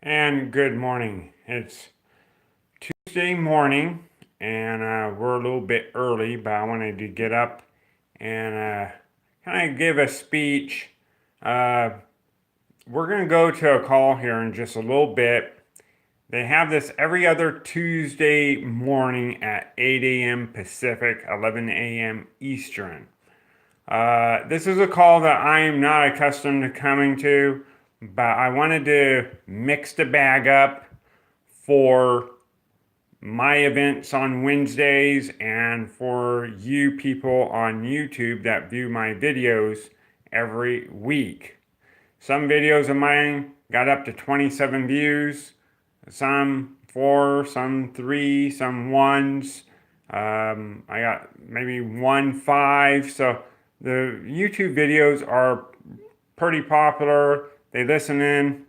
And good morning. It's Tuesday morning, and we're a little bit early, but I wanted to get up and kind of give a speech. Uh, we're going to go to a call here in just a little bit. They have this every other Tuesday morning at 8 a.m. Pacific, 11 a.m. Eastern. This is a call that I am not accustomed to coming to, but I wanted to mix the bag up for my events on Wednesdays and for you people on YouTube that view my videos every week. Some videos of mine got up to 27 views, some 4, some 3, some 1s. I got maybe 1 5. So the YouTube videos are pretty popular. They listen in.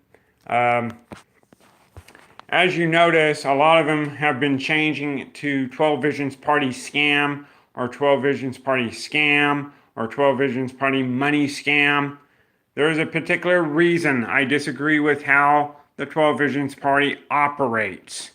As you notice, a lot of them have been changing to 12 Visions Party Scam or 12 Visions Party Scam or 12 Visions Party Money Scam. There is a particular reason I disagree with how the 12 Visions Party operates.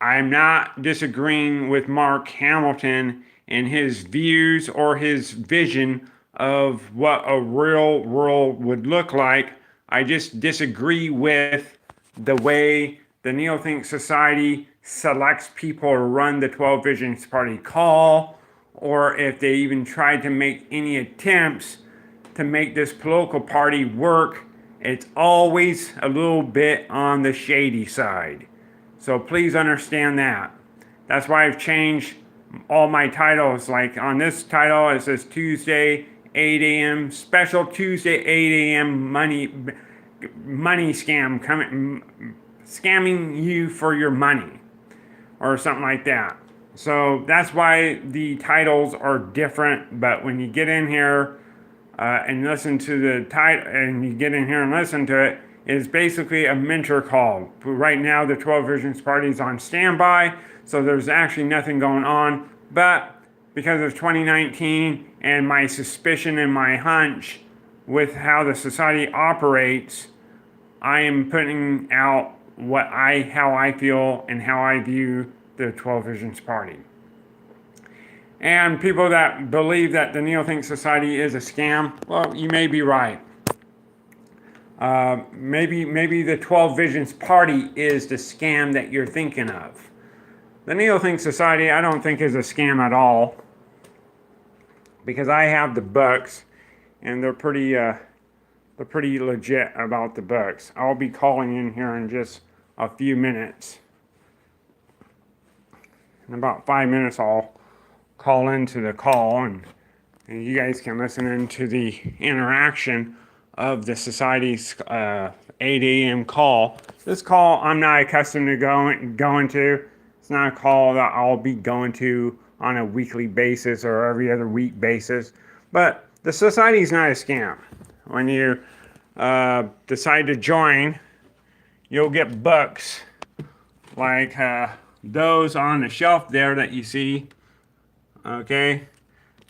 I'm not disagreeing with Mark Hamilton and his views or his vision of what a real world would look like. I just disagree with the way the Neothink Society selects people to run the 12 Visions Party call, or if they even tried to make any attempts to make this political party work, it's always a little bit on the shady side. So please understand that. That's why I've changed all my titles. Like on this title, it says Tuesday, 8 a.m. Special Tuesday, 8 a.m. money scam coming, scamming you for your money or something like that. So that's why the titles are different. But when you get in here and listen to the title, and you get in here and listen to it, is basically a mentor call. Right now, the 12 Visions Party is on standby, so there's actually nothing going on. But because of 2019 and my suspicion and my hunch with how the society operates, I am putting out how I feel and how I view the 12 Visions Party. And people that believe that the Neothink Society is a scam, well, you may be right. Maybe the 12 Visions Party is the scam that you're thinking of. The Neothink Society, I don't think is a scam at all, because I have the books, and they're pretty legit about the books. I'll be calling in here in just a few minutes. In about 5 minutes, I'll call into the call, and you guys can listen into the interaction of the society's 8 a.m. call. This call I'm not accustomed to going to. It's not a call that I'll be going to on a weekly basis or every other week basis. But the society is not a scam. When you decide to join, you'll get books like those on the shelf there that you see. Okay,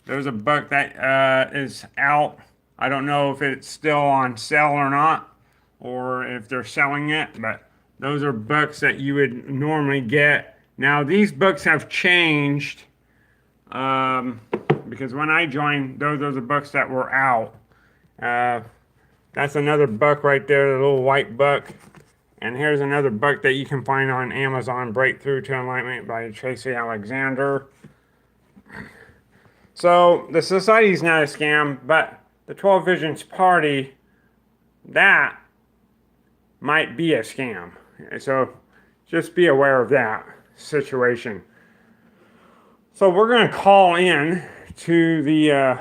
there's a book that is out. I don't know if it's still on sale or not, or if they're selling it, but those are books that you would normally get. Now, these books have changed because when I joined, those are the books that were out. That's another book right there, the little white book. And here's another book that you can find on Amazon, Breakthrough to Enlightenment by Tracy Alexander. So the society is not a scam, but the 12 Visions Party, that might be a scam. So just be aware of that situation. So we're going to call in to the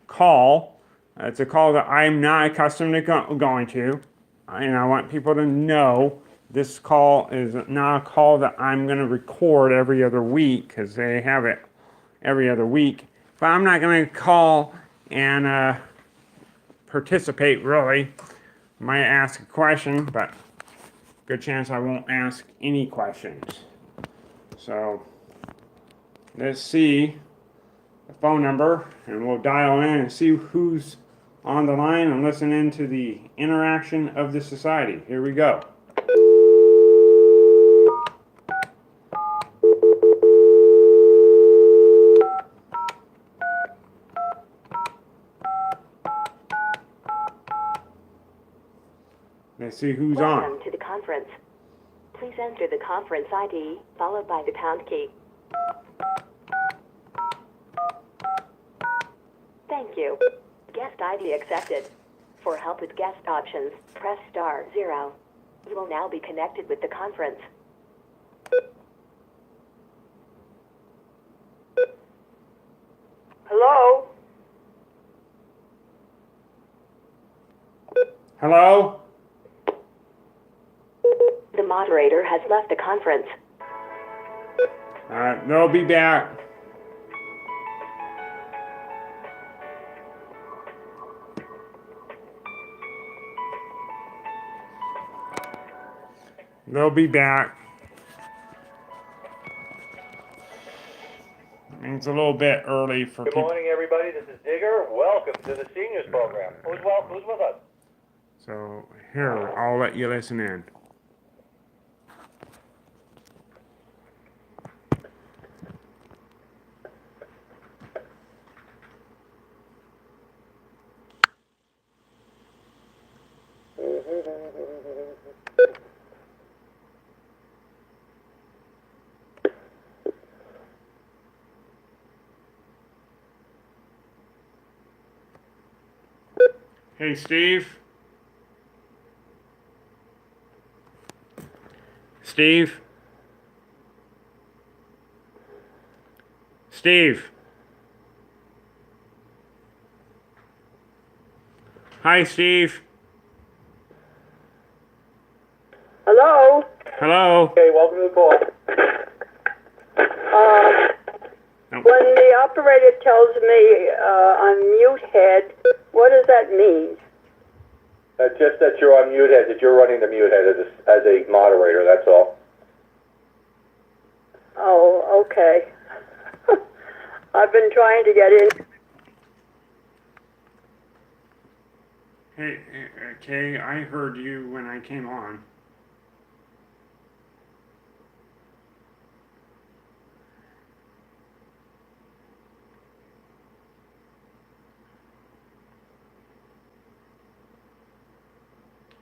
call. It's a call that I'm not accustomed to going to. And I want people to know this call is not a call that I'm going to record every other week, because they have it every other week. But I'm not going to call and participate, really. Might ask a question, but good chance I won't ask any questions. So let's see the phone number, and we'll dial in and see who's on the line and listen into the interaction of the society. Here we go. see who's on. Welcome to the conference. Please enter the conference ID, followed by the pound key. Thank you. Guest ID accepted. For help with guest options, press *0. You will now be connected with the conference. Hello? Hello? The moderator has left the conference. They'll be back. They'll be back. It's a little bit early for Good people. morning, everybody. This is Digger. Welcome to the seniors program. Who's with us? So here, I'll let you listen in. Hey, Steve. Steve. Steve. Hi, Steve. Hello? Hello. Okay, welcome to the call. Nope. When the operator tells me I'm mute head, what does that mean? Just that you're on mute head, that you're running the mute head as a moderator, that's all. Oh, okay. I've been trying to get in. Hey, Kay, I heard you when I came on.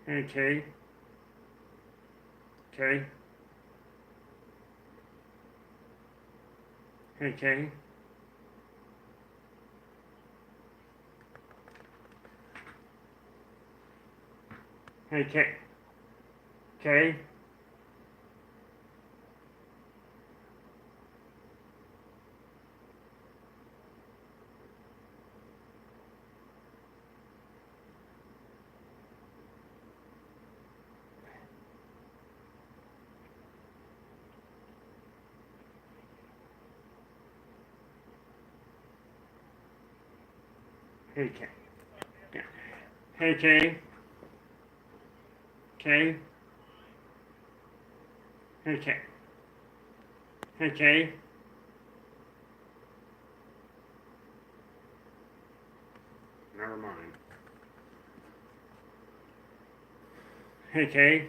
Hey, Kay. Kay. Hey, Kay. Hey, Kay. Kay. Hey, Kay. Hey, Kay. Kay. Hey, Kay. Hey, Kay. Never mind. Hey, Kay.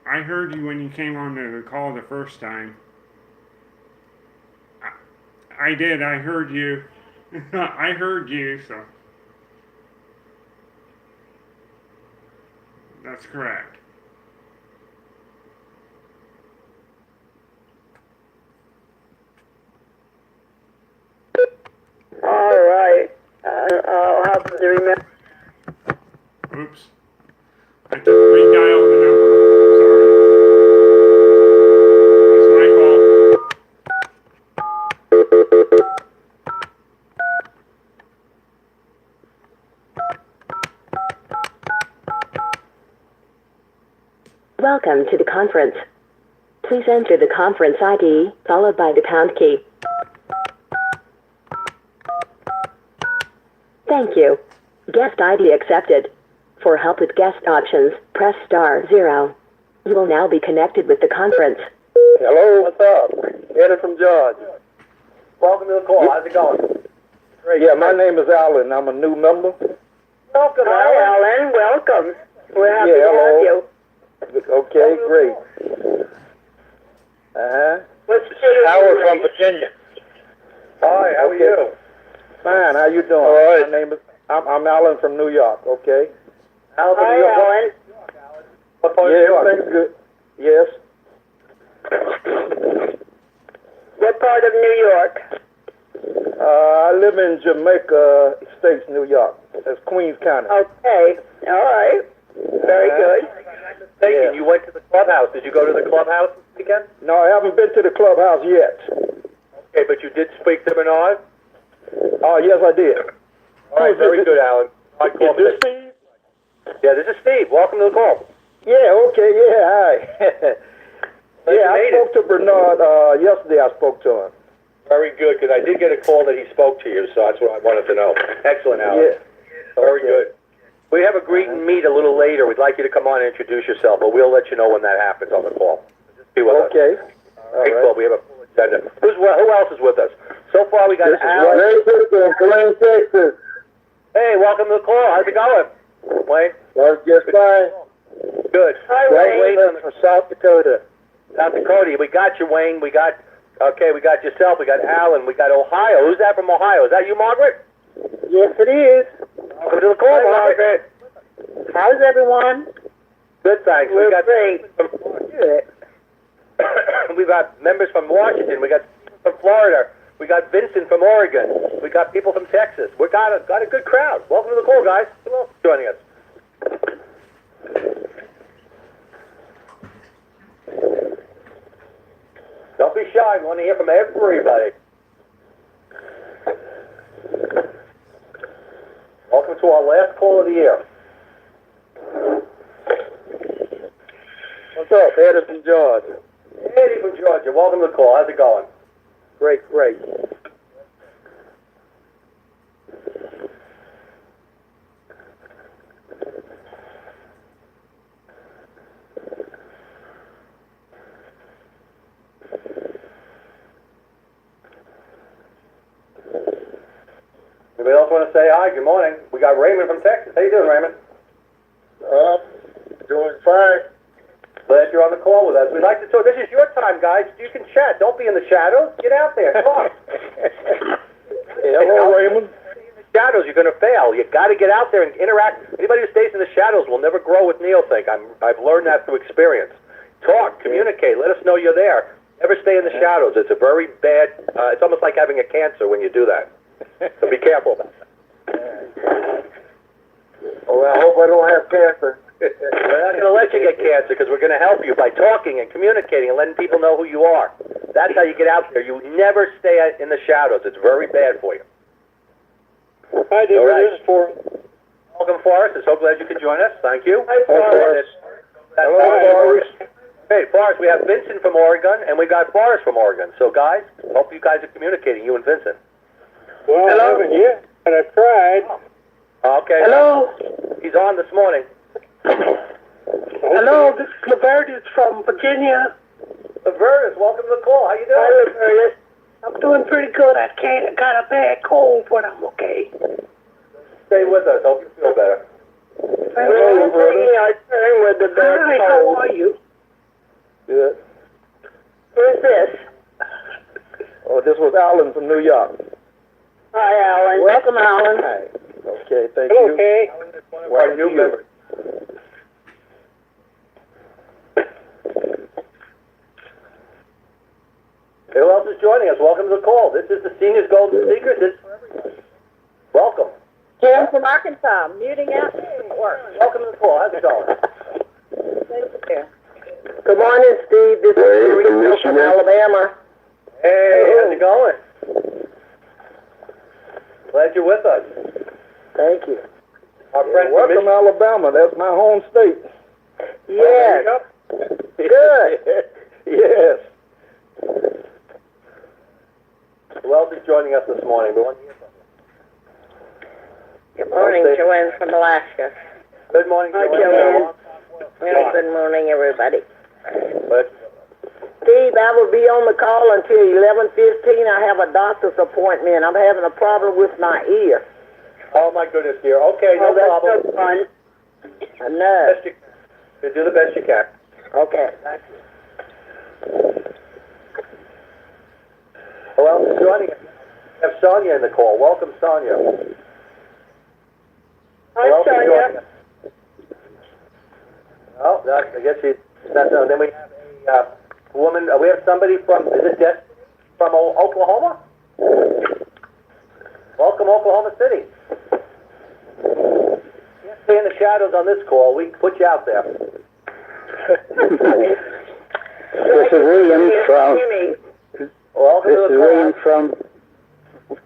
I heard you when you came on the call the first time. I did. I heard you. I heard you, so. That's correct. All right. I'll have to remember. Oops. I have to redial the number. Sorry. That's my fault. Welcome to the conference. Please enter the conference ID, followed by the pound key. Thank you. Guest ID accepted. For help with guest options, press *0. You will now be connected with the conference. Hello, what's up? Eddie from George. Welcome to the call. How's it going? Great. Yeah, my name is Alan. I'm a new member. Welcome, Alan. Welcome. We're happy to have you. Okay, great. What state are Howard you from in? Virginia. Hi, how are Okay. you? Fine, how you doing? All right. My name is, I'm Alan from New York, okay? Alan, Hi, New York. Alan. What part of New Yes, York? things good. Yes. What part of New York? I live in Jamaica Estates, New York. That's Queens County. Okay. All right. Very good. Thank Yeah. you. You went to the clubhouse. Did you go to the clubhouse this weekend? No, I haven't been to the clubhouse yet. Okay, but you did speak to Bernard? Oh, yes, I did. All right, very good, Alan. I Is called this it. Steve? Yeah, this is Steve. Welcome to the call. Yeah, okay, yeah, hi. Glad you Yeah, I made spoke to Bernard, yesterday I spoke to him. Very good, because I did get a call that he spoke to you, so that's what I wanted to know. Excellent, Alan. Yeah. Very Okay. good. We have a greet and meet a little later. We'd like you to come on and introduce yourself, but we'll let you know when that happens on the call. Just be with us. Okay. Great All call. right. We have a full agenda. Who else is with us? So far, we got This is Alan. Ray Pickens from Wayne, Texas. Hey, welcome to the call. How's it going, Wayne? That's just fine. Good. Hi, Wayne. Wayne. From South Dakota. South Dakota. We got you, Wayne. We got yourself. We got Alan. We got Ohio. Who's that from Ohio? Is that you, Margaret? Yes, it is. Welcome to the call, Margaret. How's everyone? Good, thanks. We're we got great. Good. we got members from Washington. We got people from Florida. We got Vincent from Oregon. We got people from Texas. We got a good crowd. Welcome to the call, guys. Who else is joining us? Don't be shy. We want to hear from everybody. Welcome to our last call of the year. What's up, Eddie from Georgia? Eddie from Georgia. Welcome to the call. How's it going? Great, great. Anybody else want to say hi? Good morning. We got Raymond from Texas. How you doing, Raymond? Doing fine. Glad you're on the call with us. We'd like to talk. This is your time, guys. You can chat. Don't be in the shadows. Get out there. Talk. Hello, Raymond. In the shadows, you're going to fail. You got to get out there and interact. Anybody who stays in the shadows will never grow with Neil think. I've learned that through experience. Talk, communicate. Let us know you're there. Never stay in the shadows. It's a very bad. It's almost like having a cancer when you do that. So be careful about that. Oh, I hope I don't have cancer. We're not going to let you get cancer because we're going to help you by talking and communicating and letting people know who you are. That's how you get out there. You never stay in the shadows. It's very bad for you. Hi, All right. This is for. Welcome, Forrest. I'm so glad you could join us. Thank you. Hi, Forrest. Hello, Forrest. Hey, Forrest, we have Vincent from Oregon, and we got Forrest from Oregon. So, guys, hope you guys are communicating, you and Vincent. Well, I haven't yet, but I tried. Okay. Hello, He's on this morning. hello. This is Lavertus from Virginia. Lavertus, welcome to the call. How you doing? Hi, Lavertus. I'm doing pretty good. I got a bad cold, but I'm okay. Stay with us. Hope you feel better. We're taking our turn with the bad Hi, cold. how are you? Good. Who's this? Oh, this was Alan from New York. Hi, Alan. Welcome, Alan. Hi. Okay, thank you. Okay. Our new members. Who else is joining us? Welcome to the call. This is the Seniors Golden Secret. This is for everybody. Welcome. Kim from Arkansas, muting out. Welcome to the call. How's it going? Good morning, Steve. This is Teresa from Alabama. Hey, how's it going? Glad you're with us. Thank you. Our friend from Welcome, Michigan. Alabama. That's my home state. Yes. Good. Yes. Who else is joining us this morning? We want to hear from you. Good morning, Okay. Joanne from Alaska. Good morning, Hi, Joanne. Well, good morning, everybody. But Steve, I will be on the call until 11:15. I have a doctor's appointment. I'm having a problem with my ear. oh my goodness, dear. Okay, no Oh, that's problem. so fun. A nerve. Best you do the best you can. Okay. Who else is joining us? We have Sonia in the call. Welcome, Sonia. Hi, Welcome, Sonia. Oh, I guess then we have a woman. We have somebody from. Is it Destiny from Oklahoma? Welcome, Oklahoma City. Can't stay in the shadows on this call. We can put you out there. This is William from. Welcome This to is the William call. from.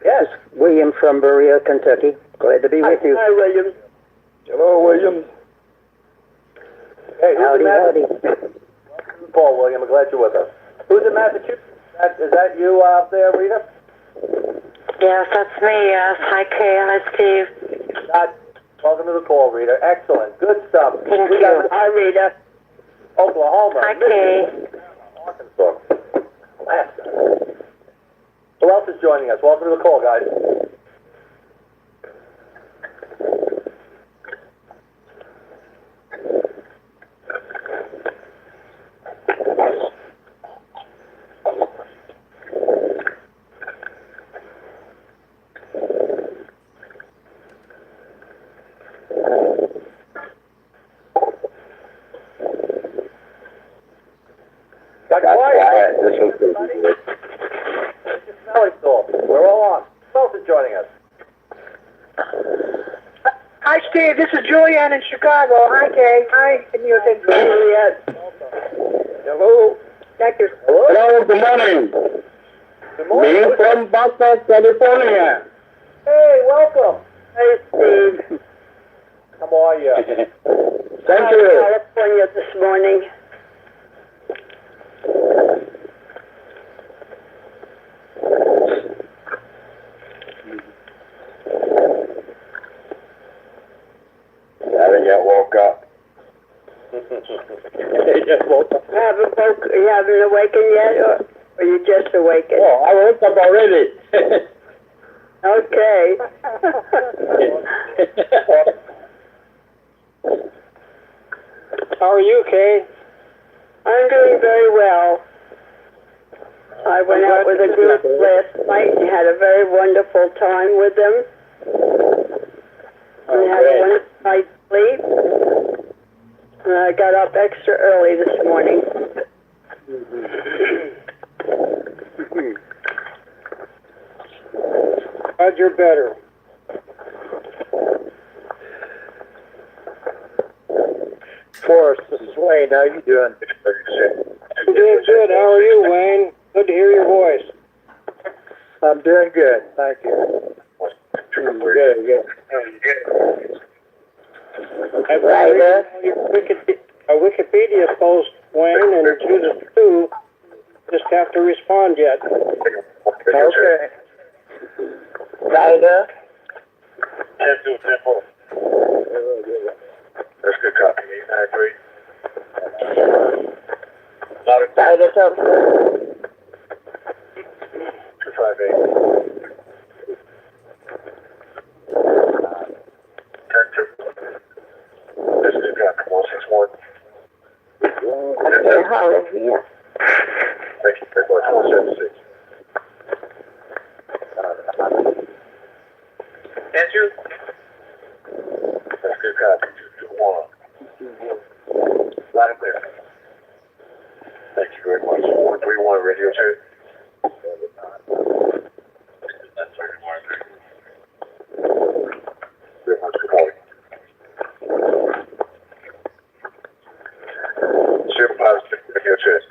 Yes. William from Berea, Kentucky. Glad to be with you. Hi, William. Hello, William. Hey, who's Howdy, in howdy. Massachusetts? Welcome to the call, William. I'm glad you're with us. Who's in Massachusetts? Is that you out there, Rita? Yes, that's me, yes. Hi, Kay. Hi, Steve. Welcome to the call, Rita. Excellent. Good stuff. Thank We you. got Hi, Rita. Oklahoma. Hi, Michigan, Kay. Arkansas. Alaska. Who else is joining us? Welcome to the call, guys. Got quiet. Smelly Salt. We're all on. Who else is joining us? Hi, Steve. This is Julianne in Chicago. Hi, Kay. Hi, Newton. Juliet. Hello. Thank you. Hello? Hello, good morning. Good morning. Me from Baca, California. Hey, welcome. Hey, Steve. How are you? Thank Hi, you. California this morning. Haven't yet woke up. You haven't awakened yet, or you just awakened? Oh, I woke up already. Okay. How are you, Kay? I'm doing very well. I went out with a group last night and had a very wonderful time with them. We had a wonderful night's sleep. And I got up extra early this morning. Glad you're better. Forrest, this is Wayne. How you doing? I'm doing good. How are you, Wayne? Good to hear your voice. I'm doing good. Thank you. Good, good. I've been reading all your Wikipedia post, Wayne, and Judith too. Just have to respond yet. Okay. Ryder. That's good copy. I agree. Ryder, something. 258. That's good copy. 161. Okay, hallelujah. Thank you very much. 176. Answer. That's good copy. 221. Right up there. Thank you very much. 131 radio check. That's very much good calling. Ship positive radio check.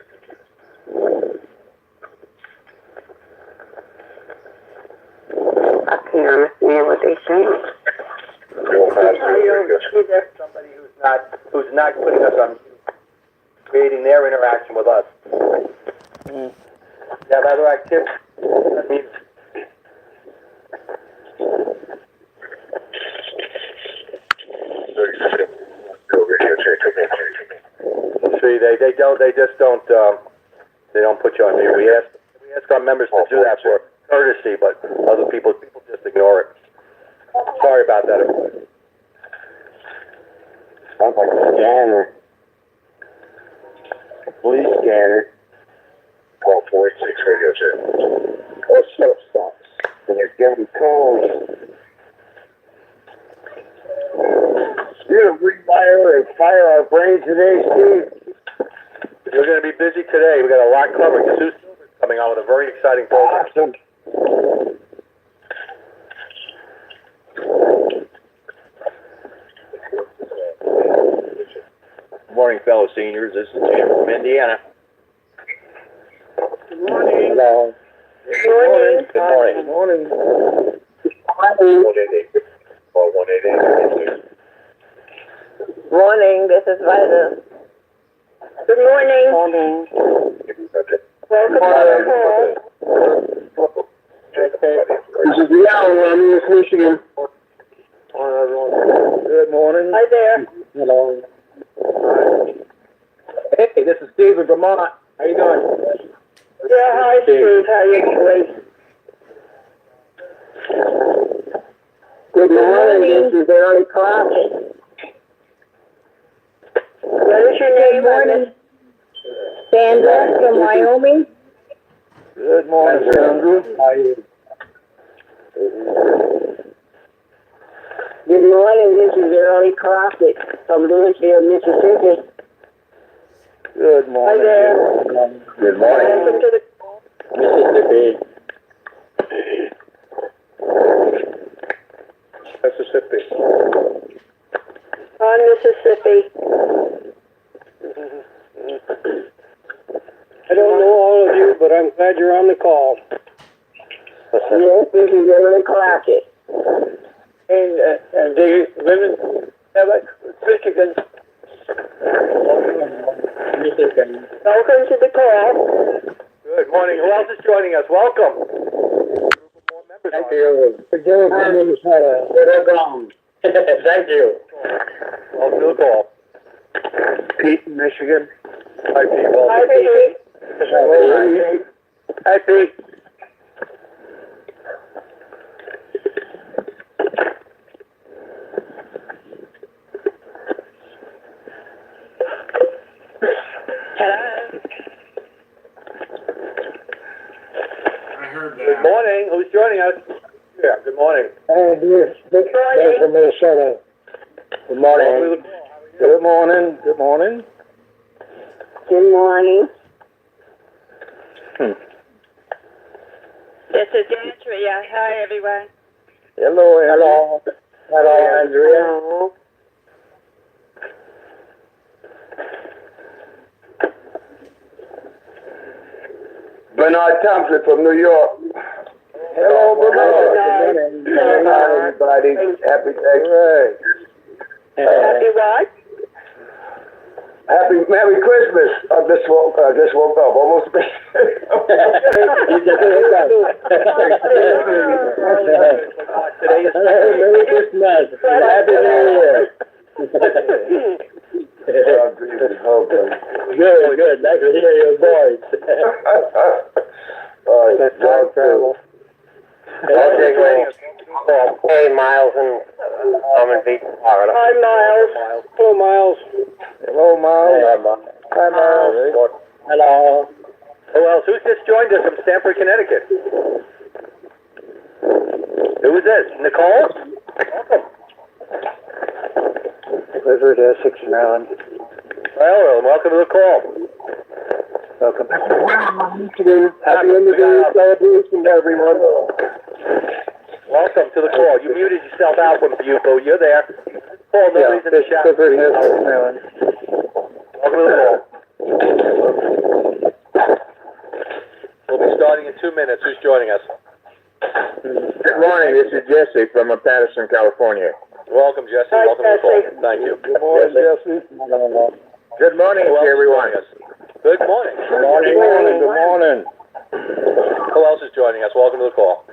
I can't understand what they're saying. Somebody who's not putting us on mute, creating their interaction with us. Have other activities. That means see, they just don't put you on mute. We ask our members to do that for courtesy, but other people just ignore it. Sorry about that, everybody. Sounds like a scanner. A police scanner. 1246 radio check. What show stops? You gonna rewire and fire our brains today, Steve? You're going to be busy today. We got a lot covered. Sue Silver's coming on with a very exciting program. Awesome. Good morning, fellow seniors. This is Jim from Indiana. Good morning. Hello. Good morning. Good morning. Good morning. 188. Or 188. Morning, this is Vita. Good morning. Morning. Welcome to the call. This is Leo, I'm in East Michigan. Good morning. Hi there. Hello. Hey, this is Steve in Vermont. How you doing? Yeah, hi Steve, how you doing? Good morning. This is Early Classic. What is your name? Morning. Sandra from Wyoming. Good morning, Sandra. How are you? Good morning, this is Early Crockett from Louisville, Mississippi. Good Hi morning. there. Good Welcome to the Mississippi. Mississippi. on Mississippi. I don't know all of you, but I'm glad you're on the call. Yes, this is Early Crockett. And they live in Michigan. Michigan. Welcome to the call. Good morning. Who else is joining us? Welcome. More members Thank on. you. Good morning, Thank you. Welcome to the call. Pete, Michigan. Hi, Pete. Welcome. Hi, Pete. Hi, Pete. I heard Good that. morning. Who's joining us? Yeah, good morning. Hey, dear. Thanks from Minnesota. Good morning. Good morning. Good morning. Good morning. This is Andrea. Hi, everyone. Hello, hello. Hello, Andrea. Bernard Thompson from New York. Hello, Bernard. Good morning. Hi, everybody. Happy Thanksgiving. Happy what? Merry Christmas. I just woke up. Almost. Merry Christmas. Happy New Year. Good. Nice to hear your voice. Long travel. Hey, Miles and Almond Beach, Florida. Hi, Miles. Hello, Miles. Hello, Miles. Hi, Miles. Hello. Who else? Who's just joined us from Stamford, Connecticut? Who is this? Nicole? Welcome. Clifford, Essex, Maryland. Well, welcome to the call. Welcome. Happy end of the year celebration, everyone. Welcome to the call. You muted yourself out from Buco. You're there. Paul, nobody's in the chat. Clifford, Essex, Maryland. Welcome to the call. We'll be starting in 2 minutes. Who's joining us? Good morning. This is Jesse from Patterson, California. Welcome, Jesse. Hi, Welcome to the Jesse. call. Thank you. Good morning, Jesse. Good morning Who to else is everyone. joining us? Good morning. Good morning. Who else is joining us? Welcome to the call.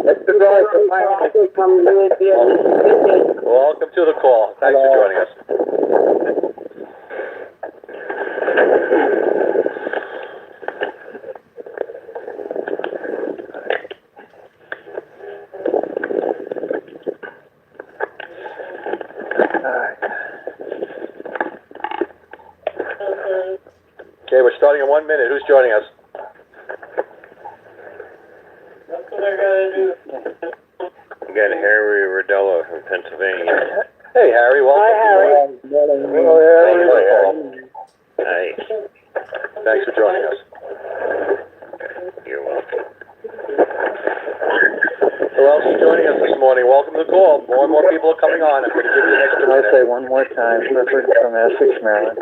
It's the voice of my Crockett from Louisville, Mississippi. Welcome to the call. Thanks for joining us. Okay, we're starting in 1 minute. Who's joining us? That's what I gotta do. got Harry Rodella from Pennsylvania. Hey, Harry. Welcome. Hi, Harry. Hello, Harry. Hi. Thanks for joining us. You're welcome. Who else is joining us this morning? Welcome to the call. More and more people are coming on. I'm going to give you an extra I'll say minute. one more time, Clifford from Essex, Maryland.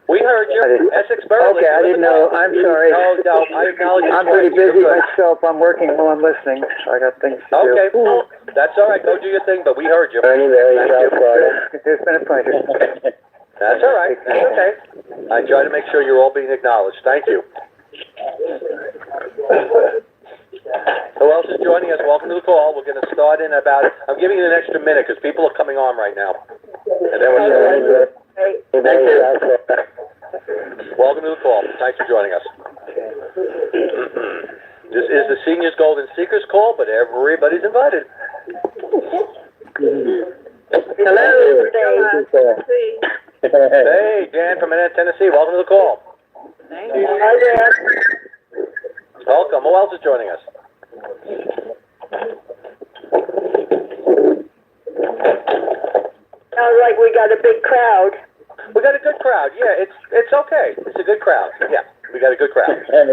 We heard you. Essex, Maryland. Okay, I didn't know. I'm sorry. No, I acknowledge your I'm pretty point. You're busy good. myself. I'm working while I'm listening, so I got things to do. Okay, well, that's all right. Go do your thing, but we heard you. Thank Thank you. you. It's been a pleasure. That's all right. That's okay. I try to make sure you're all being acknowledged. Thank you. Who else is joining us? Welcome to the call. We're going to start in about, I'm giving you an extra minute because people are coming on right now. And then we're Thank you. Welcome to the call. Thanks for joining us. This is the Seniors Golden Seekers call, but everybody's invited. Hello, Hey, Dan from Tennessee. Welcome to the call. Hi there. Welcome. Who else is joining us? Sounds like we got a big crowd. We got a good crowd. Yeah, it's okay. It's a good crowd. Yeah, we got a good crowd. Yeah,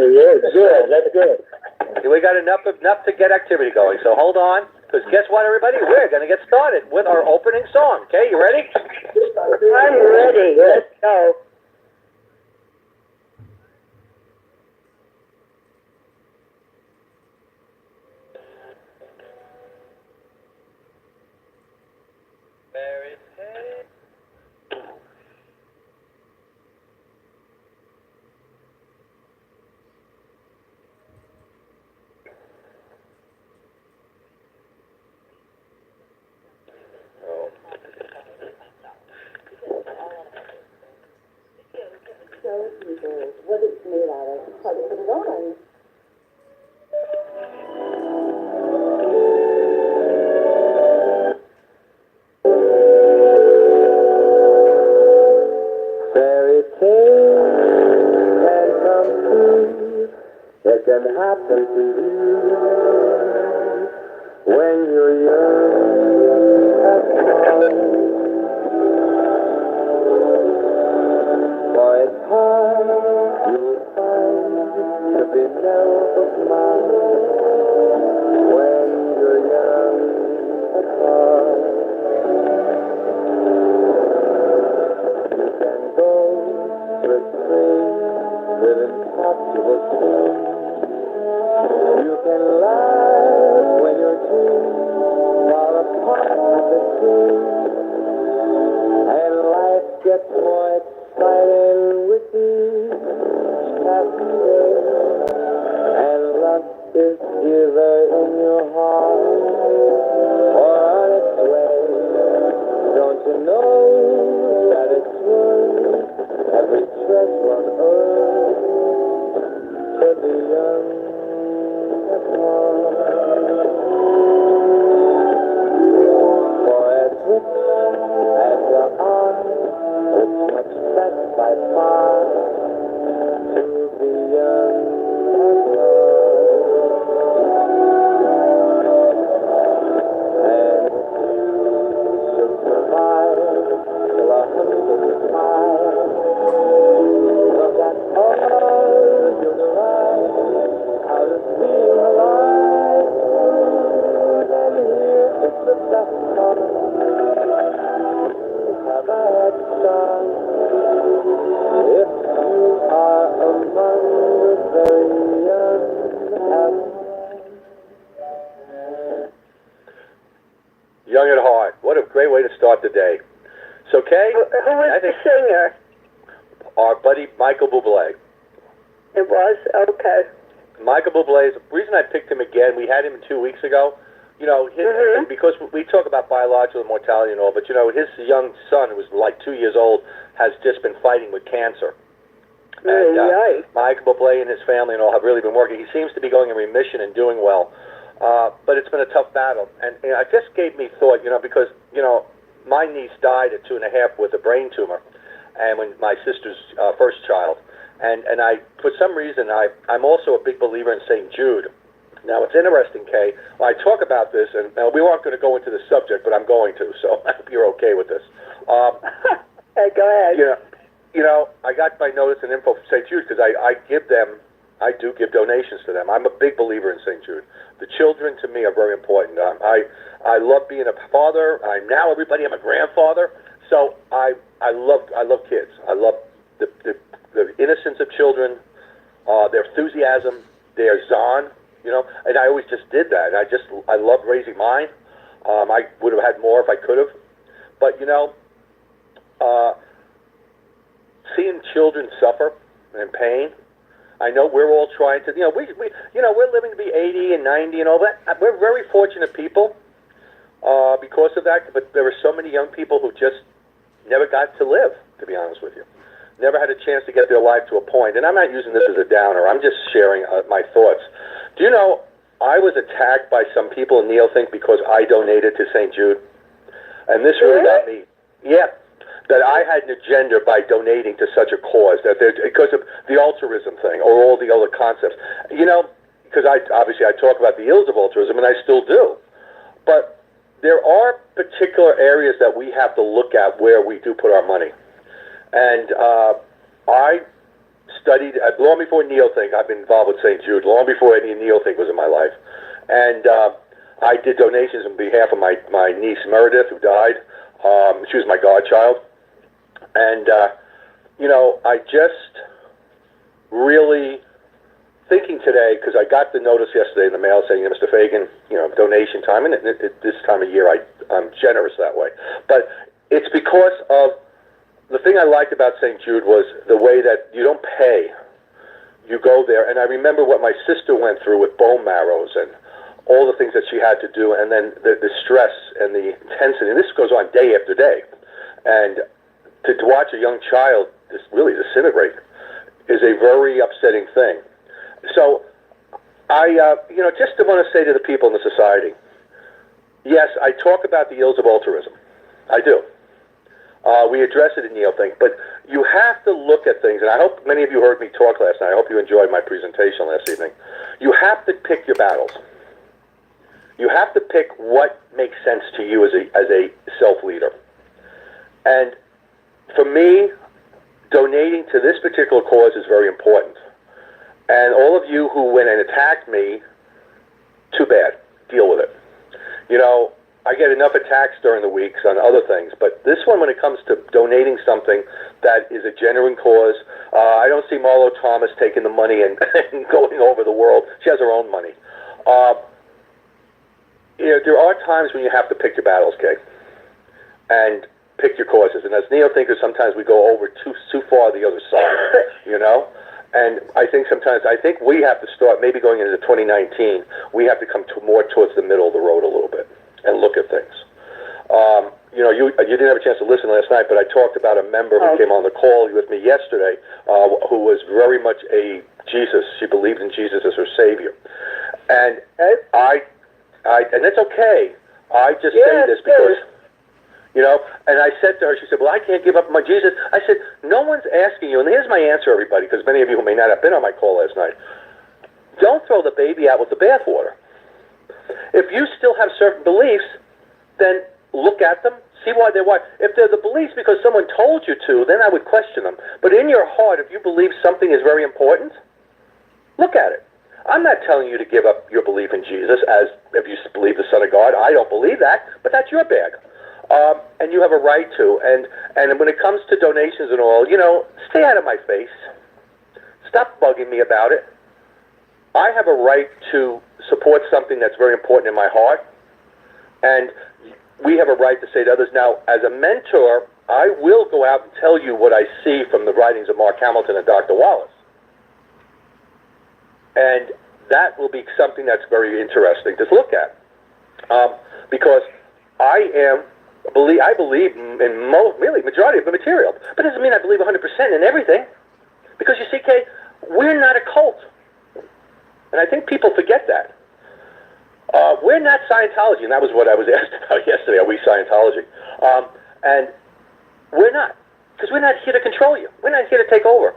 good. That's good. We got enough to get activity going. So hold on, because guess what, everybody? We're going to get started with our opening song. Okay, you ready? I'm ready. Let's go. What it's made out of. Try to put it on. Fairy tales can come true. It can happen to you when you're young and strong. For it's hard, you'll find, to be self-mine when you're young and strong. You can go to a train with impossible things. You can laugh when your dreams are apart at the seams. And life gets more exciting with each passing day. And luck is either in your heart or on its way. Don't you know that it's worth every treasure on earth to the young and small? For as rich as you are, it's much best by far to be young and young. And if you should survive till 105, look at all you derive out of being alive. And here is the best part. Have a head start if you are among the very young and Young at heart. What a great way to start the day. So, Kay, Who was the singer? our buddy Michael Bublé. It was? Okay. Michael Bublé, the reason I picked him again, we had him 2 weeks ago. You know, because we talk about biological mortality and all, but, you know, his young son, who was like 2 years old, has just been fighting with cancer. And Michael Bublé and his family and all have really been working. He seems to be going in remission and doing well. But it's been a tough battle. And you know, it just gave me thought, you know, because, you know, my niece died at 2.5 with a brain tumor, and when my sister's first child. And I, for some reason, I'm also a big believer in St. Jude. Now, it's interesting, Kay. I talk about this, and we weren't going to go into the subject, but I'm going to, so I hope you're okay with this. Hey, go ahead. I got my notice and info from St. Jude because I do give donations to them. I'm a big believer in St. Jude. The children, to me, are very important. I love being a father. I'm a grandfather. So I love kids. I love the innocence of children, their enthusiasm, their zon. And I always just did that. I loved raising mine. I would have had more if I could have. But, seeing children suffer and pain, I know we're all trying to, we're living to be 80 and 90 and all that. We're very fortunate people because of that, but there are so many young people who just never got to live, to be honest with you. Never had a chance to get their life to a point. And I'm not using this as a downer. I'm just sharing my thoughts. Do you know, I was attacked by some people in Neothink because I donated to St. Jude. And this really got me. Yeah. That I had an agenda by donating to such a cause, because of the altruism thing or all the other concepts. Because I talk about the ills of altruism, and I still do. But there are particular areas that we have to look at where we do put our money. And I studied, long before Neothink, I've been involved with St. Jude, long before any Neothink was in my life. And I did donations on behalf of my niece Meredith, who died. She was my godchild. And, I just really thinking today, because I got the notice yesterday in the mail saying, Mr. Fagan, donation time. And this time of year, I'm generous that way. But it's because of the thing I liked about St. Jude was the way that you don't pay. You go there. And I remember what my sister went through with bone marrows and all the things that she had to do, and then the stress and the intensity. And this goes on day after day. And to watch a young child just really disintegrate is a very upsetting thing. So I, just want to say to the people in the society, yes, I talk about the ills of altruism. I do. We address it in Neothink, but you have to look at things, and I hope many of you heard me talk last night. I hope you enjoyed my presentation last evening. You have to pick your battles. You have to pick what makes sense to you as a self-leader. And for me, donating to this particular cause is very important. And all of you who went and attacked me, too bad. Deal with it. I get enough attacks during the weeks on other things, but this one, when it comes to donating something that is a genuine cause, I don't see Marlo Thomas taking the money and going over the world. She has her own money. There are times when you have to pick your battles, Kay, and pick your causes. And as Neothinkers, sometimes we go over too far the other side, And I think we have to start, maybe going into 2019, we have to come more towards the middle of the road a little bit and look at things. You didn't have a chance to listen last night, but I talked about a member who came on the call with me yesterday who was very much a Jesus. She believed in Jesus as her Savior. And and it's okay. I just say this because... and I said to her, she said, well, I can't give up my Jesus. I said, no one's asking you, and here's my answer, everybody, because many of you who may not have been on my call last night. Don't throw the baby out with the bathwater. If you still have certain beliefs, then look at them, see why they're why. If they're the beliefs because someone told you to, then I would question them. But in your heart, if you believe something is very important, look at it. I'm not telling you to give up your belief in Jesus as if you believe the Son of God. I don't believe that, but that's your bag. And you have a right to. And when it comes to donations and all, stay out of my face. Stop bugging me about it. I have a right to support something that's very important in my heart. And we have a right to say to others. Now, as a mentor, I will go out and tell you what I see from the writings of Mark Hamilton and Dr. Wallace. And that will be something that's very interesting to look at. Because I believe in really majority of the material. But it doesn't mean I believe 100% in everything. Because you see, Kay, we're not a cult. And I think people forget that. We're not Scientology, and that was what I was asked about yesterday. Are we Scientology? And we're not. Because we're not here to control you. We're not here to take over.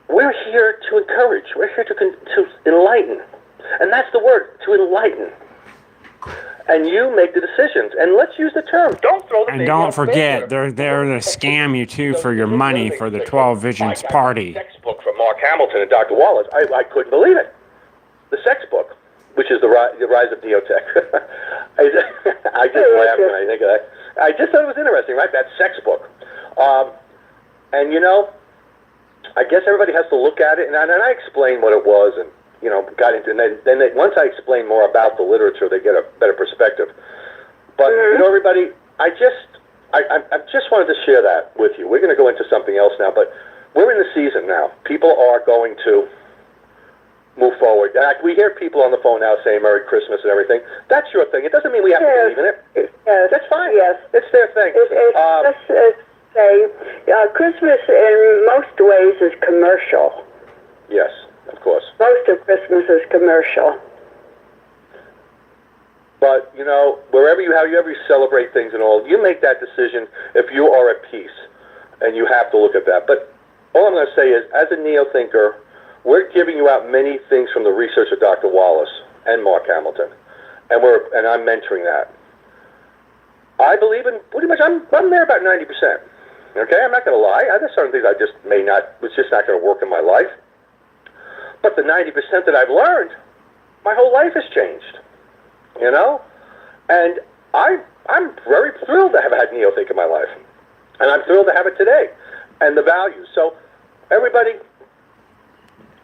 We're here to encourage. We're here to enlighten. And that's the word, to enlighten. And you make the decisions. And let's use the term. Don't throw the And baby don't out with the forget, bathwater. they're there to scam you too for your money for the 12 Visions party. Textbook from Mark Hamilton and Dr. Wallace. I couldn't believe it. The sex book, which is the rise of neotech. I just laughed when I think of that. I just thought it was interesting, right? That sex book. And you know, I guess everybody has to look at it, and I explained what it was, and you know, got into. And then once I explained more about the literature, they get a better perspective. But you know, everybody, I just wanted to share that with you. We're going to go into something else now, but we're in the season now. People are going to move forward. We hear people on the phone now saying Merry Christmas and everything. That's your thing. It doesn't mean we have to believe in it. Yes. That's fine. Yes. It's their thing. Christmas in most ways is commercial. Yes, of course. Most of Christmas is commercial. But, you know, however you celebrate things and all, you make that decision if you are at peace, and you have to look at that. But all I'm going to say is, as a neo-thinker, we're giving you out many things from the research of Dr. Wallace and Mark Hamilton, and I'm mentoring that. I believe in pretty much. I'm there about 90%. Okay, I'm not going to lie. There's certain things it's just not going to work in my life. But the 90% that I've learned, my whole life has changed. You know, and I'm very thrilled to have had neo-think in my life, and I'm thrilled to have it today, and the values. So, everybody,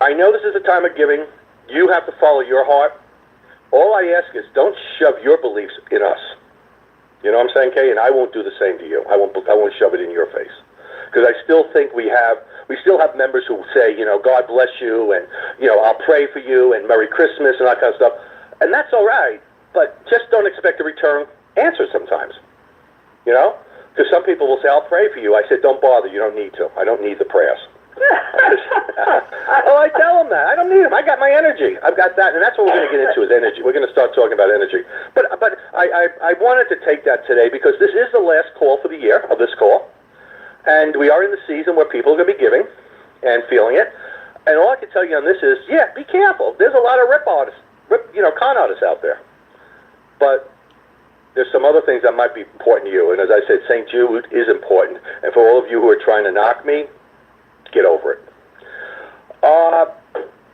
I know this is a time of giving. You have to follow your heart. All I ask is, don't shove your beliefs in us. You know what I'm saying, Kay? And I won't do the same to you. I won't shove it in your face, because I still think we still have members who say, you know, God bless you, and you know, I'll pray for you, and Merry Christmas, and that kind of stuff, and that's all right. But just don't expect a return answer sometimes, you know? Because some people will say, I'll pray for you. I said, don't bother. You don't need to. I don't need the prayers. Oh, I tell them that. I don't need them. I got my energy. I've got that. And that's what we're going to get into is energy. We're going to start talking about energy. But I wanted to take that today because this is the last call for the year of this call. And we are in the season where people are going to be giving and feeling it. And all I can tell you on this is, yeah, be careful. There's a lot of con artists out there. But there's some other things that might be important to you. And as I said, St. Jude is important. And for all of you who are trying to knock me, get over it.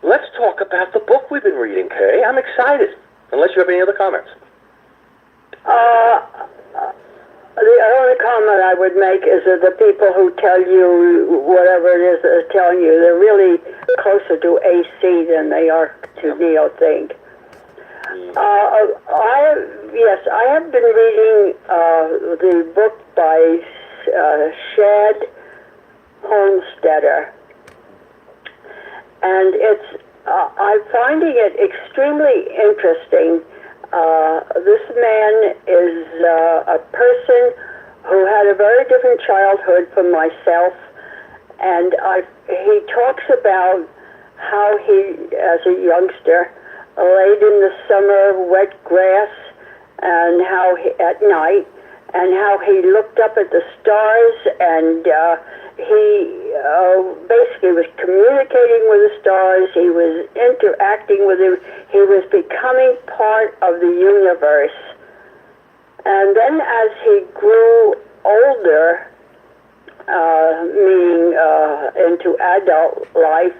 Let's talk about the book we've been reading, Kay. I'm excited. Unless you have any other comments. The only comment I would make is that the people who tell you whatever it is they're telling you, they're really closer to AC than they are to neo-think. I have been reading the book by Shad Homestetter, and I'm finding it extremely interesting. This man is a person who had a very different childhood from myself, and he talks about how he, as a youngster, laid in the summer wet grass, and how at night, and how he looked up at the stars, and he basically was communicating with the stars. He was interacting with them. He was becoming part of the universe. And then as he grew older, meaning into adult life,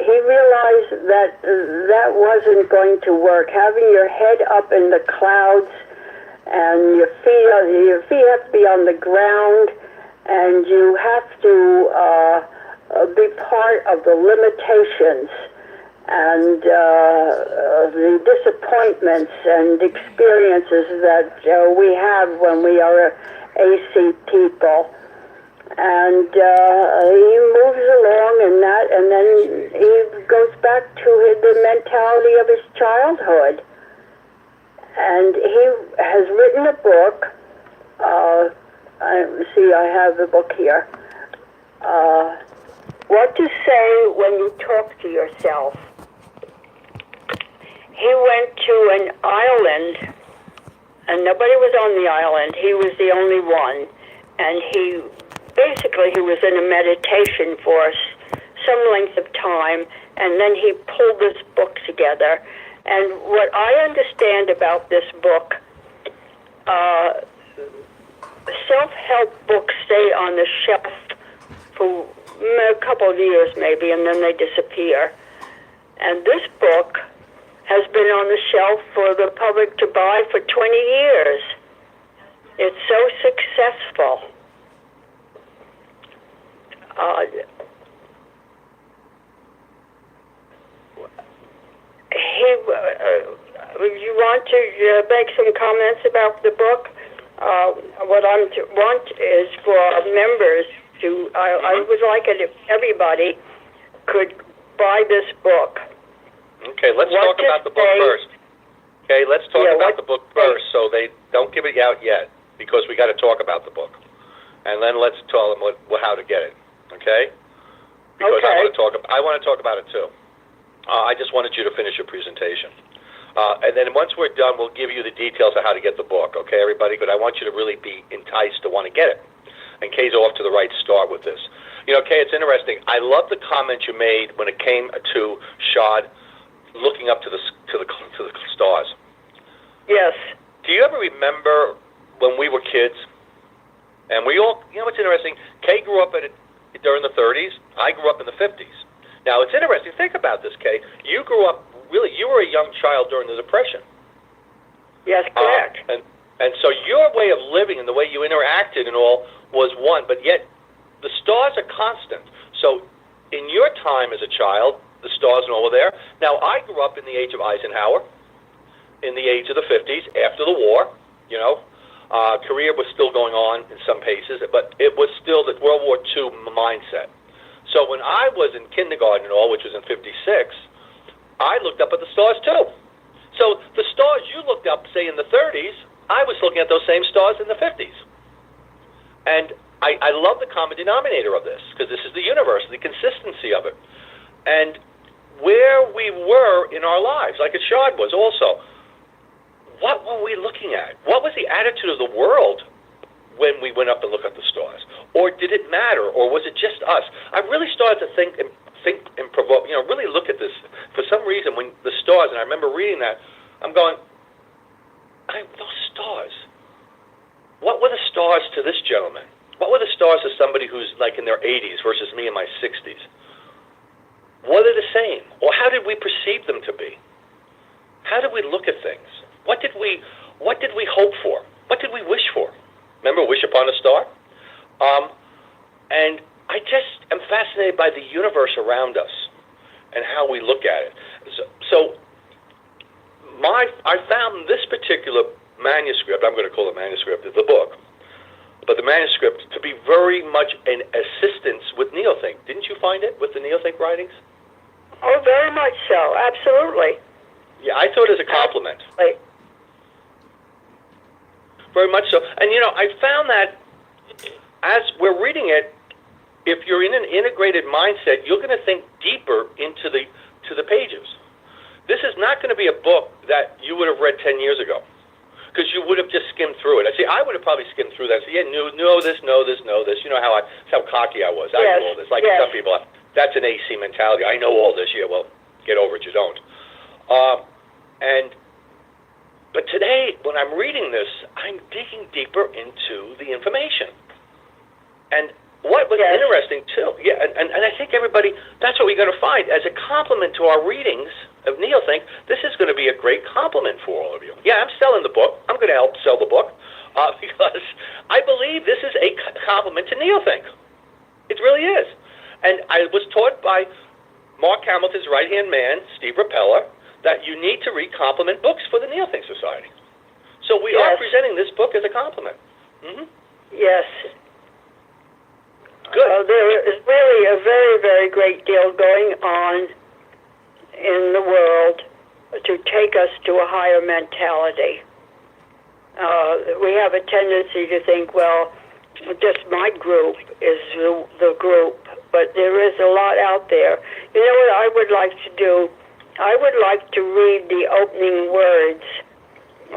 he realized that that wasn't going to work. Having your head up in the clouds and your feet have to be on the ground, and you have to be part of the limitations and the disappointments and experiences that we have when we are AC people. And he moves along in that, and then he goes back to the mentality of his childhood. And he has written a book. I have the book here. What to say when you talk to yourself. He went to an island, and nobody was on the island. He was the only one. And he was in a meditation for some length of time, and then he pulled this book together. And what I understand about this book, self-help books stay on the shelf for a couple of years maybe, and then they disappear. And this book has been on the shelf for the public to buy for 20 years. It's so successful. You want to make some comments about the book? What I want is for members to, I would like it if everybody could buy this book. Okay, let's talk about the book first. Okay, let's talk about the book first, so they don't give it out yet, because we got to talk about the book, and then let's tell them how to get it. Okay? Because I want to talk about it too. I just wanted you to finish your presentation, and then once we're done, we'll give you the details of how to get the book. Okay, everybody? But I want you to really be enticed to want to get it. And Kay's off to the right start with this. You know, Kay, it's interesting. I love the comment you made when it came to Shad looking up to the stars. Yes. Do you ever remember when we were kids? And we all, you know what's interesting? Kay grew up during the 30s. I grew up in the 50s. Now, it's interesting. Think about this, Kay. You grew up, really, you were a young child during the Depression. Yes, correct. And so your way of living and the way you interacted and all was one, but yet the stars are constant. So in your time as a child, the stars and all were there. Now, I grew up in the age of Eisenhower, in the age of the 50s, after the war, you know. Korea was still going on in some cases, but it was still the World War II mindset. So when I was in kindergarten and all, which was in 56, I looked up at the stars too. So the stars you looked up, say, in the 30s, I was looking at those same stars in the 50s. And I love the common denominator of this, because this is the universe, the consistency of it. And where we were in our lives, like Shad was also, what were we looking at? What was the attitude of the world when we went up and looked at the stars? Or did it matter? Or was it just us? I really started to think and provoke, you know, really look at this. For some reason, when the stars, and I remember reading that, I'm going, those stars. What were the stars to this gentleman? What were the stars to somebody who's like in their 80s versus me in my 60s? Were they the same? Or how did we perceive them to be? How did we look at things? What did we hope for? What did we wish for? Remember Wish Upon a Star? And I just am fascinated by the universe around us and how we look at it. So I found this particular manuscript, I'm going to call it manuscript, the book, but the manuscript to be very much an assistance with Neothink. Didn't you find it with the Neothink writings? Oh, very much so. Absolutely. Yeah, I thought it was a compliment. Absolutely. Very much so. And, you know, I found that as we're reading it, if you're in an integrated mindset, you're going to think deeper into the pages. This is not going to be a book that you would have read 10 years ago, because you would have just skimmed through it. I would have probably skimmed through that. So, yeah, know this. You know how cocky I was. I knew all this. Like some people, that's an AC mentality. I know all this. Yeah, well, get over it. You don't. But today, when I'm reading this, I'm digging deeper into the information. And what was interesting, too, and I think everybody, that's what we're going to find. As a compliment to our readings of Neothink, this is going to be a great compliment for all of you. Yeah, I'm selling the book. I'm going to help sell the book because I believe this is a compliment to Neothink. It really is. And I was taught by Mark Hamilton's right-hand man, Steve Rapella, that you need to read compliment books for the Neothink Society. So we are presenting this book as a compliment. Mm-hmm. Yes. Good. There is really a very, very great deal going on in the world to take us to a higher mentality. We have a tendency to think, well, just my group is the group, but there is a lot out there. You know what I would like to do? I would like to read the opening words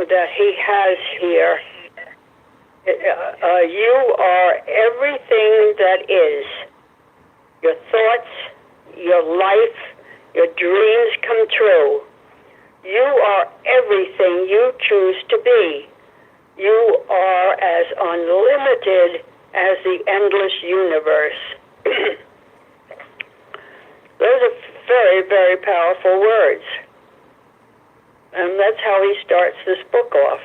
that he has here. You are everything that is. Your thoughts, your life, your dreams come true. You are everything you choose to be. You are as unlimited as the endless universe. Those are very, very powerful words. And that's how he starts this book off.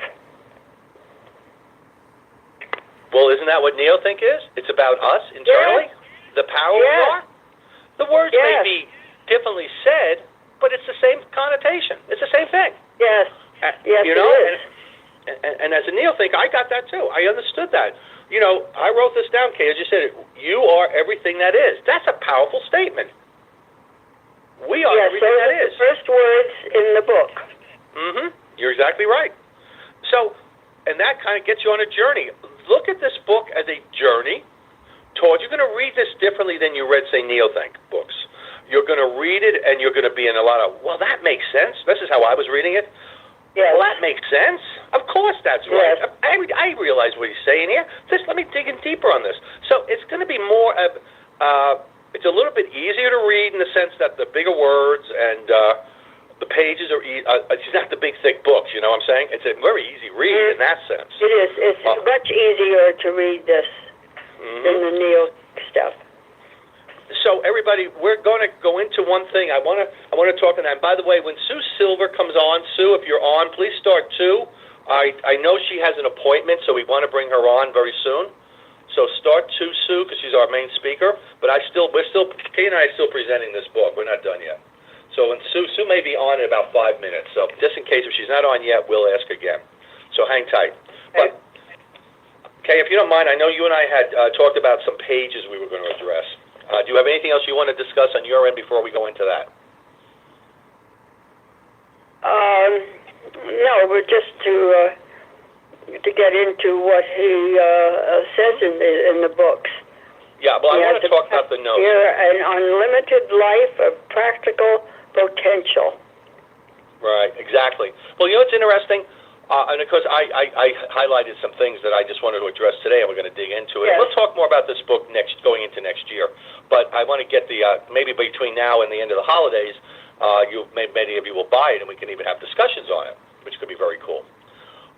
Well, isn't that what neothink is? It's about us internally, the power we are. The words may be differently said, but it's the same connotation. It's the same thing. Yes. Yes, you know? it is. And as a neothink, I got that too. I understood that. You know, I wrote this down, Kay, as you said, you are everything that is. That's a powerful statement. We are everything that is. The first words in the book. Mm-hmm. You're exactly right. So, and that kind of gets you on a journey. Look at this book as a journey towards, you're going to read this differently than you read, say, neothink books. You're going to read it and you're going to be in a lot of, well, that makes sense. This is how I was reading it. Yes. Well, that makes sense. Of course that's right. Yes. I realize what he's saying here. Just let me dig in deeper on this. So it's going to be more of, it's a little bit easier to read in the sense that the bigger words and the pages are, it's not the big, thick books, you know what I'm saying? It's a very easy read in that sense. It is. It's much easier to read this than the neo stuff. So everybody, we're going to go into one thing. I want to talk on that. And by the way, when Sue Silver comes on, Sue, if you're on, please start too. I know she has an appointment, so we want to bring her on very soon. So start too, Sue, because she's our main speaker. But Kay and I are still presenting this book. We're not done yet. So when Sue may be on in about 5 minutes. So just in case if she's not on yet, we'll ask again. So hang tight. Okay. But Kay, if you don't mind, I know you and I had talked about some pages we were going to address. Do you have anything else you want to discuss on your end before we go into that? No, but just to get into what he says in the books. Yeah, well, I want to talk about the notes. Here, an unlimited life of practical potential. Right, exactly. Well, you know what's interesting? And of course, I highlighted some things that I just wanted to address today, and we're going to dig into it. Yes. We'll talk more about this book going into next year. But I want to get the maybe between now and the end of the holidays, many of you will buy it, and we can even have discussions on it, which could be very cool.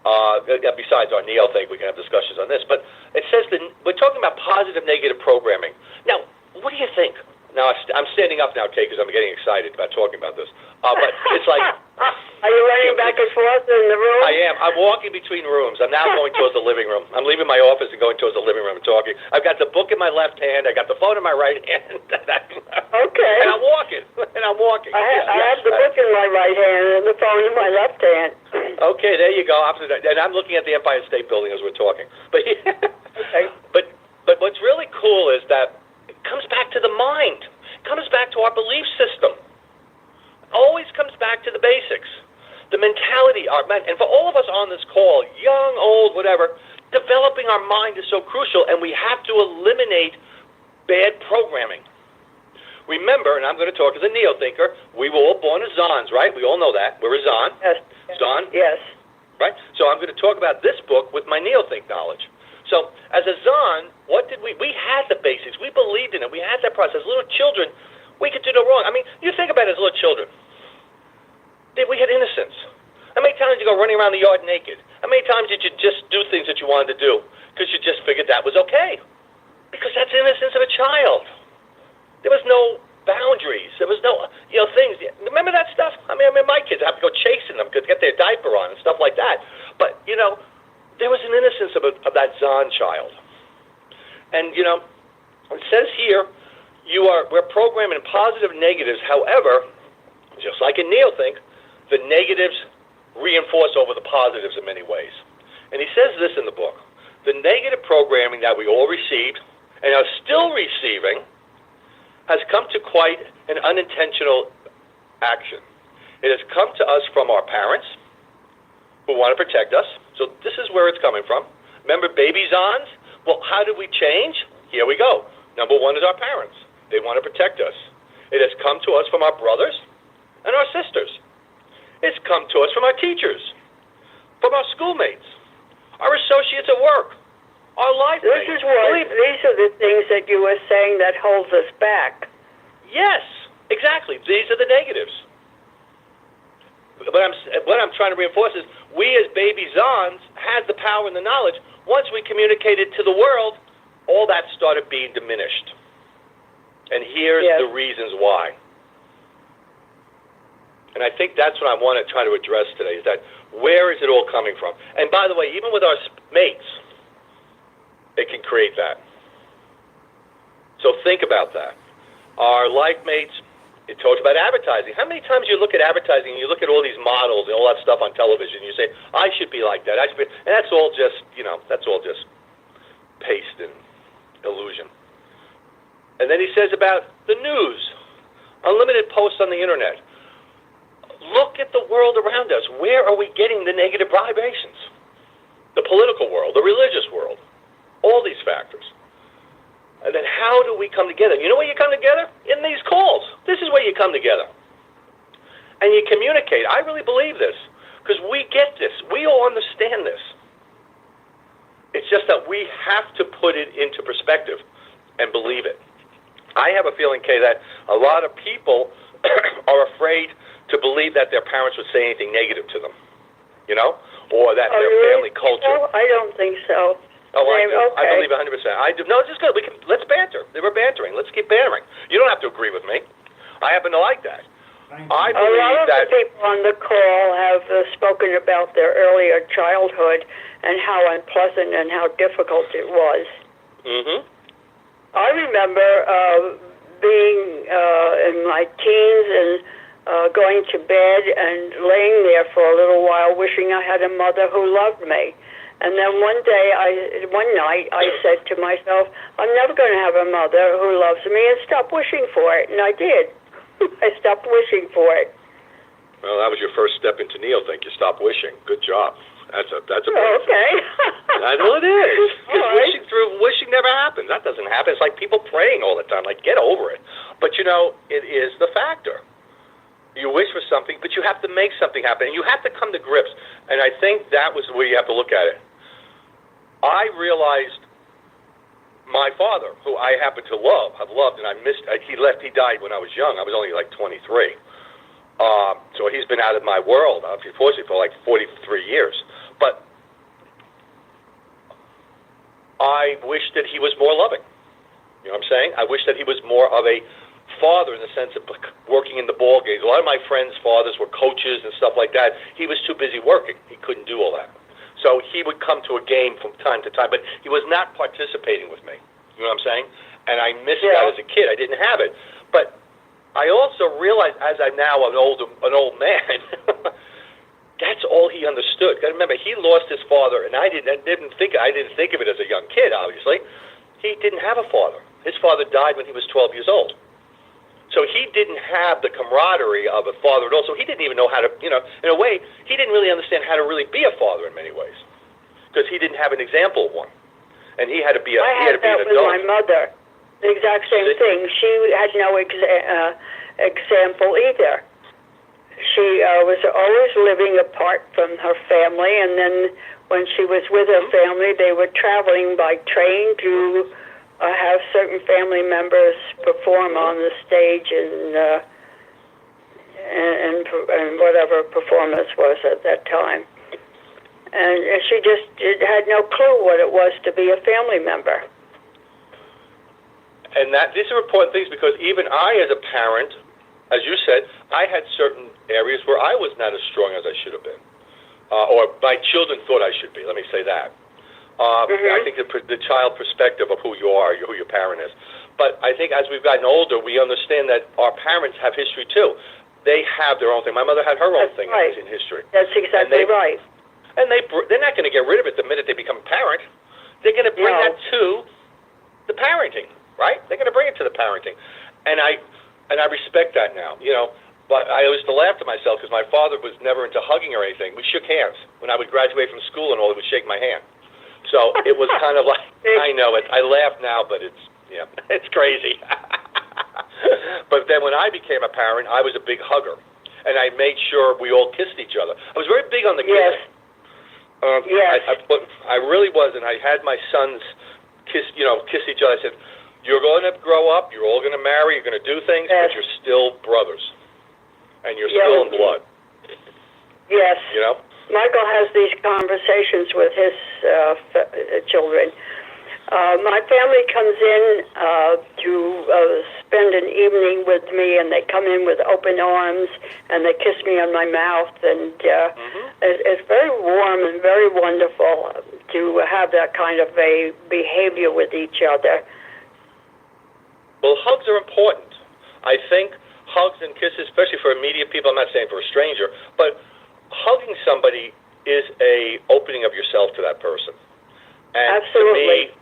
Besides our Neo thing, we can have discussions on this. But it says that we're talking about positive, negative programming. Now, what do you think? Now, I'm standing up now, Kay, because I'm getting excited about talking about this. But it's like... Are you running back and forth in the room? I am. I'm walking between rooms. I'm now going towards the living room. I'm leaving my office and going towards the living room and talking. I've got the book in my left hand. I got the phone in my right hand. Okay. And I'm walking. I have the book in my right hand and the phone in my left hand. Okay, there you go. And I'm looking at the Empire State Building as we're talking. But okay. But what's really cool is that it comes back to the mind. It comes back to our belief system. It always comes back to the basics. The mentality, and for all of us on this call, young, old, whatever, developing our mind is so crucial, and we have to eliminate bad programming. Remember, and I'm going to talk as a neo-thinker, we were all born as Zons, right? We all know that. We're a Zon. Yes. Zon. Yes. Right? So I'm going to talk about this book with my neo-think knowledge. So as a Zon, what did we had the basics. We believed in it. We had that process. As little children, we could do no wrong. I mean, you think about it as little children. We had innocence. How many times did you go running around the yard naked? How many times did you just do things that you wanted to do because you just figured that was okay? Because that's the innocence of a child. There was no boundaries. There was no, things. Remember that stuff? I mean, my kids have to go chasing them to get their diaper on and stuff like that. But, there was an innocence of that Zon child. And, it says here, we're programming positive negatives. However, just like in Neothink, the negatives reinforce over the positives in many ways. And he says this in the book. The negative programming that we all received and are still receiving has come to quite an unintentional action. It has come to us from our parents who want to protect us. So this is where it's coming from. Remember baby Zons? Well, how did we change? Here we go. Number one is our parents. They want to protect us. It has come to us from our brothers and our sisters. It's come to us from our teachers, from our schoolmates, our associates at work, our life mates. These are the things that you were saying that holds us back. Yes, exactly. These are the negatives. what I'm trying to reinforce is we as baby Zons had the power and the knowledge. Once we communicated to the world, all that started being diminished. And here's the reasons why. And I think that's what I want to try to address today, is that where is it all coming from? And by the way, even with our mates, it can create that. So think about that. Our life mates, it talks about advertising. How many times you look at advertising and you look at all these models and all that stuff on television, and you say, I should be like that. I should be, and that's all just, that's all just paste and illusion. And then he says about the news, unlimited posts on the internet. Look at the world around us. Where are we getting the negative vibrations? The political world, the religious world, all these factors. And then how do we come together? You know where you come together? In these calls. This is where you come together. And you communicate. I really believe this, because we get this. We all understand this. It's just that we have to put it into perspective and believe it. I have a feeling, Kay, that a lot of people are afraid to believe that their parents would say anything negative to them, or that their family culture. No, I don't think so. Oh, I do. Okay. I believe 100%. I do. No, it's just good. Let's banter. They were bantering. Let's keep bantering. You don't have to agree with me. I happen to like that. I believe a lot of that the people on the call have spoken about their earlier childhood and how unpleasant and how difficult it was. Mm-hmm. I remember being in my teens and going to bed and laying there for a little while wishing I had a mother who loved me. And then one night, I said to myself, I'm never going to have a mother who loves me, and stop wishing for it. And I did. I stopped wishing for it. Well, that was your first step into neothink. You stopped wishing. Good job. That's a okay. I know it is. Because Right. wishing never happens. That doesn't happen. It's like people praying all the time. Like, get over it. But it is the factor. You wish for something, but you have to make something happen, and you have to come to grips. And I think that was the way you have to look at it. I realized my father, who I happen to have loved, and I missed. He died when I was young. I was only like 23. So he's been out of my world, unfortunately, for like 43 years. But I wish that he was more loving. You know what I'm saying? I wish that he was more of a father in the sense of working in the ball games. A lot of my friends' fathers were coaches and stuff like that. He was too busy working. He couldn't do all that. So he would come to a game from time to time, but he was not participating with me. You know what I'm saying? And I missed that as a kid. I didn't have it. But I also realized, as I'm now an old man, that's all he understood. Got to remember, he lost his father, and I didn't think of it as a young kid. Obviously, he didn't have a father. His father died when he was 12 years old. So he didn't have the camaraderie of a father at all. So he didn't even know how to, in a way, he didn't really understand how to really be a father in many ways, because he didn't have an example of one, and he had to be an adult. I had that with my mother. The exact same thing. She had no example either. She was always living apart from her family, and then when she was with her family, they were traveling by train to have certain family members perform on the stage and whatever performance was at that time. And she just had no clue what it was to be a family member. And these are important things, because even I, as a parent, as you said, I had certain areas where I was not as strong as I should have been, or my children thought I should be. Let me say that. I think the child perspective of who you are, who your parent is. But I think as we've gotten older, we understand that our parents have history too. They have their own thing. My mother had her own thing in history. That's exactly right. And they're not going to get rid of it the minute they become a parent. They're going to bring that to the parenting, right? They're going to bring it to the parenting. And I respect that now, But I used to laugh to myself because my father was never into hugging or anything. We shook hands. When I would graduate from school and all, he would shake my hand. So it was kind of like, I know it. I laugh now, but it's crazy. But then when I became a parent, I was a big hugger, and I made sure we all kissed each other. I was very big on the kissing. Yes. I really was, and I had my sons kiss each other. I said, you're going to grow up, you're all going to marry, you're going to do things, but you're still brothers, and you're still in blood. Yes. You know? Michael has these conversations with his children. My family comes in to spend an evening with me, and they come in with open arms, and they kiss me on my mouth, and it's very warm and very wonderful to have that kind of a behavior with each other. Well, hugs are important. I think hugs and kisses, especially for immediate people, I'm not saying for a stranger, but hugging somebody is a opening of yourself to that person. And Absolutely. to me,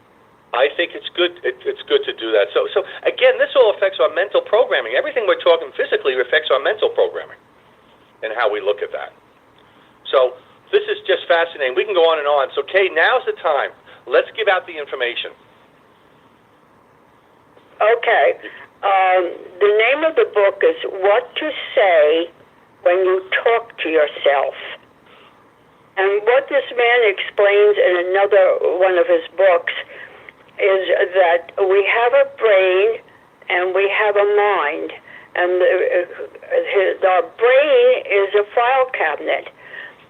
I think it's good. It's good to do that. So again, this all affects our mental programming. Everything we're talking physically affects our mental programming and how we look at that. So this is just fascinating. We can go on and on. So Kay, now's the time. Let's give out the information. Okay. The name of the book is What to Say When You Talk to Yourself. And what this man explains in another one of his books is that we have a brain and we have a mind. And our brain is a file cabinet.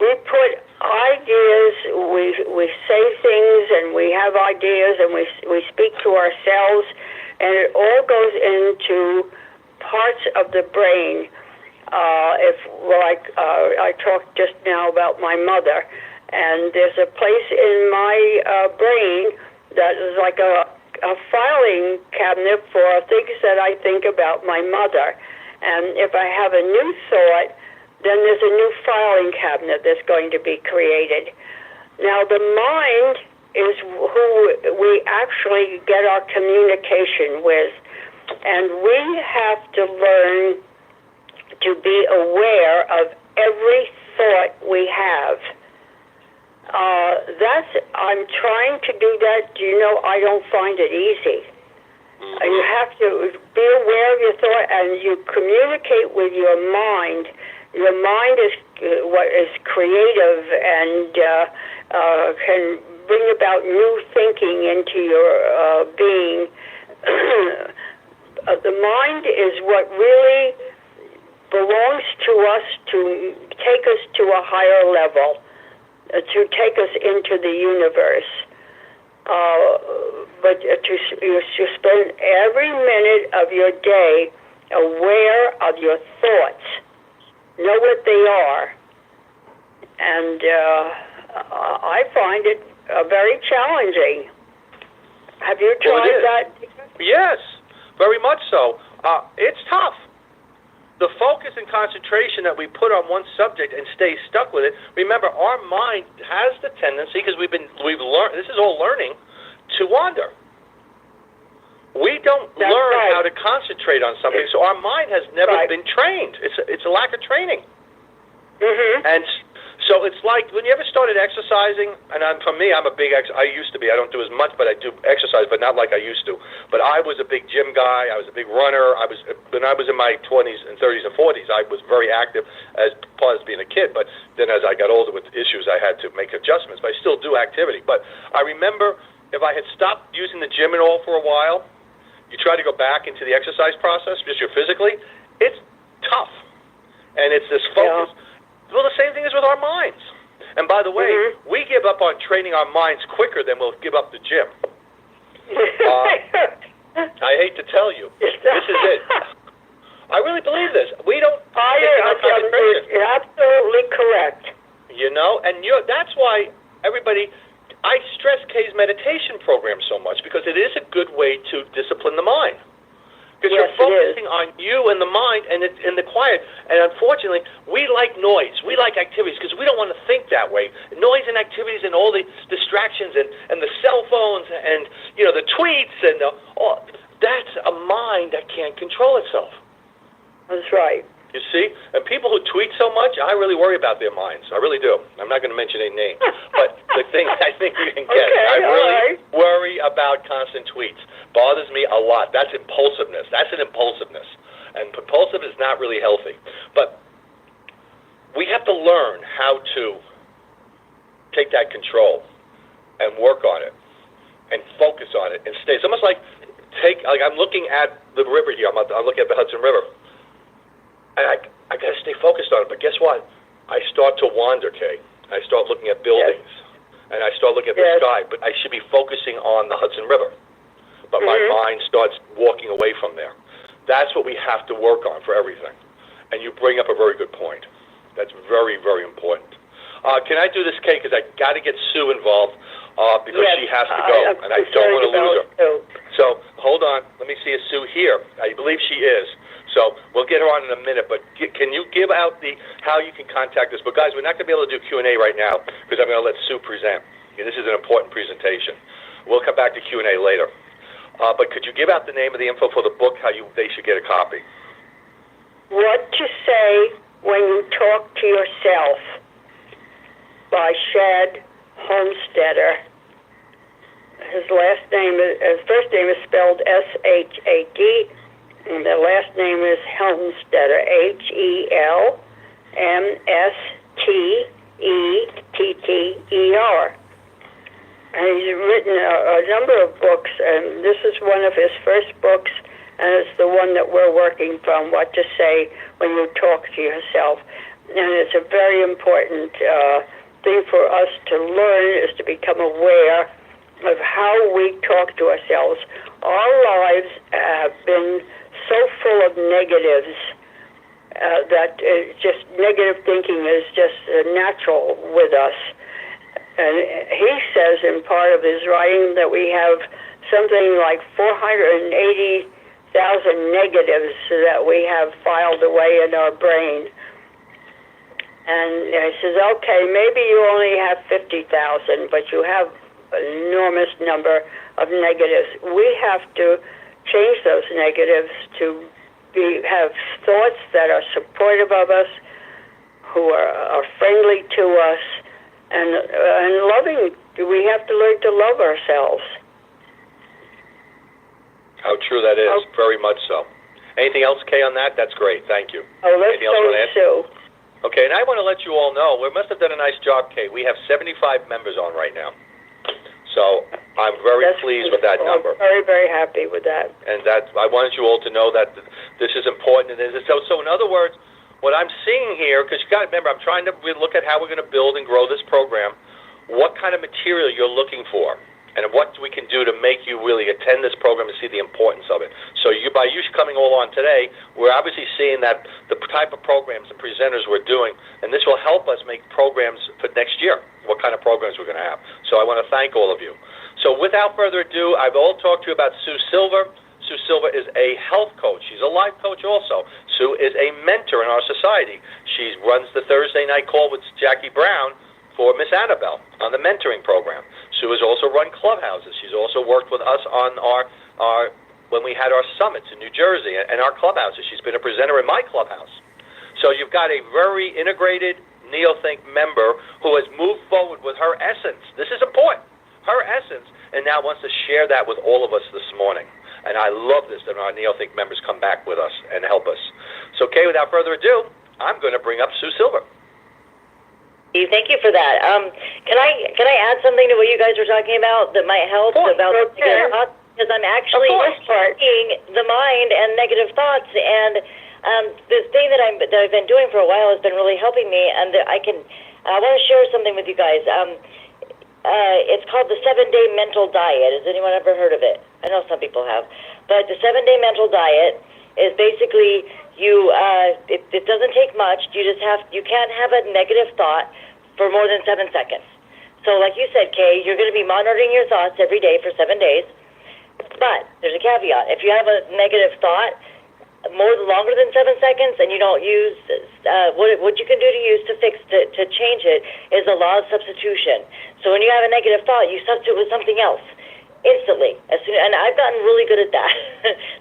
We put ideas, we say things, and we have ideas, and we speak to ourselves, and it all goes into parts of the brain. I talked just now about my mother, and there's a place in my brain that is like a filing cabinet for things that I think about my mother. And if I have a new thought, then there's a new filing cabinet that's going to be created. Now, the mind is who we actually get our communication with, and we have to learn to be aware of every thought we have. I'm trying to do that. Do you know, I don't find it easy. You have to be aware of your thought, and you communicate with your mind. Your mind is what is creative and can bring about new thinking into your being. The mind is what really belongs to us to take us to a higher level, to take us into the universe. But to spend every minute of your day aware of your thoughts, know what they are, and I find it very challenging. Have you tried that? Yes, very much so. It's tough. The focus and concentration that we put on one subject and stay stuck with it. Remember, our mind has the tendency, because we've learned, this is all learning, to wander. We don't learn how to concentrate on something, so our mind has never been trained. It's a lack of training. And so it's like when you ever started exercising, and for me, I'm a big I used to be. I don't do as much, but I do exercise, but not like I used to. But I was a big gym guy. I was a big runner. When I was in my 20s and 30s and 40s, I was very active as part of being a kid. But then as I got older with issues, I had to make adjustments. But I still do activity. But I remember if I had stopped using the gym and all for a while, you try to go back into the exercise process, just physically, it's tough. And it's this focus. Well, the same thing is with our minds. And by the way, we give up on training our minds quicker than we'll give up the gym. I hate to tell you, this is it. I really believe this. We don't. You're absolutely correct. You know, and that's why everybody. I stress Kay's meditation program so much, because it is a good way to discipline the mind. Because you're focusing on you and the mind and in the quiet. And unfortunately, we like noise. We like activities because we don't want to think that way. Noise and activities and all the distractions and the cell phones and the tweets and that's a mind that can't control itself. That's right. You see? And people who tweet so much, I really worry about their minds. I really do. I'm not going to mention any names. But the thing I think you can get, I really worry about constant tweets. Bothers me a lot. That's impulsiveness. That's an impulsiveness. And impulsive is not really healthy. But we have to learn how to take that control and work on it and focus on it and stay. It's almost like I'm looking at the river here. I'm looking at the Hudson River. And I got to stay focused on it. But guess what? I start to wander, Kay. I start looking at buildings, and I start looking at the sky, but I should be focusing on the Hudson River. But my mind starts walking away from there. That's what we have to work on for everything. And you bring up a very good point. That's very, very important. Can I do this, Kay? Because I got to get Sue involved because she has to go, and I don't want to lose her. So hold on. Let me see if Sue here. I believe she is. So we'll get her on in a minute. But can you give out how you can contact us? But guys, we're not going to be able to do Q&A right now because I'm going to let Sue present. This is an important presentation. We'll come back to Q&A later. But could you give out the name of the info for the book? They should get a copy. What to Say When You Talk to Yourself by Shad Homestetter. His first name is spelled S-H-A-D, and the last name is Helmstetter, H-E-L-M-S-T-E-T-T-E-R. And he's written a number of books, and this is one of his first books, and it's the one that we're working from, What to Say When You Talk to Yourself. And it's a very important thing for us to learn, is to become aware of how we talk to ourselves. Our lives have been so full of negatives that just negative thinking is just natural with us. And he says in part of his writing that we have something like 480,000 negatives that we have filed away in our brain. And he says, okay, maybe you only have 50,000, but you have an enormous number of negatives. We have to change those negatives to have thoughts that are supportive of us, who are friendly to us, and loving. We have to learn to love ourselves. How true that is, very much so. Anything else, Kay, on that? That's great, thank you. Oh, let's go to Sue. Okay, and I want to let you all know, we must have done a nice job, Kay. We have 75 members on right now. So I'm very pleased with that number. I'm very, very happy with that. And I wanted you all to know that this is important. And so in other words, what I'm seeing here, because you got to remember, I'm trying to look at how we're going to build and grow this program, what kind of material you're looking for, and what we can do to make you really attend this program and see the importance of it. So by you coming all on today, we're obviously seeing that the type of programs and presenters we're doing, and this will help us make programs for next year, what kind of programs we're going to have. So I want to thank all of you. So without further ado, I've all talked to you about Sue Silver. Sue Silver is a health coach. She's a life coach also. Sue is a mentor in our society. She runs the Thursday night call with Jackie Brown for Miss Annabelle on the mentoring program. Sue has also run clubhouses. She's also worked with us on our when we had our summits in New Jersey and our clubhouses. She's been a presenter in my clubhouse. So you've got a very integrated NeoThink member who has moved forward with her essence. This is important. Her essence, and now wants to share that with all of us this morning. And I love this, that our NeoThink members come back with us and help us. So, Kay, without further ado, I'm going to bring up Sue Silver. Thank you for that. Can I add something to what you guys were talking about that might help about negative thoughts? Because I'm actually seeing the mind and negative thoughts, and the thing that I've been doing for a while has been really helping me. And I want to share something with you guys. It's called the 7-Day Mental Diet. Has anyone ever heard of it? I know some people have, but the 7-Day Mental Diet is basically it doesn't take much. You can't have a negative thought for more than 7 seconds. So like you said, Kay, you're going to be monitoring your thoughts every day for 7 days. But there's a caveat. If you have a negative thought longer than 7 seconds and you don't use what you can do to change it is the law of substitution. So when you have a negative thought, you substitute with something else instantly. And I've gotten really good at that.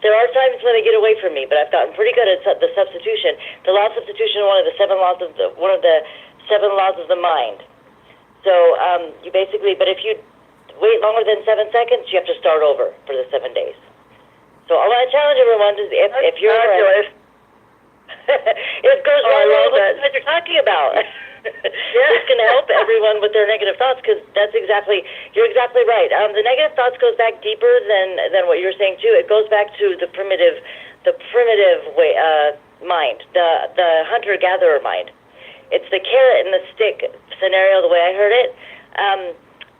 There are times when they get away from me, but I've gotten pretty good at the substitution. The law of substitution is one of the 7 laws of the mind. So you basically, but if you wait longer than 7 seconds, you have to start over for the 7 days. So I want to challenge everyone to, if you're it goes right along with what you're talking about. It's going to help everyone with their negative thoughts, because you're exactly right. The negative thoughts goes back deeper than what you're saying too. It goes back to the primitive way, mind, the hunter-gatherer mind. it's the carrot and the stick scenario, the way I heard it.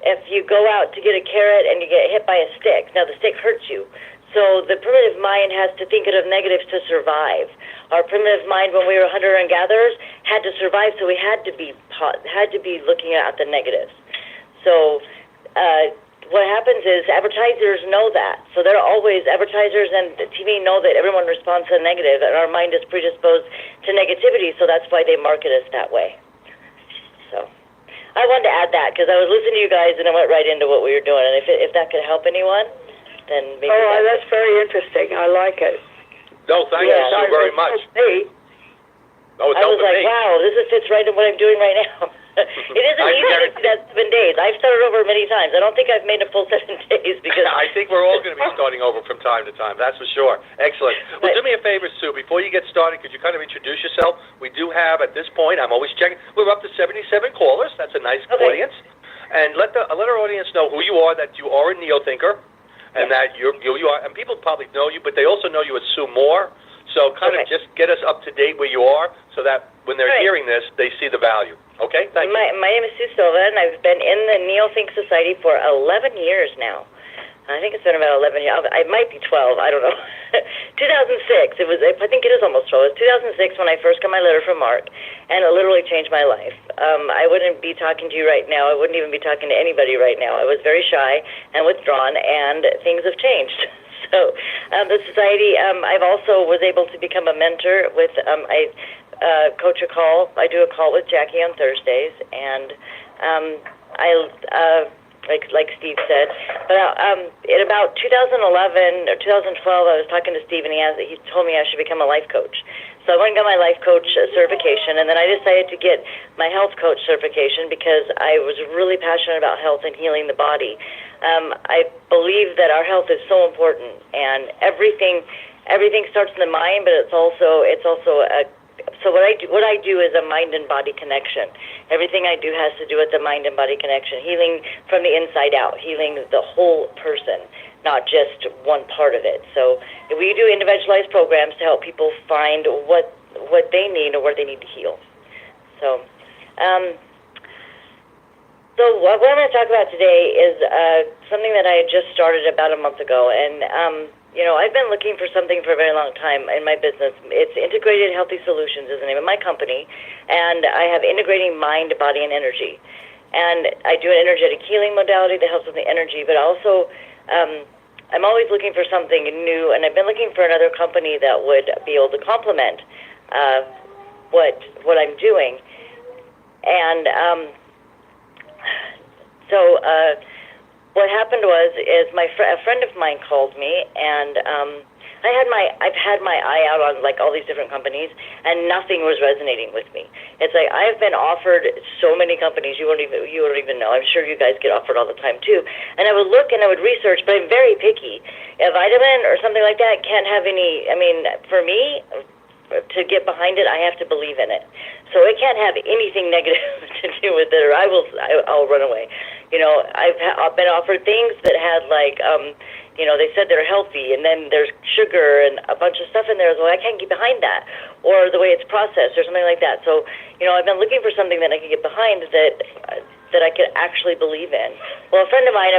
If you go out to get a carrot and you get hit by a stick, now the stick hurts you. So the primitive mind has to think of negatives to survive. Our primitive mind, when we were hunter and gatherers, had to survive, so we had to be looking at the negatives. So what happens is advertisers know that. So they're always, advertisers and the TV know that everyone responds to the negative, and our mind is predisposed to negativity, so that's why they market us that way. So I wanted to add that because I was listening to you guys and I went right into what we were doing. And if that could help anyone, then maybe. Oh, that's very interesting. I like it. No, thank you so very much. No, it's I was like, me. wow, this fits right in what I'm doing right now. It isn't easy to do that 7 days. I've started over many times. I don't think I've made a full 7 days because I think we're all going to be starting over from time to time. That's for sure. Excellent. Well, do me a favor, Sue. Before you get started, could you kind of introduce yourself? We do have, at this point, I'm always checking, we're up to 77 callers. That's a nice audience. And let our audience know who you are, that you are a neo-thinker, and that you are, and people probably know you, but they also know you as Sue Moore. So kind of just get us up to date where you are so that when they're hearing this, they see the value. Okay? Thank you. My name is Sue Silva, and I've been in the Neo-Think Society for 11 years now. I think it's been about 11 years. I might be 12. I don't know. 2006. I think it is almost 12. It was 2006 when I first got my letter from Mark, and it literally changed my life. I wouldn't be talking to you right now. I wouldn't even be talking to anybody right now. I was very shy and withdrawn, and things have changed. So the society, I've also was able to become a mentor with, I coach a call. I do a call with Jackie on Thursdays, and like Steve said. But in about 2011 or 2012, I was talking to Steve, and he told me I should become a life coach. So I went and got my life coach certification, and then I decided to get my health coach certification because I was really passionate about health and healing the body. I believe that our health is so important, and everything starts in the mind, but it's also a. So what I do is a mind and body connection. Everything I do has to do with the mind and body connection, healing from the inside out, healing the whole person, not just one part of it. So we do individualized programs to help people find what they need or where they need to heal. So what I'm going to talk about today is something that I just started about a month ago, and I've been looking for something for a very long time in my business. It's Integrated Healthy Solutions is the name of my company, and I have integrating mind, body, and energy. And I do an energetic healing modality that helps with the energy, but also I'm always looking for something new, and I've been looking for another company that would be able to complement what I'm doing. And what happened is a friend of mine called me, and I've had my eye out on like all these different companies, and nothing was resonating with me. It's like I've been offered so many companies you won't even know. I'm sure you guys get offered all the time too. And I would look and I would research, but I'm very picky. A vitamin or something like that can't have any. I mean, for me, to get behind it, I have to believe in it. So it can't have anything negative to do with it, or I'll run away. I've been offered things that had like, they said they're healthy, and then there's sugar and a bunch of stuff in there. So I can't get behind that, or the way it's processed, or something like that. So I've been looking for something that I can get behind that I could actually believe in. Well, a friend of mine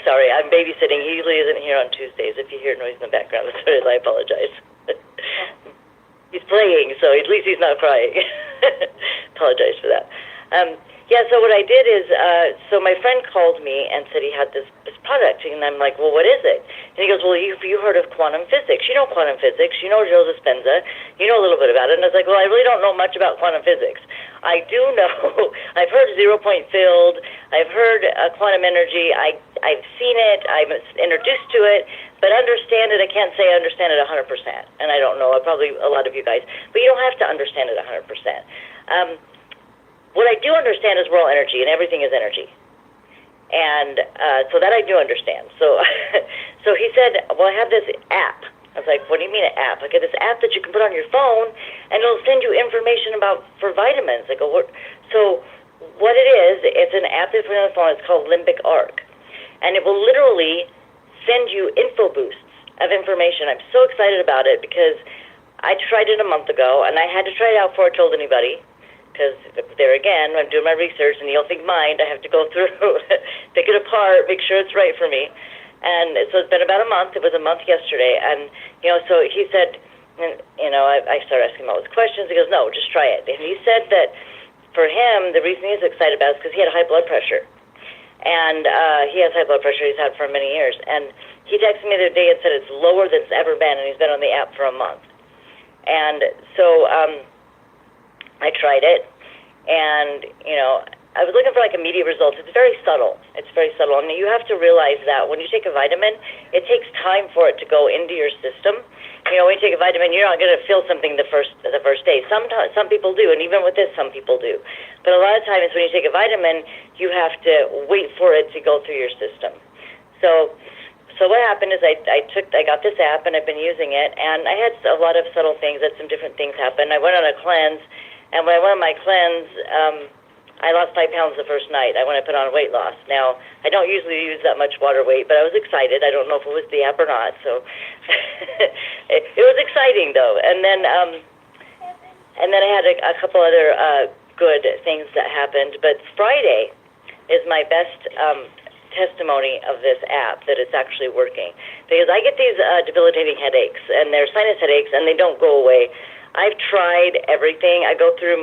sorry, I'm babysitting. He usually isn't here on Tuesdays. If you hear noise in the background, that's what it is. I apologize. He's playing, so at least he's not crying. Apologize for that. So what I did is, so my friend called me and said he had this product, and I'm like, well, what is it? And he goes, well, you heard of quantum physics. You know quantum physics. You know Joe Dispenza. You know a little bit about it. And I was like, well, I really don't know much about quantum physics. I do know, I've heard 0-point field. I've heard quantum energy. I've seen it. I'm introduced to it. But understand it, I can't say I understand it 100%. And I don't know, probably a lot of you guys. But you don't have to understand it 100%. What I do understand is we're all energy, and everything is energy. And so that I do understand. So he said, well, I have this app. I was like, what do you mean an app? I got this app that you can put on your phone, and it'll send you information for vitamins. I go, what? So what it is, it's an app that's put on the phone. It's called Limbic Arc. And it will literally send you info boosts of information. I'm so excited about it because I tried it a month ago, and I had to try it out before I told anybody, because there again, when I'm doing my research, and you'll think mind, I have to go through, pick it apart, make sure it's right for me. And so it's been about a month. It was a month yesterday, and so he said, I started asking him all these questions. He goes, no, just try it. And he said that for him, the reason he's excited about it is because he had high blood pressure. And he has high blood pressure. He's had for many years. And he texted me the other day and said it's lower than it's ever been, and he's been on the app for a month. And so I tried it, and, I was looking for like immediate results. It's very subtle. It's very subtle. I mean, you have to realize that when you take a vitamin, it takes time for it to go into your system. When you take a vitamin, you're not going to feel something the first day. Sometimes some people do, and even with this, some people do. But a lot of times when you take a vitamin, you have to wait for it to go through your system. So what happened is I got this app, and I've been using it, and I had a lot of subtle things. Had some different things happen. I went on a cleanse, and when I went on my cleanse, I lost 5 pounds the first night. I went to put on weight loss. Now, I don't usually use that much water weight, but I was excited. I don't know if it was the app or not. So it was exciting, though. And then I had a couple other good things that happened. But Friday is my best testimony of this app that it's actually working, because I get these debilitating headaches, and they're sinus headaches, and they don't go away. I've tried everything. I go through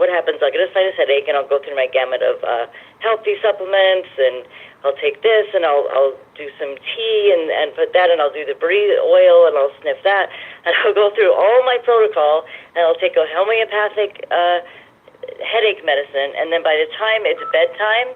what happens, I'll get a sinus headache, and I'll go through my gamut of healthy supplements, and I'll take this, and I'll do some tea, and put that, and I'll do the breathe oil, and I'll sniff that, and I'll go through all my protocol, and I'll take a homeopathic headache medicine, and then by the time it's bedtime,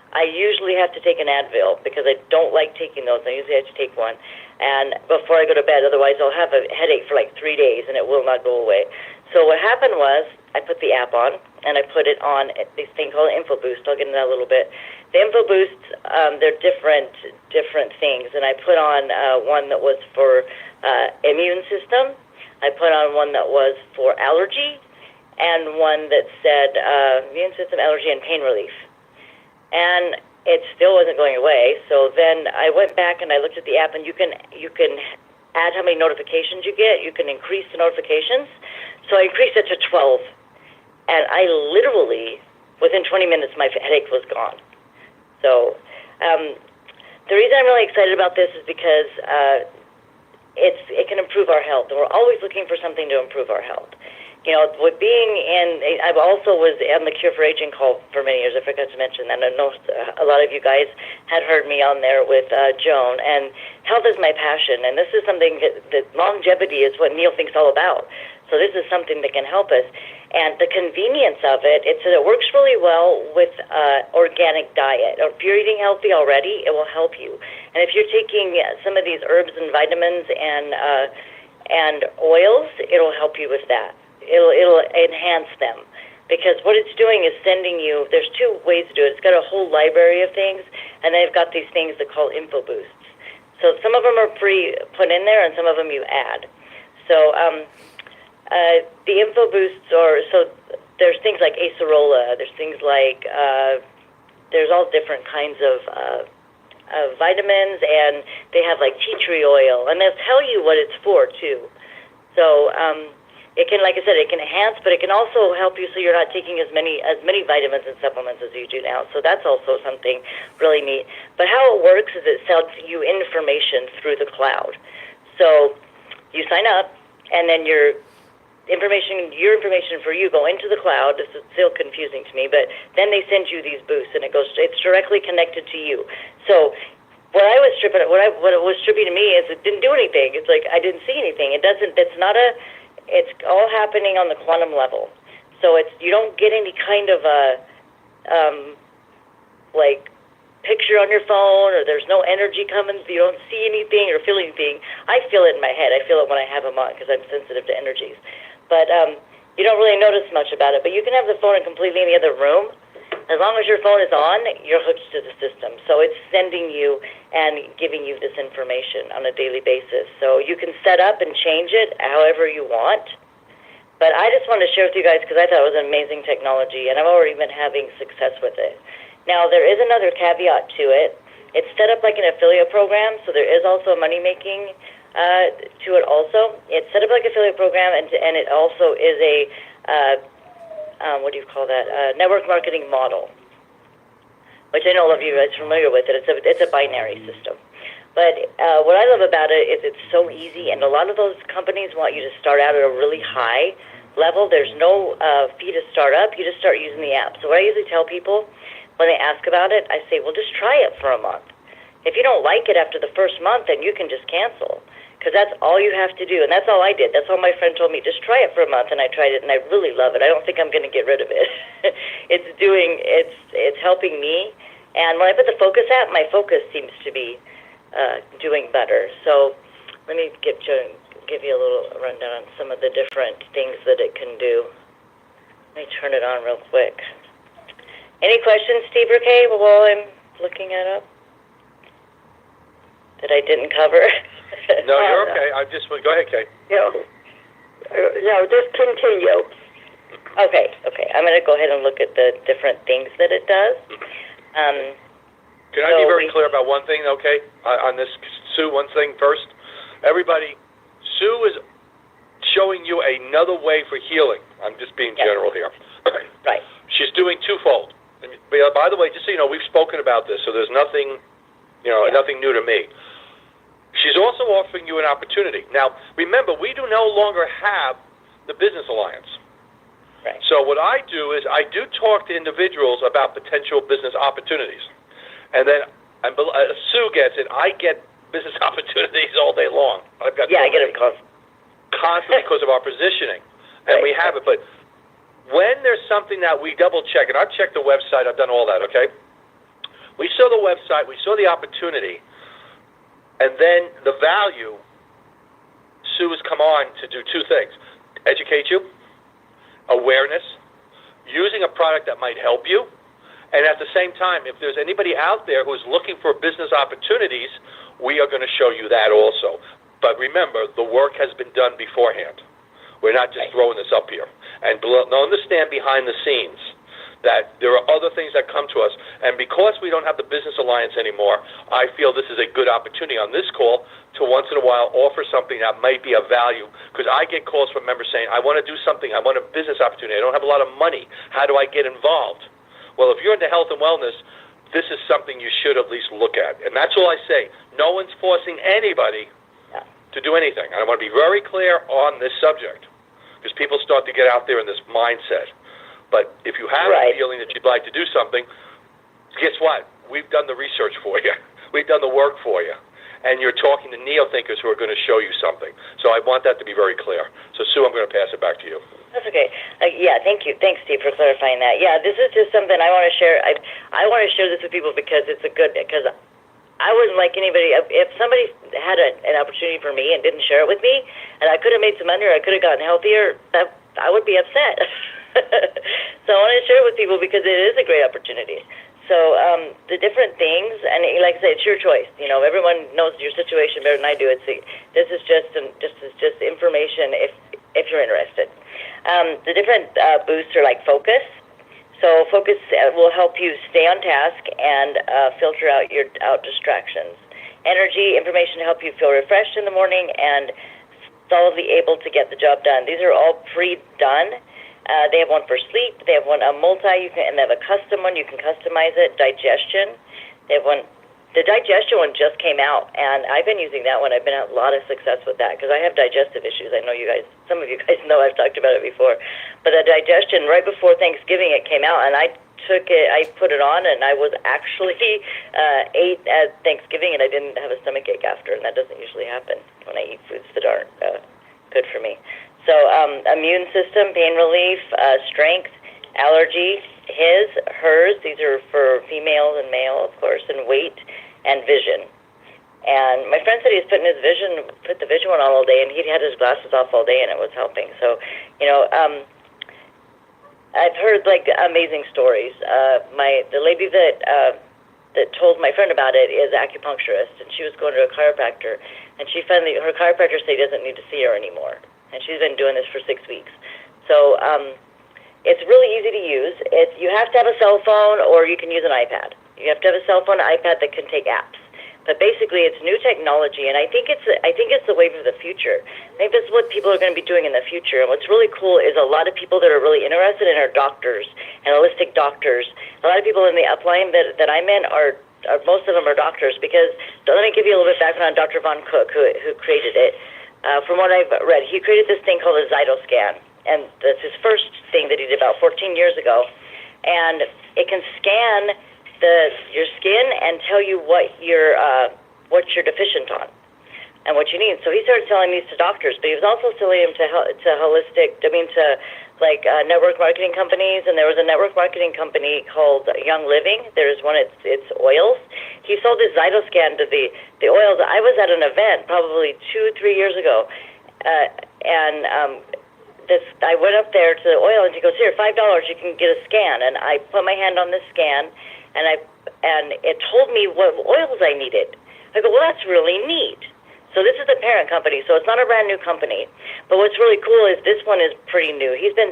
I usually have to take an Advil, because I don't like taking those. I usually have to take one. And before I go to bed, otherwise I'll have a headache for like 3 days, and it will not go away. So what happened was, I put the app on, and I put it on this thing called InfoBoost. I'll get into that a little bit. The InfoBoosts, they're different things, and I put on one that was for immune system. I put on one that was for allergy, and one that said immune system, allergy, and pain relief. And it still wasn't going away. So then I went back and I looked at the app, and you can add how many notifications you get. You can increase the notifications. So I increased it to 12. And I literally, within 20 minutes, my headache was gone. So the reason I'm really excited about this is because it can improve our health. And we're always looking for something to improve our health. With being I also was on the Cure for Aging call for many years. I forgot to mention that. I know a lot of you guys had heard me on there with Joan. And health is my passion. And this is something that longevity is what Neil thinks all about. So this is something that can help us. And the convenience of it, it works really well with organic diet. If you're eating healthy already, it will help you. And if you're taking some of these herbs and vitamins and oils, it'll help you with that. It'll enhance them, because what it's doing is sending you, there's 2 ways to do it. It's got a whole library of things, and they've got these things that call InfoBoosts. So some of them are free put in there, and some of them you add. So the InfoBoosts there's things like acerola, there's things like, there's all different kinds of vitamins, and they have like tea tree oil, and they'll tell you what it's for too. So it can, like I said, it can enhance, but it can also help you so you're not taking as many vitamins and supplements as you do now. So that's also something really neat. But how it works is it sends you information through the cloud. So you sign up, and then your information for you go into the cloud. This is still confusing to me, but then they send you these boosts, and it's directly connected to you. So what it was trippy to me is it didn't do anything. It's like I didn't see anything. It's all happening on the quantum level. So you don't get any kind of like picture on your phone, or there's no energy coming. You don't see anything or feel anything. I feel it in my head. I feel it when I have them on, because I'm sensitive to energies. But you don't really notice much about it. But you can have the phone in completely any other room. As long as your phone is on, you're hooked to the system. So it's sending you and giving you this information on a daily basis. So you can set up and change it however you want. But I just wanted to share with you guys because I thought it was an amazing technology, and I've already been having success with it. Now, there is another caveat to it. It's set up like an affiliate program, so there is also a money-making to it also. It's set up like an affiliate program, and it also is a, what do you call that, network marketing model, which I know all of you guys are familiar with it. It's a binary system. But what I love about it is it's so easy, and a lot of those companies want you to start out at a really high level. There's no fee to start up. You just start using the app. So what I usually tell people when they ask about it, I say, well, just try it for a month. If you don't like it after the first month, then you can just cancel, because that's all you have to do. And that's all I did. That's all my friend told me. Just try it for a month, and I tried it, and I really love it. I don't think I'm going to get rid of it. It's helping me. And when I put the Focus app, my focus seems to be doing better. So let me give you a little rundown on some of the different things that it can do. Let me turn it on real quick. Any questions, Steve or Kay, while I'm looking it up that I didn't cover? No, you're okay. I just go ahead, Kay. No, just continue. Okay. I'm going to go ahead and look at the different things that it does. Can I be very clear about one thing, okay? On this, Sue, one thing first. Everybody, Sue is showing you another way for healing. I'm just being general here. Right. She's doing twofold. And, by the way, just so you know, we've spoken about this, so there's nothing, nothing new to me. She's also offering you an opportunity. Now, remember, we do no longer have the Business Alliance. Right. So what I do is I do talk to individuals about potential business opportunities. And then Sue gets it. I get business opportunities all day long. I get them constantly because of our positioning. And we have it. But when there's something that we double check, and I've checked the website, I've done all that, okay? We saw the website, we saw the opportunity, and then the value, Sue has come on to do two things. Educate you, awareness, using a product that might help you, and at the same time, if there's anybody out there who's looking for business opportunities, we are going to show you that also. But remember, the work has been done beforehand. We're not just throwing this up here. And understand behind the scenes that there are other things that come to us. And because we don't have the Business Alliance anymore, I feel this is a good opportunity on this call to once in a while offer something that might be of value. Because I get calls from members saying, I want to do something. I want a business opportunity. I don't have a lot of money. How do I get involved? Well, if you're into health and wellness, this is something you should at least look at. And that's all I say. No one's forcing anybody to do anything. And I want to be very clear on this subject, because people start to get out there in this mindset. But if you have a feeling that you'd like to do something, guess what? We've done the research for you. We've done the work for you. And you're talking to neo-thinkers who are going to show you something. So I want that to be very clear. So, Sue, I'm going to pass it back to you. That's okay. Thank you. Thanks, Steve, for clarifying that. Yeah, this is just something I want to share. I want to share this with people because because I wouldn't like anybody, if somebody had an opportunity for me and didn't share it with me, and I could have made some money or I could have gotten healthier, I would be upset. So I want to share it with people because it is a great opportunity. So the different things, and like I said, it's your choice. Everyone knows your situation better than I do. This is just information if you're interested. The different boosts are like Focus. So Focus will help you stay on task and filter out distractions. Energy, information to help you feel refreshed in the morning and solidly able to get the job done. These are all pre-done. They have one for sleep. They have one and they have a custom one. You can customize it. Digestion. They have one. The digestion one just came out, and I've been using that one. I've been having a lot of success with that because I have digestive issues. I know some of you guys know I've talked about it before. But the digestion, right before Thanksgiving, it came out, and I put it on, and I was actually ate at Thanksgiving, and I didn't have a stomachache after, and that doesn't usually happen when I eat foods that aren't good for me. So immune system, pain relief, strength, allergy, hers, these are for female and male, of course, and weight and vision. And my friend said he's put the vision one on all day, and he'd had his glasses off all day, and it was helping. So, I've heard amazing stories. The lady that told my friend about it is acupuncturist, and she was going to a chiropractor, and she found that her chiropractor said he doesn't need to see her anymore, and she's been doing this for 6 weeks. So it's really easy to use. You have to have a cell phone, or you can use an iPad. You have to have a cell phone, iPad that can take apps. But basically, it's new technology, and I think it's the wave of the future. I think that's what people are going to be doing in the future. And what's really cool is a lot of people that are really interested in are doctors and holistic doctors. A lot of people in the upline that I'm in are most of them are doctors. Because let me give you a little bit of background on Dr. Von Cook, who created it. From what I've read, he created this thing called a Zytoscan, and that's his first thing that he did about 14 years ago. And it can scan your skin and tell you what you're deficient on and what you need. So he started selling these to doctors, but he was also selling them to network marketing companies. And there was a network marketing company called Young Living. There's one, it's oils. He sold his Zytoscan to the oils. I was at an event probably 2-3 years ago, I went up there to the oil, and he goes, "Here, $5, you can get a scan." And I put my hand on the scan, and it told me what oils I needed. I go, "Well, that's really neat." So this is the parent company, so it's not a brand new company. But what's really cool is this one is pretty new. He's been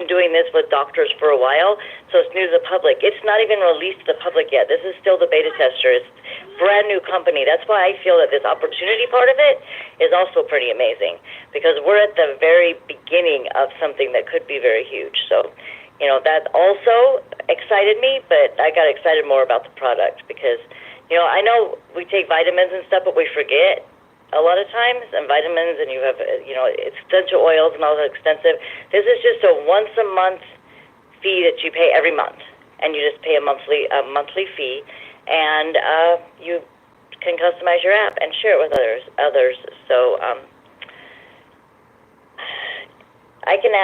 doing this with doctors for a while, so it's new to the public. It's not even released to the public yet. This is still the beta tester. It's a brand new company. That's why I feel that this opportunity part of it is also pretty amazing, because we're at the very beginning of something that could be very huge. So, that also excited me, but I got excited more about the product because, I know we take vitamins and stuff, but we forget a lot of times, and vitamins, and you have, essential oils and all that extensive. This is just a once-a-month fee that you pay every month, and you just pay a monthly fee, and you can customize your app and share it with others. So I can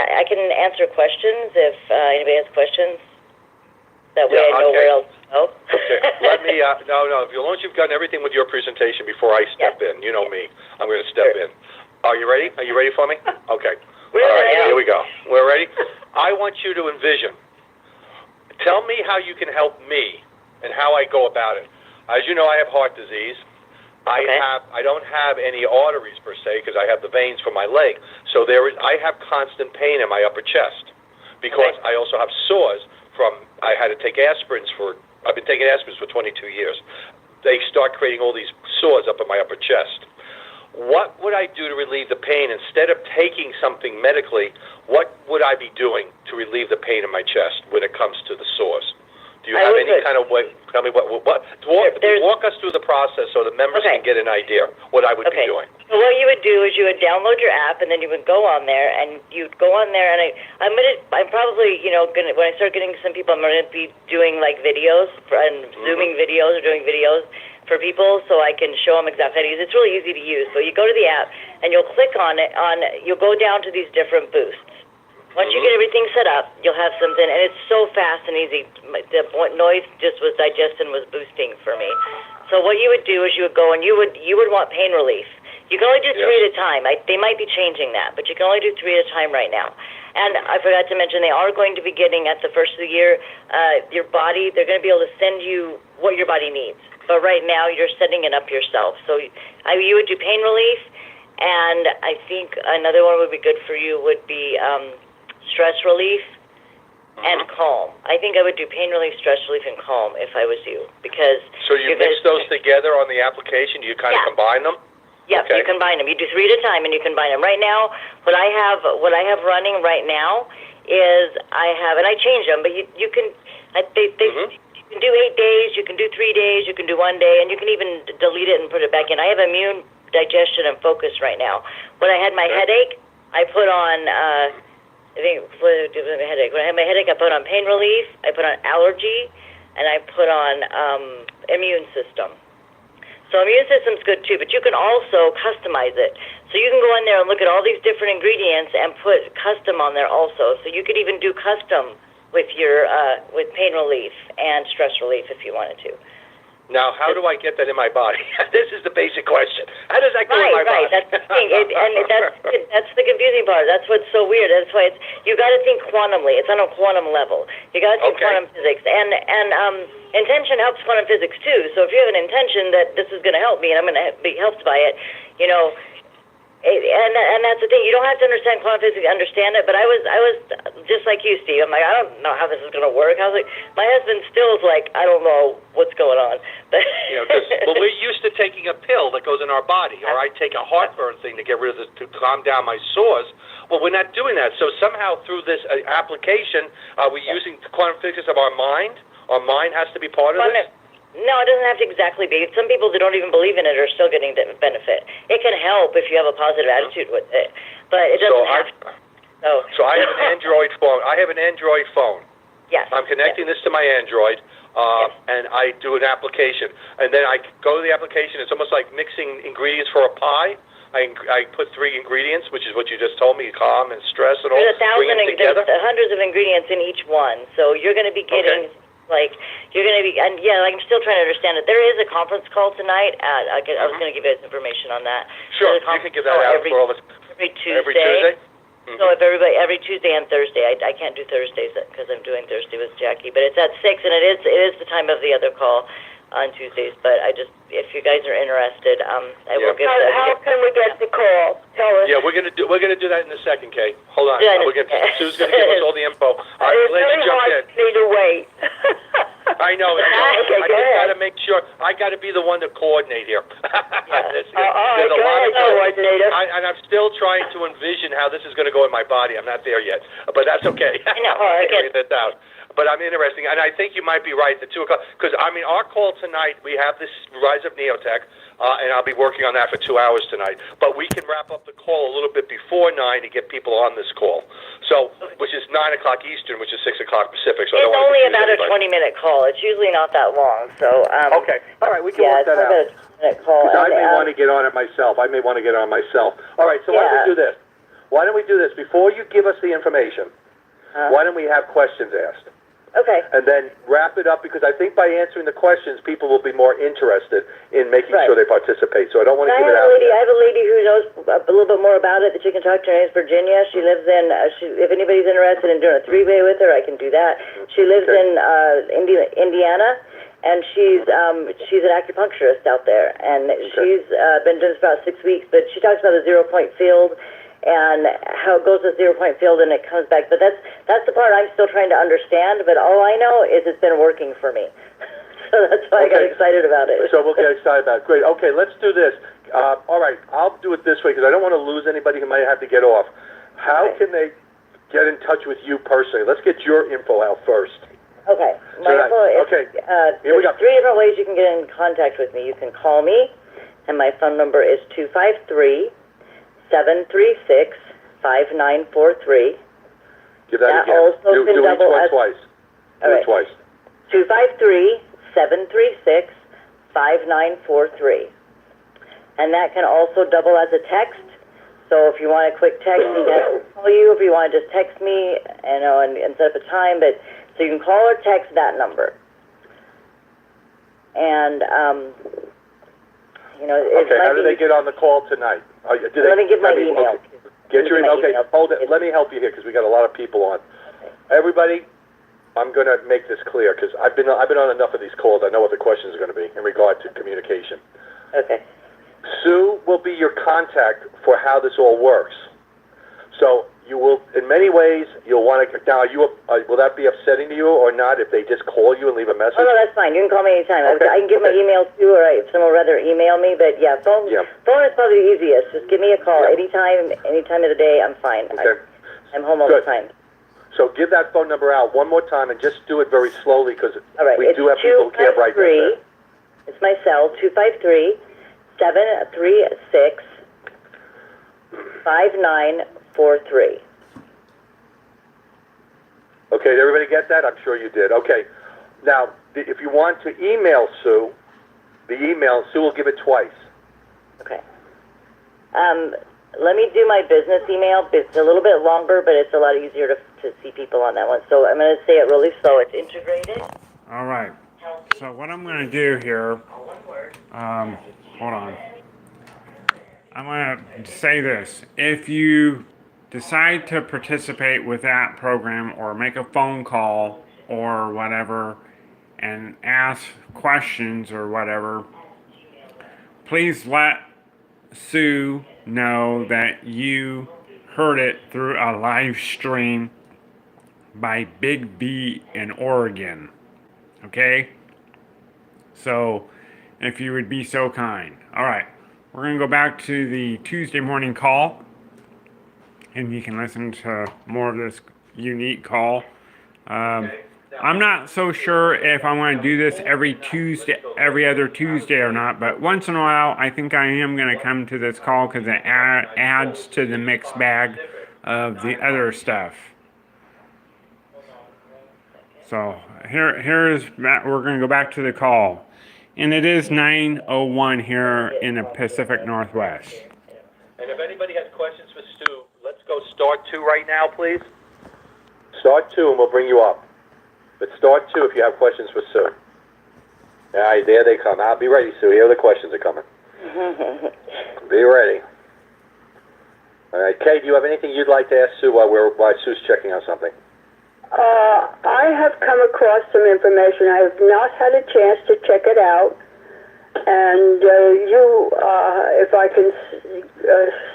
answer questions if anybody has questions. That way I know where else to go. Okay. Let me, no. As long as you've gotten everything with your presentation before I step in, you know me. I'm going to step in. Are you ready? Are you ready for me? Okay. All right, here we go. We're ready? I want you to envision. Tell me how you can help me and how I go about it. As you know, I have heart disease. I don't have any arteries per se because I have the veins for my leg. So I have constant pain in my upper chest because I also have sores I had to take aspirins I've been taking aspirins for 22 years. They start creating all these sores up in my upper chest. What would I do to relieve the pain? Instead of taking something medically, what would I be doing to relieve the pain in my chest when it comes to the sores? Do you have any kind of way? Tell me walk us through the process so the members can get an idea what I would be doing. So what you would do is you would download your app, and then you would go on there, and I'm probably when I start getting some people, I'm gonna be doing like videos and zooming videos or doing videos for people so I can show them exactly how to use it. It's really easy to use. So you go to the app and you'll click on it. You'll go down to these different boosts. Once you get everything set up, you'll have something, and it's so fast and easy. The noise just was digesting, was boosting for me. So what you would do is you would go and you would want pain relief. You can only do 3 at a time. They might be changing that, but you can only do 3 at a time right now. And I forgot to mention, they are going to be getting at the first of the year, your body, they're going to be able to send you what your body needs. But right now, you're setting it up yourself. So you would do pain relief, and I think another one would be good for you would be stress relief and calm. I think I would do pain relief, stress relief, and calm if I was you, because... So you mix those together on the application? Do you kind of combine them? Yep, you combine them. You do 3 at a time, and you combine them. Right now, what I have running right now is and I change them, but you can you can do 8 days, you can do 3 days, you can do 1 day, and you can even delete it and put it back in. I have immune, digestion, and focus right now. When I had my headache, I put on... When I had my headache, I put on pain relief, I put on allergy, and I put on immune system. So immune system's good too, but you can also customize it. So you can go in there and look at all these different ingredients and put custom on there also. So you could even do custom with your with pain relief and stress relief if you wanted to. Now, how do I get that in my body? This is the basic question. How does that go in my body? Right, that's the thing. That's the confusing part. That's what's so weird. That's why you got to think quantumly. It's on a quantum level. You got to think quantum physics. And intention helps quantum physics too. So if you have an intention that this is going to help me and I'm going to be helped by it, And that's the thing. You don't have to understand quantum physics to understand it. But I was just like you, Steve. I'm like, I don't know how this is going to work. I was like, my husband still is like, I don't know what's going on. But well, we're used to taking a pill that goes in our body, or I take a heartburn thing to get rid of to calm down my sores. Well, we're not doing that. So somehow through this application, are we using quantum physics of our mind? Our mind has to be part of this. No, it doesn't have to exactly be. Some people that don't even believe in it are still getting the benefit. It can help if you have a positive attitude with it, but it doesn't have to. So I have an Android phone. Yes. I'm connecting this to my Android, and I do an application. And then I go to the application. It's almost like mixing ingredients for a pie. I put 3 ingredients, which is what you just told me, calm and stress and all. There's together. There's hundreds of ingredients in each one, so you're going to be getting... Okay. Like, you're going to be, and yeah, like, I'm still trying to understand it. There is a conference call tonight. I was going to give you guys information on that. Sure, you can give that out for all of us. Every Tuesday. Every Tuesday? Mm-hmm. So if every Tuesday and Thursday. I can't do Thursdays because I'm doing Thursday with Jackie, but it's at 6, and it is the time of the other call on Tuesdays. But if you guys are interested, I will give that. How can we get the call? Tell us. Yeah, we're gonna do that in a second, Kay. Hold on. Sue's gonna give us all the info. It's very hard for me to wait. I know. Okay, I just gotta make sure. I gotta be the one to coordinate here. There's a lot of coordinator. And I'm still trying to envision how this is gonna go in my body. I'm not there yet, but that's okay. I know. I can figure that out. But I'm interesting, and I think you might be right, the 2 o'clock, because, our call tonight, we have this Rise of Neotech, and I'll be working on that for 2 hours tonight. But we can wrap up the call a little bit before 9 to get people on this call. So, which is 9 o'clock Eastern, which is 6 o'clock Pacific. So it's only about a 20-minute call. It's usually not that long. So, okay. All right, we can work that out. Yeah, it's a 20-minute call. I may want to get on it myself. All right, so why don't we do this? Why don't we do this? Before you give us the information, why don't we have questions asked? Okay. And then wrap it up, because I think by answering the questions, people will be more interested in making sure they participate. So I don't want to give it out. I have a lady who knows a little bit more about it that you can talk to. Her name is Virginia. She lives in, if anybody's interested in doing a 3-way with her, I can do that. She lives in Indiana, and she's an acupuncturist out there. And she's been doing this for about 6 weeks, but she talks about the 0-point field and how it goes to 0-point field and it comes back. But that's the part I'm still trying to understand, but all I know is it's been working for me. So that's why I got excited about it. So we'll get excited about it. Great. Okay, let's do this. All right, I'll do it this way because I don't want to lose anybody who might have to get off. How can they get in touch with you personally? Let's get your info out first. Okay. My info is, here we go. 3 different ways you can get in contact with me. You can call me, and my phone number is 253-736-5943. Give that again. Also do can double it twice. All right. 253-736-5943. And that can also double as a text. So if you want a quick text, you can call you. If you want to just text me, and set up a time. But so you can call or text that number. And okay. How do they get on the call tonight? Let me give my email. Okay. Get your email. Okay, hold it. Let me help you here because we got a lot of people on. Everybody, I'm going to make this clear because I've been on enough of these calls. I know what the questions are going to be in regard to communication. Okay. Sue will be your contact for how this all works. So you will, in many ways, you'll want to. Now, will that be upsetting to you or not if they just call you and leave a message? Oh no, that's fine. You can call me anytime. Okay. I can give my email too, or if someone would rather email me. But yeah, phone is probably the easiest. Just give me a call anytime of the day. I'm fine. Okay. I'm home all the time. So give that phone number out one more time and just do it very slowly because we do have people who can't write that. It's my cell, 253-736-5943. Okay, did everybody get that? I'm sure you did. Okay. Now, if you want to email Sue, Sue will give it twice. Okay. Let me do my business email. It's a little bit longer, but it's a lot easier to see people on that one. So I'm going to say it really slow. It's integrated. All right. So what I'm going to do here, hold on. I'm going to say this. If you decide to participate with that program or make a phone call or whatever and ask questions or whatever, please let Sue know that you heard it through a live stream by Big B in Oregon. Okay? So, if you would be so kind. All right. We're going to go back to the Tuesday morning call. And you can listen to more of this unique call. I'm not so sure if I want to do this every other Tuesday or not, but once in a while, I think I am going to come to this call because it adds to the mixed bag of the other stuff. So here is we're going to go back to the call, and it is 9:01 here in the Pacific Northwest. And if anybody has questions for Stu, let's go star 2 right now, please. Start 2 and we'll bring you up. But start 2 if you have questions for Sue. All right, there they come. I'll be ready, Sue. Here the questions are coming. Be ready. All right, Kay, do you have anything you'd like to ask Sue while Sue's checking on something? I have come across some information. I have not had a chance to check it out. And if I can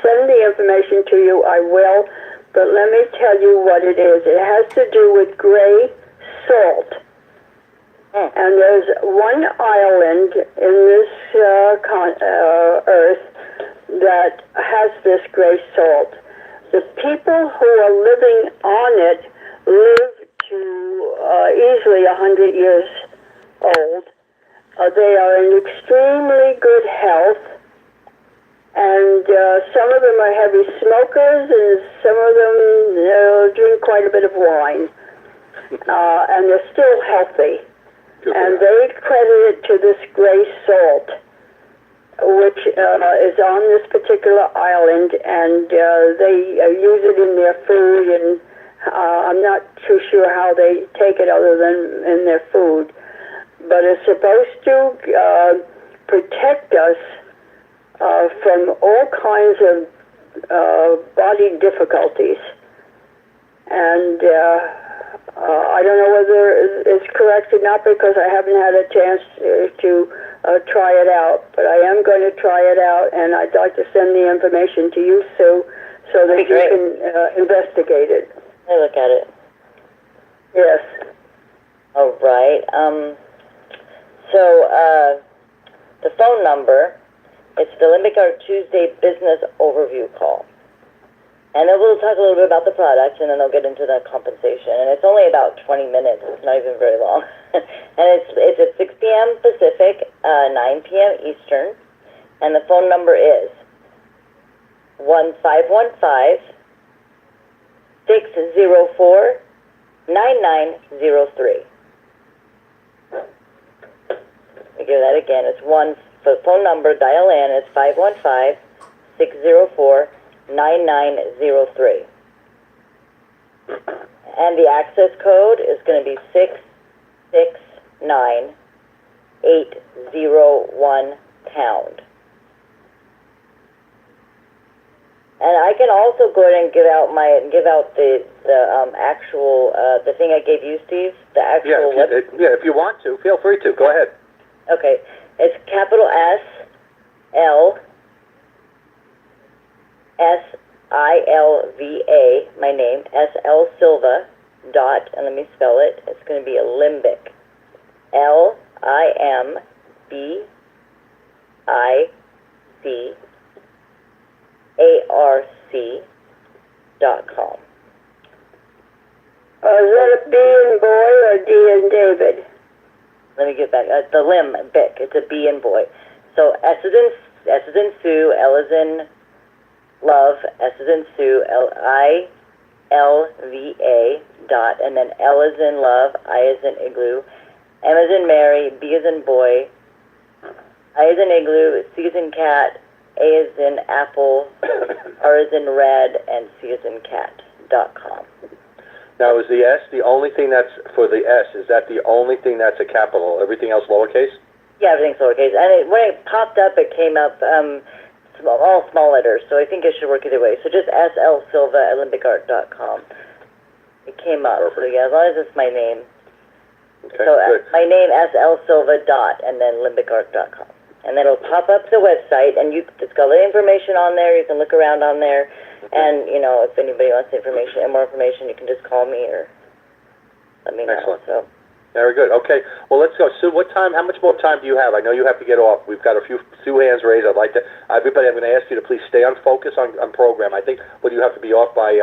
send the information to you, I will. But let me tell you what it is. It has to do with gray salt. And there's one island in this earth that has this gray salt. The people who are living on it live to easily 100 years old. They are in extremely good health, and some of them are heavy smokers, and some of them drink quite a bit of wine, and they're still healthy. And they credit it to this gray salt, which is on this particular island, and they use it in their food, and I'm not too sure how they take it other than in their food. But it's supposed to protect us from all kinds of body difficulties. And I don't know whether it's correct or not because I haven't had a chance to try it out. But I am going to try it out, and I'd like to send the information to you, Sue, so that you can investigate it. Let me look at it. Yes. All right. So the phone number, it's the Limbic Art Tuesday Business Overview Call. And then we'll talk a little bit about the products, and then I'll get into the compensation. And it's only about 20 minutes. It's not even very long. And it's at 6 p.m. Pacific, 9 p.m. Eastern. And the phone number is 1515-604-9903. I'll give that again. It's the phone number, dial in, is 515-604-9903. And the access code is going to be 669801#. And I can also go ahead and give out the actual the thing I gave you, Steve. The actual if you want to, feel free to. Go ahead. Okay, it's capital SLSILVA, my name, SL Silva, dot, and let me spell it. It's going to be a Limbic, LIMBICARC.com. Is that a B in boy or D in David? Let me get back. The Limbic. It's a B in boy. So S is in Sue, L is in love, S is in Sue, LILVA dot, and then L is in love, I is in igloo, M is in Mary, B is in boy, I is in igloo, C is in cat, A is in apple, R is in red, and C is in cat.com. Now, is the S the only thing that's, for the S, is that the only thing that's a capital? Everything else lowercase? Yeah, everything's lowercase. And when it popped up, it came up all small letters, so I think it should work either way. So just slsilva@limbicart.com. It came up. Perfect. So yeah, as long as it's my name. Okay, so good. My name, slsilva dot, and then limbicart.com. and that'll pop up the website, and it's got all the information on there. You can look around on there, and if anybody wants information and more information, you can just call me or let me know. Excellent. So. Very good. Okay. Well, let's go. Sue, what time? How much more time do you have? I know you have to get off. We've got a few hands raised. I'd like to. Everybody, I'm going to ask you to please stay on focus on program. I think. What do you have to be off by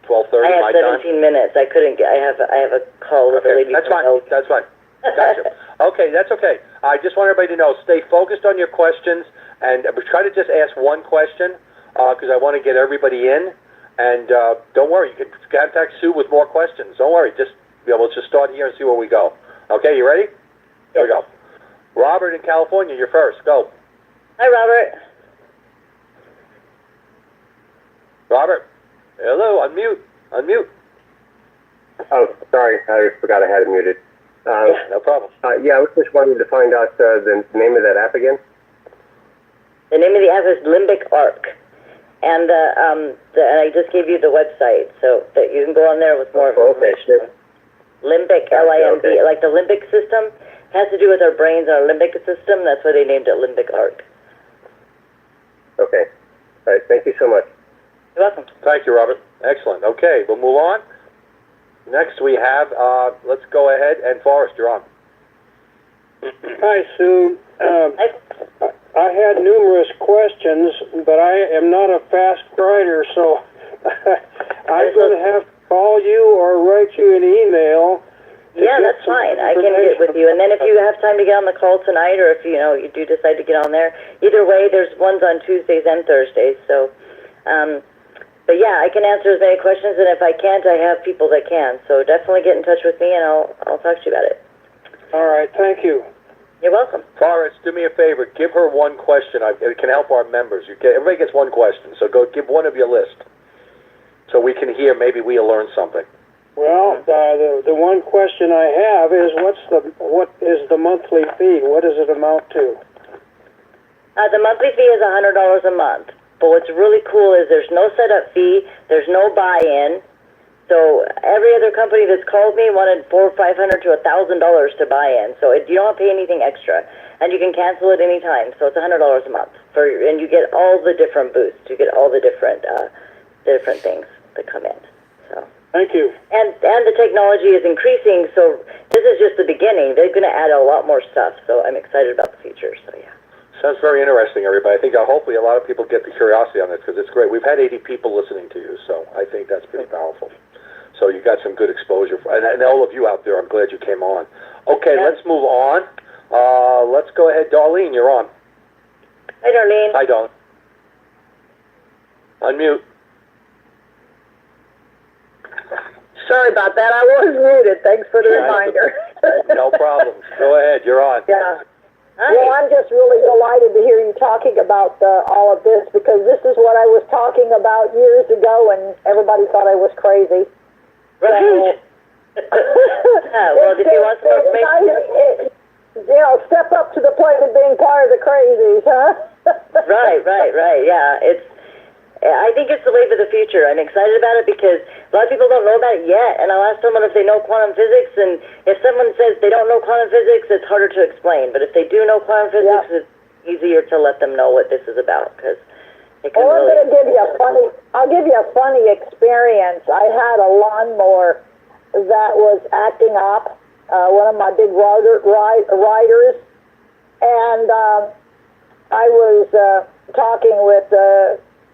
12:30? I have my 17 time? minutes. I couldn't get. I have a call with a lady. That's from fine. That's fine. Gotcha. Okay, that's okay. I just want everybody to know, stay focused on your questions, and try to just ask one question, because I want to get everybody in. And don't worry, you can contact Sue with more questions. Don't worry, we'll just start here and see where we go. Okay, you ready? Here we go. Robert in California, you're first. Go. Hi, Robert. Robert. Hello, unmute. Oh, sorry, I forgot I had it muted. No problem. Yeah, I was just wanting to find out the name of that app again. The name of the app is Limbic Arc, and and I just gave you the website, so that you can go on there with more information. Limbic, Limb, like the limbic system, has to do with our brains, our limbic system. That's why they named it Limbic Arc. Okay. All right. Thank you so much. You're welcome. Thank you, Robert. Excellent. Okay, we'll move on. Next we have, let's go ahead, and Forrest, you're on. Hi, Sue. I had numerous questions, but I am not a fast writer, so I'm going to have to call you or write you an email. Yeah, that's fine. I can get with you. And then if you have time to get on the call tonight, or if you do decide to get on there, either way, there's ones on Tuesdays and Thursdays. So, but yeah, I can answer as many questions, and if I can't, I have people that can. So definitely get in touch with me, and I'll talk to you about it. All right, thank you. You're welcome. Forrest, do me a favor. Give her one question. It can help our members. Everybody gets one question, so go give one of your list, so we can hear. Maybe we'll learn something. Well, the one question I have is what is the monthly fee? What does it amount to? The monthly fee is $100 a month. But what's really cool is there's no setup fee, there's no buy-in. So every other company that's called me wanted $400, $500 to $1,000 to buy in. So you don't pay anything extra, and you can cancel at any time. So it's $100 a month and you get all the different boosts. You get all the different things that come in. So. Thank you. And the technology is increasing. So this is just the beginning. They're going to add a lot more stuff. So I'm excited about the future. So yeah. Sounds very interesting, everybody. I think hopefully a lot of people get the curiosity on this, because it's great. We've had 80 people listening to you, so I think that's pretty powerful. So you got some good exposure. And all of you out there, I'm glad you came on. Okay, Let's move on. Let's go ahead. Darlene, you're on. Hi, Darlene. Hi, Darlene. Unmute. Sorry about that. I was muted. Thanks for the reminder. No problem. Go ahead. You're on. Yeah. Well, I'm just really delighted to hear you talking about all of this, because this is what I was talking about years ago, and everybody thought I was crazy. Right. Well, if you want some information, step up to the plate of being part of the crazies, huh? Right. Yeah, I think it's the wave of the future. I'm excited about it because a lot of people don't know about it yet, and I'll ask someone if they know quantum physics, and if someone says they don't know quantum physics, it's harder to explain. But if they do know quantum physics, it's easier to let them know what this is about, because it can I'll really... give you a funny experience. I had a lawnmower that was acting up, one of my big riders, and I was talking with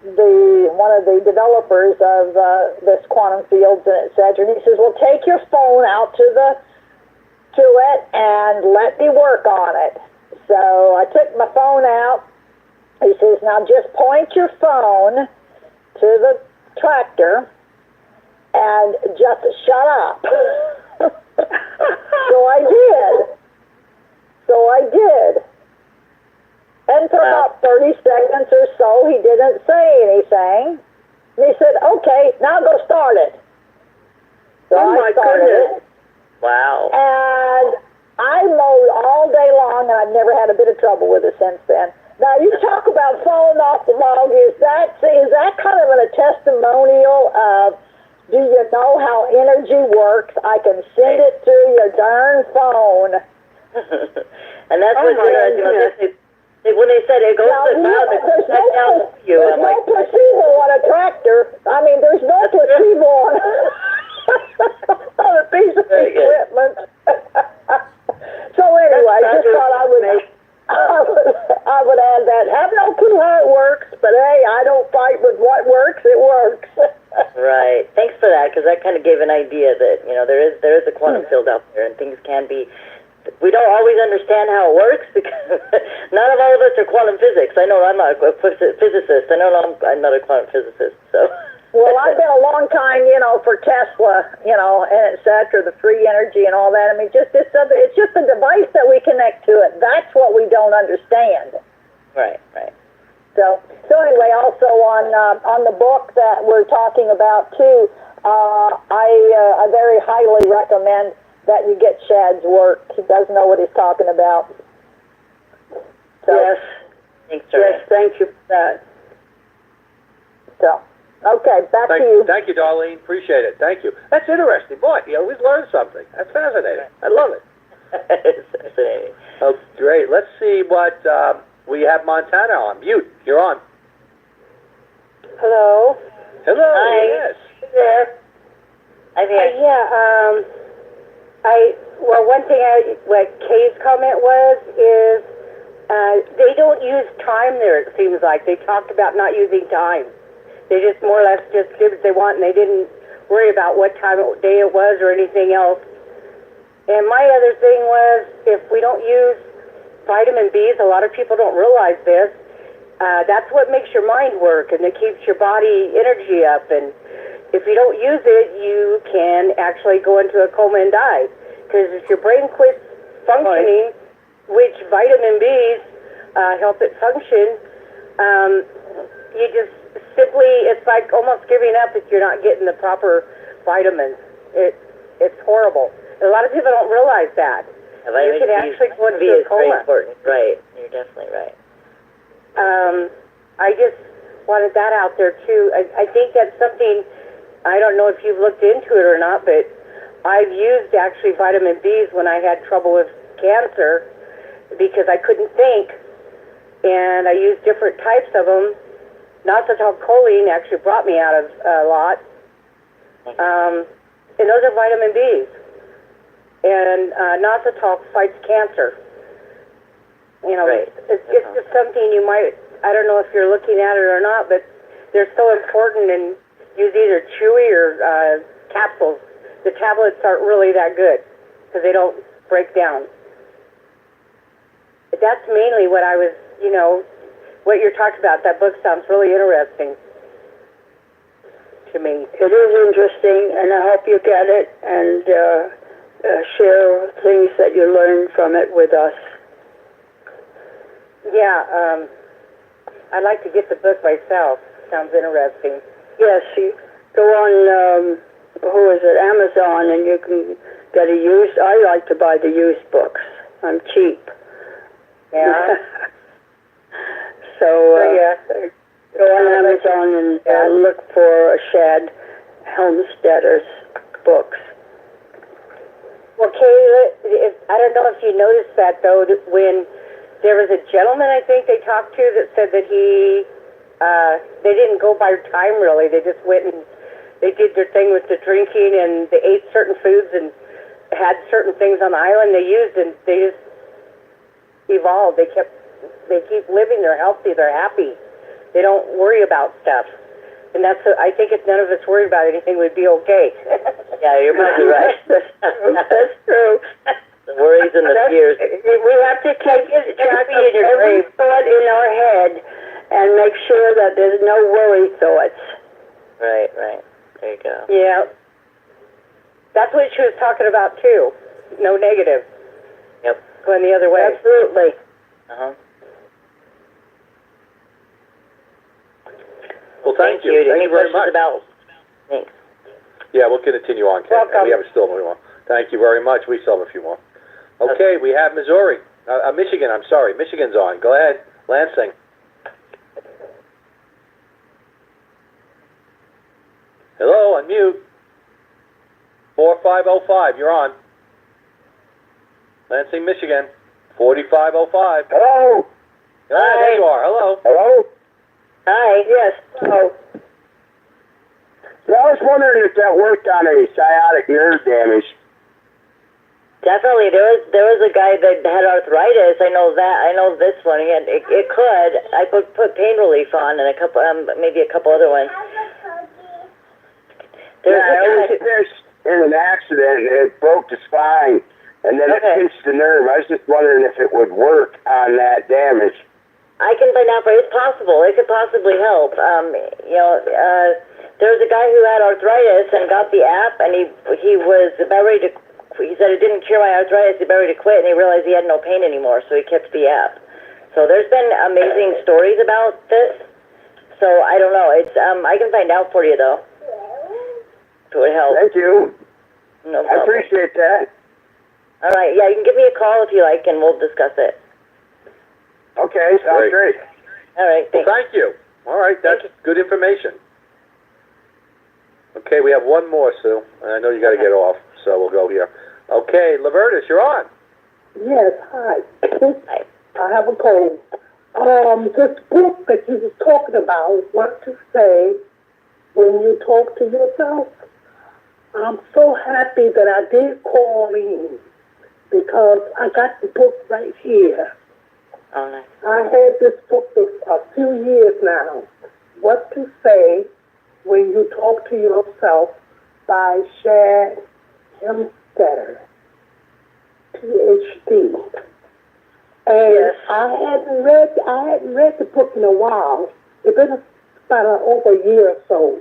one of the developers of this quantum fields and et cetera, and he says, well, take your phone out to it and let me work on it. So I took my phone out. He says, now just point your phone to the tractor and just shut up. So I did. And for about 30 seconds or so, he didn't say anything. And he said, okay, now go start it. So I started it. Wow. And I mowed all day long, and I've never had a bit of trouble with it since then. Now, you talk about falling off the log. Is that kind of a testimonial of, do you know how energy works? I can send it through your darn phone. And that's what's interesting about this. When they said it goes to the ground, it goes back down to you. There's no placebo on a tractor. I mean, there's no placebo on a piece of equipment. So anyway, just thought I would add that. Have no clue how it works, but hey, I don't fight with what works. It works. Right. Thanks for that, because that kind of gave an idea that, you know, there is a quantum field out there, and things can be. We don't always understand how it works because not all of us are quantum physics. I know I'm not a physicist. I know I'm not a quantum physicist. So. Well, I've been a long time, you know, for Tesla, you know, and et cetera, the free energy and all that. I mean, it's just the device that we connect to it. That's what we don't understand. Right. So anyway, also on the book that we're talking about too, I very highly recommend that you get Shad's work. He does know what he's talking about. So, yes. Thanks, yes, thank you for that. So, okay, back to you. Thank you, Darlene. Appreciate it. Thank you. That's interesting. Boy, you always learn something. That's fascinating. I love it. It's fascinating. Oh, great. Let's see what we have Montana on. Mute. You're on. Hello. Hello. Hi. Yes. There. I'm here. One thing what Kay's comment is they don't use time there, it seems like. They talked about not using time. They just more or less just did what they want, and they didn't worry about what time of day it was or anything else. And my other thing was, if we don't use vitamin B's, a lot of people don't realize this, that's what makes your mind work, and it keeps your body energy up. And if you don't use it, you can actually go into a coma and die. Because if your brain quits functioning, which vitamin B's help it function, you just simply, it's like almost giving up if you're not getting the proper vitamins. It's horrible. And a lot of people don't realize that. You can actually go into a coma. Very important. Right. You're definitely right. I just wanted that out there too. I think that's something, I don't know if you've looked into it or not, but I've used actually vitamin B's when I had trouble with cancer because I couldn't think, and I used different types of them. Choline actually brought me out of a lot, and those are vitamin B's. And Nositol fights cancer. You know, right. it's just something you might, I don't know if you're looking at it or not, but they're so important, and use either chewy or capsules. The tablets aren't really that good because they don't break down. But that's mainly what I was, you know, what you're talking about. That book sounds really interesting to me. It is interesting, and I hope you get it and share things that you learn from it with us. Yeah, I'd like to get the book myself. Sounds interesting. Yes, you go on, Amazon, and you can get a used. I like to buy the used books. I'm cheap. Yeah. So go on Amazon and look for Shad Helmstedter's books. Well, Kay, I don't know if you noticed that, though, that when there was a gentleman I think they talked to that said that they didn't go by time, really. They just went and they did their thing with the drinking, and they ate certain foods and had certain things on the island they used, and they just evolved. They keep living. They're healthy. They're happy. They don't worry about stuff. And I think if none of us worried about anything, we'd be okay. Yeah, you're probably right. That's true. The worries and the fears. We have to take track of every thought in our head and make sure that there's no worry thoughts. Right. There you go. Yeah. That's what she was talking about, too. No negative. Yep. Going the other way. Absolutely. Uh-huh. Well, thank you. Thank you very much. Thanks. Yeah, we'll continue on, Ken. Welcome. We have still more. Thank you very much. We still have a few more. Okay, we have Missouri. Michigan, I'm sorry. Michigan's on. Go ahead. Lansing. Hello, unmute. 4505, you're on. Lansing, Michigan. 4505. Hello. There you are. Hello. Hello? Hi, yes. Oh, Yeah, I was wondering if that worked on a sciatic nerve damage. Definitely, there was a guy that had arthritis. I know that. I know this one. He had, it could. I put pain relief on and a couple, maybe a couple other ones. I was in an accident and it broke the spine, and then it pinched the nerve. I was just wondering if it would work on that damage. I can find out for you. It's possible. It could possibly help. There was a guy who had arthritis and got the app, and he was about ready to. He said it didn't cure my arthritis. He about ready to quit, and he realized he had no pain anymore, so he kept the app. So there's been amazing stories about this. So I don't know. It's I can find out for you though. If it would help. Thank you. No problem. I appreciate that. All right. Yeah, you can give me a call if you like, and we'll discuss it. Okay, sounds great. All right. Well, thank you. All right, that's good information. Okay, we have one more, Sue. And I know you got to get off, so we'll go here. Okay, Lavertus, you're on. Yes, hi. I have a cold. This book that you were talking about, What to Say When You Talk to Yourself, I'm so happy that I did call in because I got the book right here. Oh, nice. I had this book for a few years now, What to Say When You Talk to Yourself by Shad Hemstetter, PhD. And I hadn't read the book in a while. It's been about over a year or so.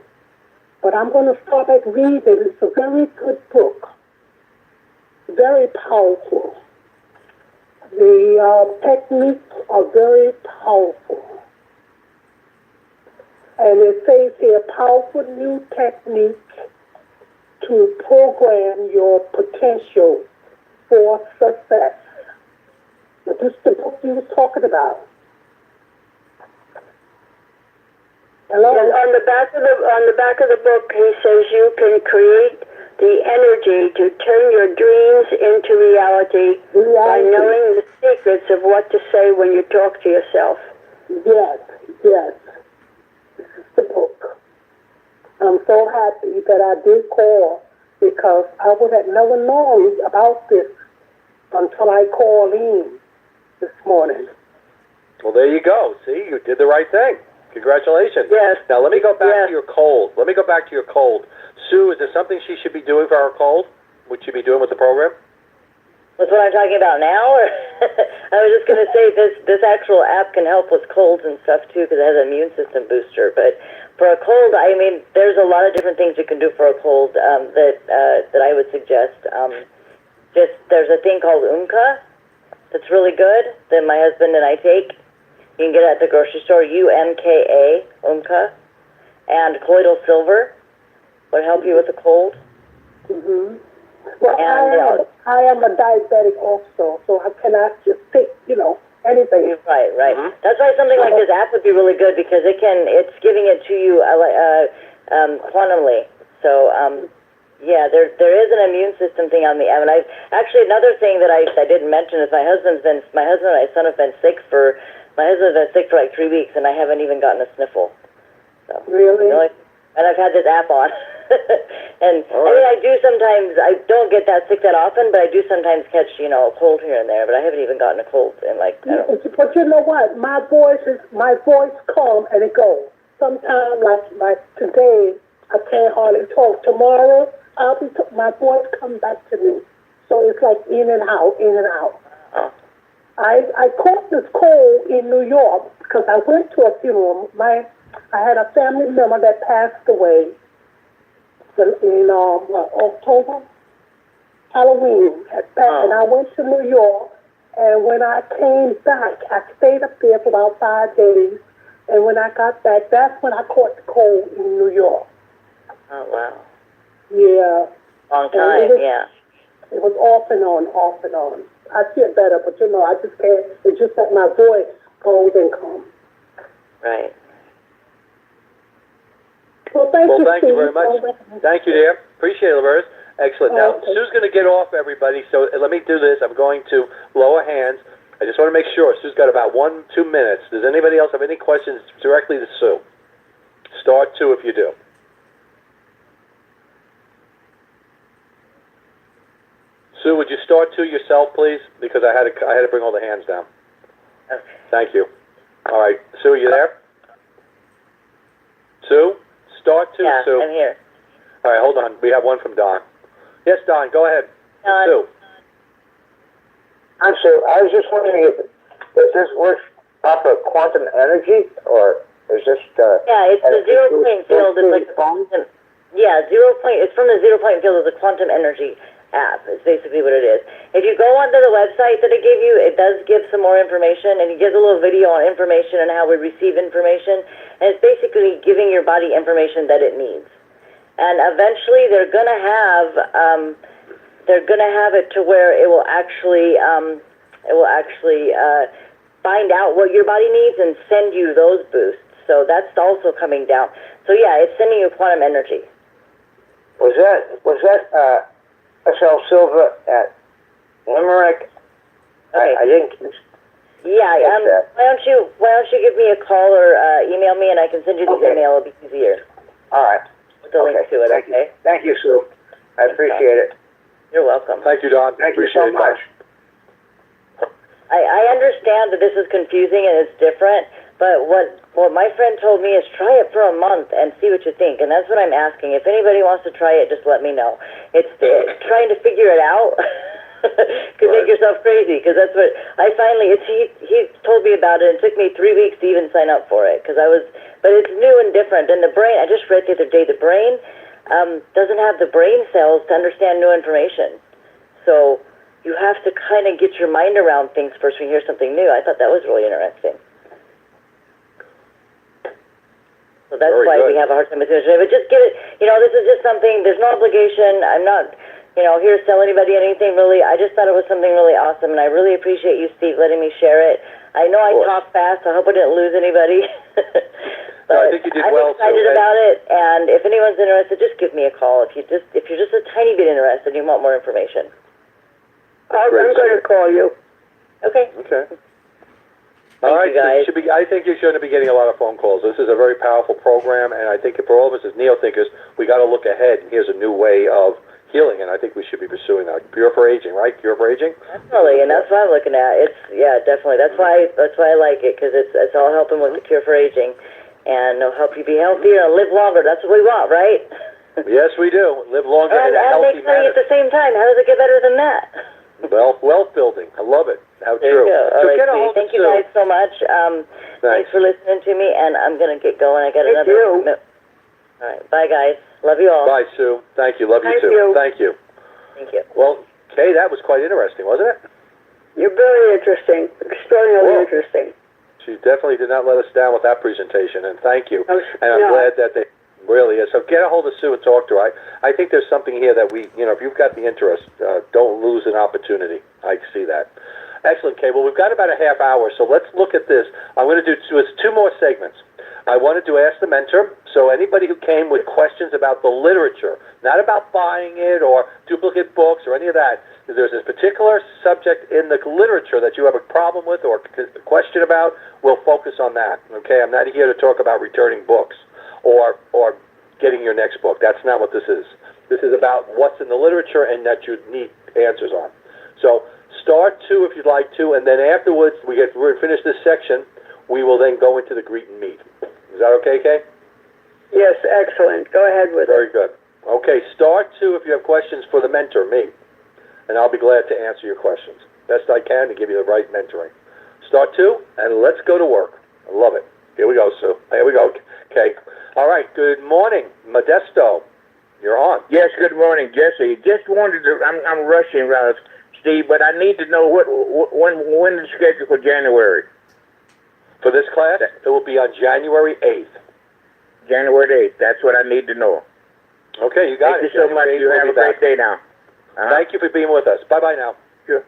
But I'm going to start back reading. It's a very good book. Very powerful. The techniques are very powerful. And it says here, powerful new technique to program your potential for success. This is the book you were talking about. Hello? Yes, on the back of the book, he says you can create the energy to turn your dreams into reality by knowing the secrets of what to say when you talk to yourself. Yes. This is the book. I'm so happy that I did call because I would have never known about this until I called in this morning. Well, there you go. See, you did the right thing. Congratulations. Yes. Now, let me go back to your cold. Sue, is there something she should be doing for her cold? Would she be doing with the program? That's what I'm talking about now? Or I was just going to say this actual app can help with colds and stuff, too, because it has an immune system booster. But for a cold, I mean, there's a lot of different things you can do for a cold that I would suggest. There's a thing called Umka that's really good that my husband and I take. You can get it at the grocery store, UMKA, Umka. And colloidal silver would help you with a cold. Mm-hmm. Well, I am a diabetic also, so I cannot just take, anything. Right. Mm-hmm. That's why something like this app would be really good because it's giving it to you quantumly. So, yeah, there is an immune system thing on the app. And another thing that I didn't mention is my husband and my son have been sick for like 3 weeks, and I haven't even gotten a sniffle. So, really? And I've had this app on. And I don't get that sick that often, but I do sometimes catch, a cold here and there, but I haven't even gotten a cold in I don't know. But you know what? My voice come and it goes. Sometimes, like today, I can't hardly talk. Tomorrow, my voice comes back to me. So it's like in and out. Oh. I caught this cold in New York because I went to a funeral. I had a family member that passed away in October, Halloween, and I went to New York, and when I came back, I stayed up there for about 5 days, and when I got back, that's when I caught the cold in New York. Oh, wow. Yeah. Long time, yeah. It was off and on. I feel better, but I just can't. It's just that my voice goes and comes. Right. Well, thank you very much. Thank you, dear. Appreciate it, Lavertus. Excellent. Now, Sue's going to get off, everybody, so let me do this. I'm going to lower hands. I just want to make sure. Sue's got about 1-2 minutes. Does anybody else have any questions directly to Sue? Star 2 if you do. Sue, would you star 2 yourself, please? Because I had to bring all the hands down. Okay. Thank you. All right, Sue, you there? Sue, star 2. Yeah, Sue. I'm here. All right, hold on. We have one from Don. Yes, Don, go ahead. Don. Sue. I'm sorry, I was just wondering if this works off of quantum energy, or is this Yeah, it's the zero point field. It's like quantum. Yeah, it's from the zero point field of the quantum energy app. It's basically what it is. If you go onto the website that it gave you, it does give some more information, and it gives a little video on information and how we receive information, and it's basically giving your body information that it needs. And eventually, they're gonna have it to where it will actually find out what your body needs and send you those boosts. So that's also coming down. So yeah, it's sending you quantum energy. was that SL Silva at Limerick? Okay. I didn't. Yeah. that. Why don't you give me a call or email me, and I can send you the email. It'll be easier. All right. With the link to it. Okay. Thank you, Sue. I appreciate it. You're welcome. Thank you, Don. Thank you Appreciate so much. I understand that this is confusing and it's different, but what my friend told me is try it for a month and see what you think, and that's what I'm asking. If anybody wants to try it, just let me know. It's trying to figure it out could make yourself crazy, because that's what I finally. He told me about it. It took me 3 weeks to even sign up for it but it's new and different. And the brain, I just read the other day, the brain doesn't have the brain cells to understand new information, so you have to kind of get your mind around things first when you hear something new. I thought that was really interesting. So that's Very why good. we have a hard time with it. But just get it, this is just something, there's no obligation. I'm not, here to sell anybody anything really. I just thought it was something really awesome, and I really appreciate you, Steve, letting me share it. I know I talk fast, so I hope I didn't lose anybody. But No, I think you did well, I'm excited Sue. about it, and if anyone's interested, just give me a call. If you're just a tiny bit interested and you want more information. I'm going to call you. Okay. Okay. All right, you guys. so I think you're going to be getting a lot of phone calls. This is a very powerful program, and I think for all of us as neo-thinkers, we got to look ahead. Here's a new way of healing, and I think we should be pursuing that. Cure for aging, right? Cure for aging? Definitely, and that's what I'm looking at. Definitely. That's why I like it, because it's all helping with the cure for aging, and it'll help you be healthier and live longer. That's what we want, right? Yes, we do. Live longer and in a healthy make money manner. at the same time. How does it get better than that? Wealth building. I love it. How There true. you go. All So right, get a sweetie. hold of Thank you Sue. guys so much. Thanks for listening to me, and I'm going to get going. I got another. All right. Bye, guys. Love you all. Bye, Sue. Thank you. Love you Thank too. you. Thank you. Thank you. Well, Kay, that was quite interesting, wasn't it? You're very interesting, extraordinarily Well, interesting. She definitely did not let us down with that presentation, and thank you. And I'm no. glad that they really is. So get a hold of Sue and talk to her. I think there's something here that if you've got the interest, don't lose an opportunity. I see that. Excellent, Kay. Well, we've got about a half hour, so let's look at this. I'm going to do two more segments. I wanted to ask the mentor, so anybody who came with questions about the literature, not about buying it or duplicate books or any of that, if there's a particular subject in the literature that you have a problem with or a question about, we'll focus on that. Okay, I'm not here to talk about returning books or getting your next book. That's not what this is. This is about what's in the literature and that you need answers on. So start 2 if you'd like to, and then afterwards we're going to finish this section. We will then go into the greet and meet. Is that okay, Kay? Yes, excellent. Go ahead with Very good. Okay, start 2 if you have questions for the mentor, me, and I'll be glad to answer your questions best I can to give you the right mentoring. Start 2, and let's go to work. I love it. Here we go, Sue. Here we go, Kay. All right, good morning, Modesto. You're on. Yes, good morning, Jesse. Just wanted to, I'm rushing, Steve, but I need to know when is the schedule for January? For this class, it will be on January 8th. January 8th. That's what I need to know. Okay, you got Thank it. you so much. January 8th, You we'll have be a great back. day now. Thank you for being with us. Bye-bye now. Sure.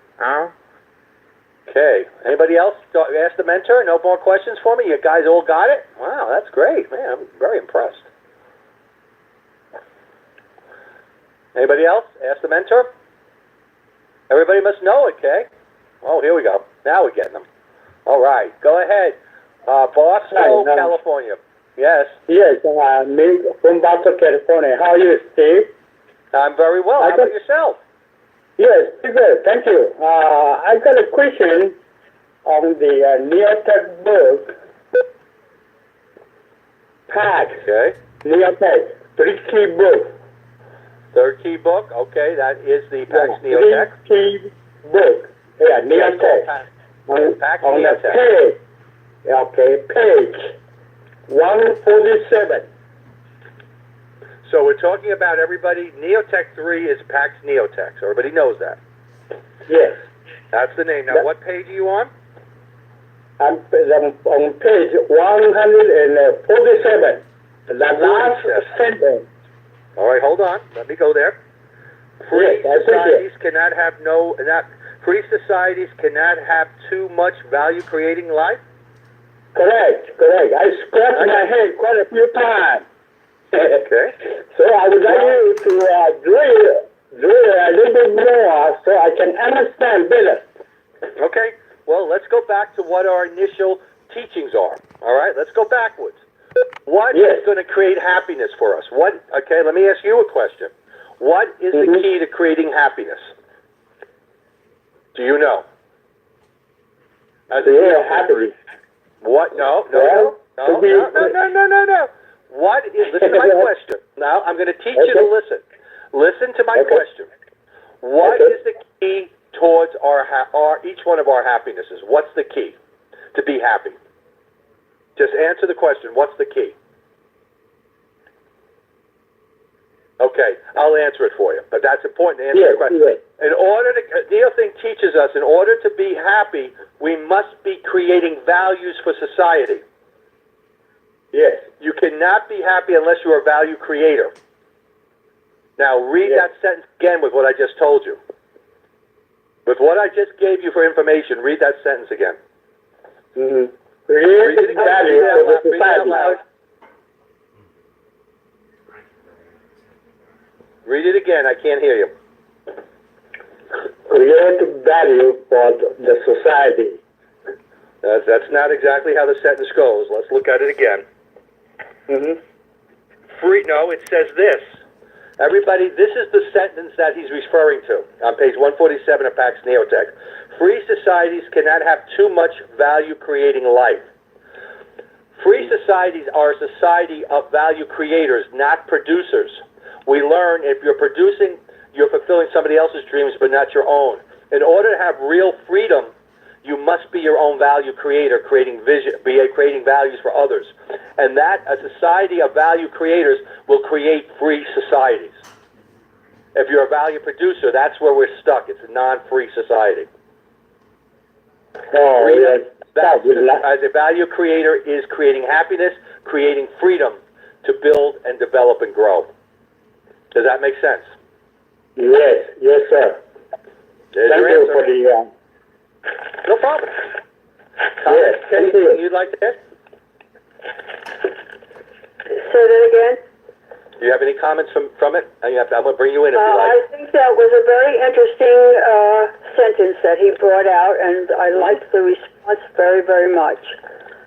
Okay. Anybody else ask the mentor? No more questions for me? You guys all got it? Wow, that's great. Man, I'm very impressed. Anybody else? Ask the mentor? Everybody must know it, okay? Oh, here we go. Now we're getting them. All right, go ahead. Boston, California. Yes. Yes, me from Boston, California. How are you, Steve? I'm very well. How about yourself? Yes, good. Thank you. I got a question on the Neotech book. PAX. Okay. Neotech, 3-key book. Third key book. Okay, that is the PAX Neotech. 3-key book. Yeah, Neotech. PAX on the Neotech. page. Okay, page 147. So we're talking about everybody. Neotech 3 is PAX Neotech. So everybody knows that. Yes. That's the name. Now, what page are you on? I'm on page 147. The last sentence. All right, hold on. Let me go there. Free societies cannot have free societies cannot have too much value-creating life. Correct. I scratched my head quite a few times. Okay. So I would like you to drill a little bit more so I can understand better. Okay. Well, let's go back to what our initial teachings are. All right. Let's go backwards. What is going to create happiness for us? Okay. Let me ask you a question. What is the key to creating happiness? Do you know? Happy. What? No. What is, listen to my question. Now, I'm going to teach you to listen. Listen to my question. What is the key towards each one of our happinesses? What's the key to be happy? Just answer the question. What's the key? Okay, I'll answer it for you, but that's important to answer the question. In order to, Neil Think teaches us, in order to be happy, we must be creating values for society. Yes. You cannot be happy unless you're a value creator. Now, read that sentence again with what I just told you. With what I just gave you for information, read that sentence again. Creating value for the society. Read it again. I can't hear you. Create value for the society. That's not exactly how the sentence goes. Let's look at it again. No, it says this. Everybody, this is the sentence that he's referring to on page 147 of PAX Neotech. Free societies cannot have too much value-creating life. Free societies are a society of value creators, not producers. We learn if you're producing, you're fulfilling somebody else's dreams, but not your own. In order to have real freedom, you must be your own value creator, creating values for others. And that, a society of value creators will create free societies. If you're a value producer, that's where we're stuck. It's a non-free society. As a value creator is creating happiness, creating freedom to build and develop and grow. Does that make sense? Yes, sir. Thank you for the... No problem. Yes, thank you. You'd like to ask? Say that again? Do you have any comments from it? I'm going to bring you in if you like. I think that was a very interesting sentence that he brought out, and I liked the response very, very much.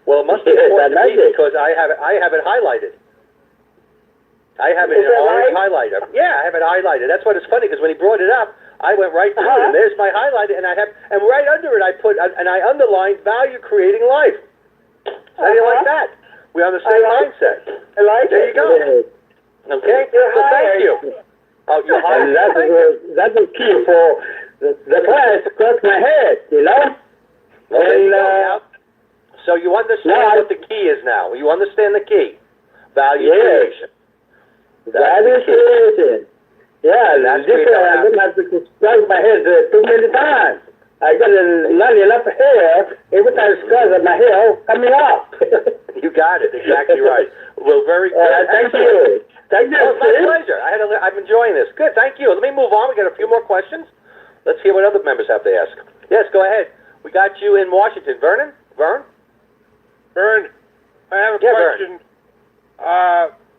Well, it must be important to me because I have it highlighted. I have it in orange highlighter. Yeah, I have it highlighted. That's what it's funny because when he brought it up, I went right through it, and there's my highlighter, and right under it I underlined value creating life. How do you like that? We're on the same mindset. I like there you go. Okay? Well, thank you. Oh, you're hired. That's the key for the class across my head, you know? So you understand what the key is now. You understand the key. Value creation. Value creation. Yeah, I didn't have to scratch my head too many times. I got not enough hair. Every time I scratch my hair coming off. You got it. Exactly right. Well, very good. Thank you. Thank you. Oh, my pleasure. I'm enjoying this. Good. Thank you. Let me move on. We got a few more questions. Let's hear what other members have to ask. Yes, go ahead. We got you in Washington. Vern, I have a question.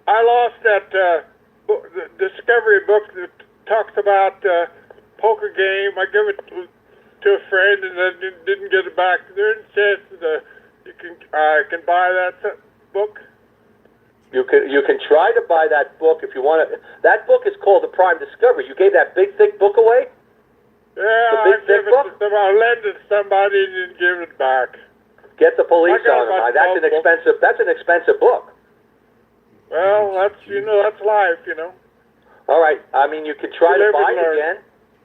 I lost that the Discovery book that talks about poker game. I give it to a friend and then didn't get it back. Is there any chance that you can buy that book? You can try to buy that book if you want to. That book is called The Prime Discovery. You gave that big thick book away? Yeah, I gave it to somebody. I lent it to somebody and didn't give it back. Get the police I got on them. my That's an book. expensive. That's an expensive book. Well, that's that's life, All right. I mean, you can try to Live buy and it learn. again.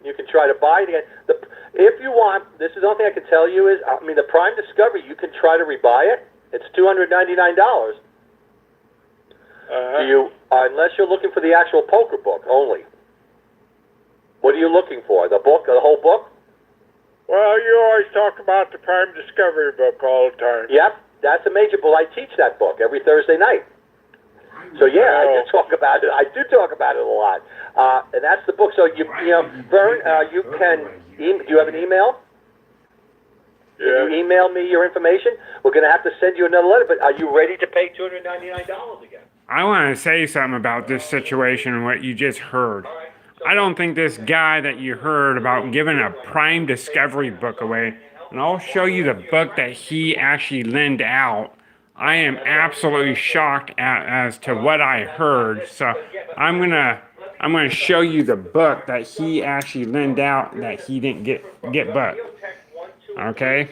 You can try to buy it again. If you want, this is the only thing I can tell you is, I mean, the Prime Discovery, you can try to rebuy it. It's $299. Do you, unless you're looking for the actual poker book only. What are you looking for? The book, the whole book? Well, you always talk about the Prime Discovery book all the time. Yep, that's a major book. I teach that book every Thursday night. So yeah, I do talk about it. I do talk about it a lot, and that's the book. So Vern, you can. Do you have an email? Yeah. Can you email me your information? We're going to have to send you another letter. But are you ready to pay $299 again? I want to say something about this situation and what you just heard. I don't think this guy that you heard about giving a Prime Discovery book away, and I'll show you the book that he actually lent out. I am absolutely shocked as to what I heard. So I'm gonna show you the book that he actually lent out that he didn't get booked. Okay.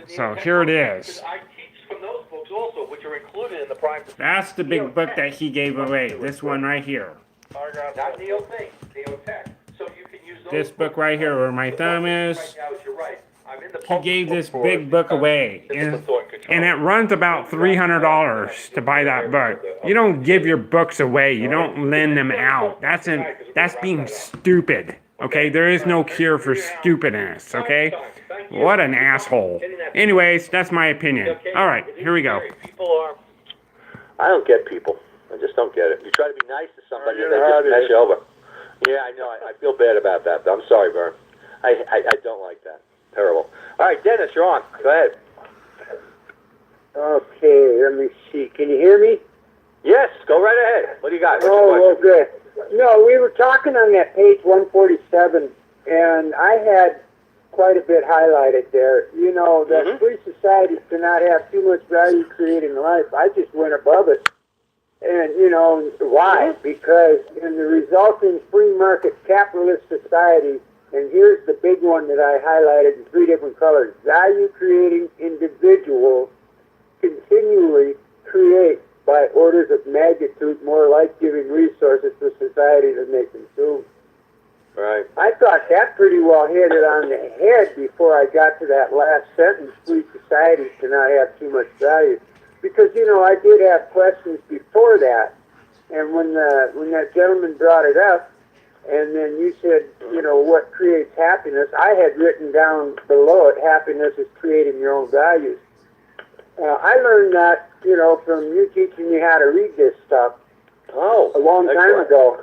So here it is. I teach from those books also, which are included in the Prime. That's the big book that he gave away. This one right here. Not Neotech, Neotech. So you can use those This book right here where my thumb is. right now. You're right. I'm in the He gave this big book away, and it runs about $300 to buy that book. You don't give your books away. You don't lend them out. That's being stupid. Okay, there is no cure for stupidness. Okay, what an asshole. Anyways, that's my opinion. All right, here we go. I don't get people. I just don't get it. You try to be nice to somebody and they just mess you over. Yeah, I know. I feel bad about that. I'm sorry, Vern. I don't like that. Terrible. All right, Dennis, you're on. Go ahead. Okay, let me see. Can you hear me? Yes, go right ahead. What do you got? What's your Oh, question? well, good. No, we were talking on that page 147, and I had quite a bit highlighted there. You know, that free societies cannot have too much value creating life. I just went above it. And, why? Because in the resulting free market capitalist society, and here's the big one that I highlighted in 3 different colors, value-creating individuals continually create by orders of magnitude more life-giving resources for society than they consume. Right. I thought that pretty well hit it on the head before I got to that last sentence, free societies cannot have too much value. Because, I did have questions before that, and when that gentleman brought it up, and then you said, what creates happiness, I had written down below it, happiness is creating your own values. I learned that, from you teaching me how to read this stuff a long time ago.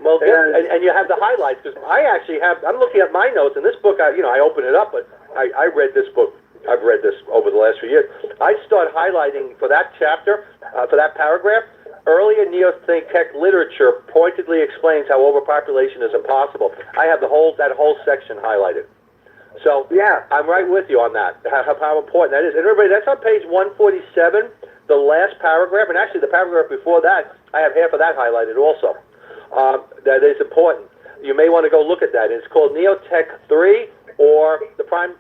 Well, and you have the highlights, because I actually I'm looking at my notes, and this book, I open it up, but I read this book. I've read this over the last few years. I start highlighting for that chapter, for that paragraph, earlier neo-tech literature pointedly explains how overpopulation is impossible. I have that whole section highlighted. So yeah, I'm right with you on that. How important that is. And everybody, that's on page 147, the last paragraph, and actually the paragraph before that, I have half of that highlighted also. That is important. You may want to go look at that. It's called Neotech 3 or the Pax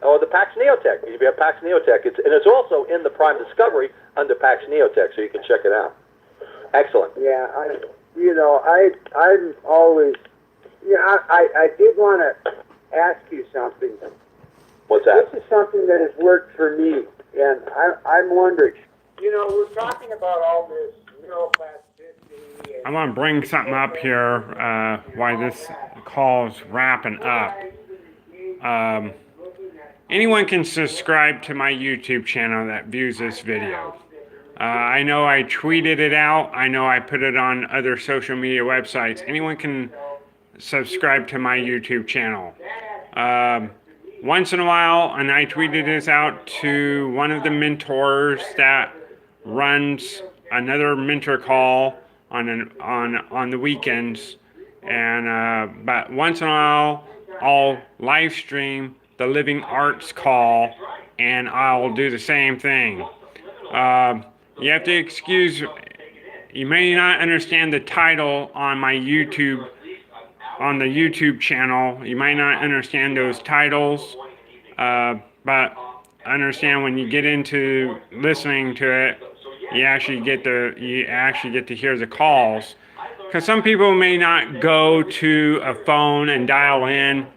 Neotech. If you have Pax Neotech, it's also in the Prime Discovery under Pax Neotech, so you can check it out. Excellent. Yeah, I'm always, I did want to ask you something. What's that? This is something that has worked for me, and I'm wondering, we're talking about all this neuroplasticity. I want to bring something up here while this call's wrapping up. Anyone can subscribe to my YouTube channel that views this video. I know I tweeted it out. I know I put it on other social media websites. Anyone can subscribe to my YouTube channel. Once in a while, and I tweeted this out to one of the mentors that runs another mentor call on the weekends, and but once in a while I'll live stream the Living Arts Call, and I'll do the same thing. You have to excuse, you may not understand the title on my YouTube, on the YouTube channel. You might not understand those titles, but understand when you get into listening to it, you actually get to hear the calls. Because some people may not go to a phone and dial in,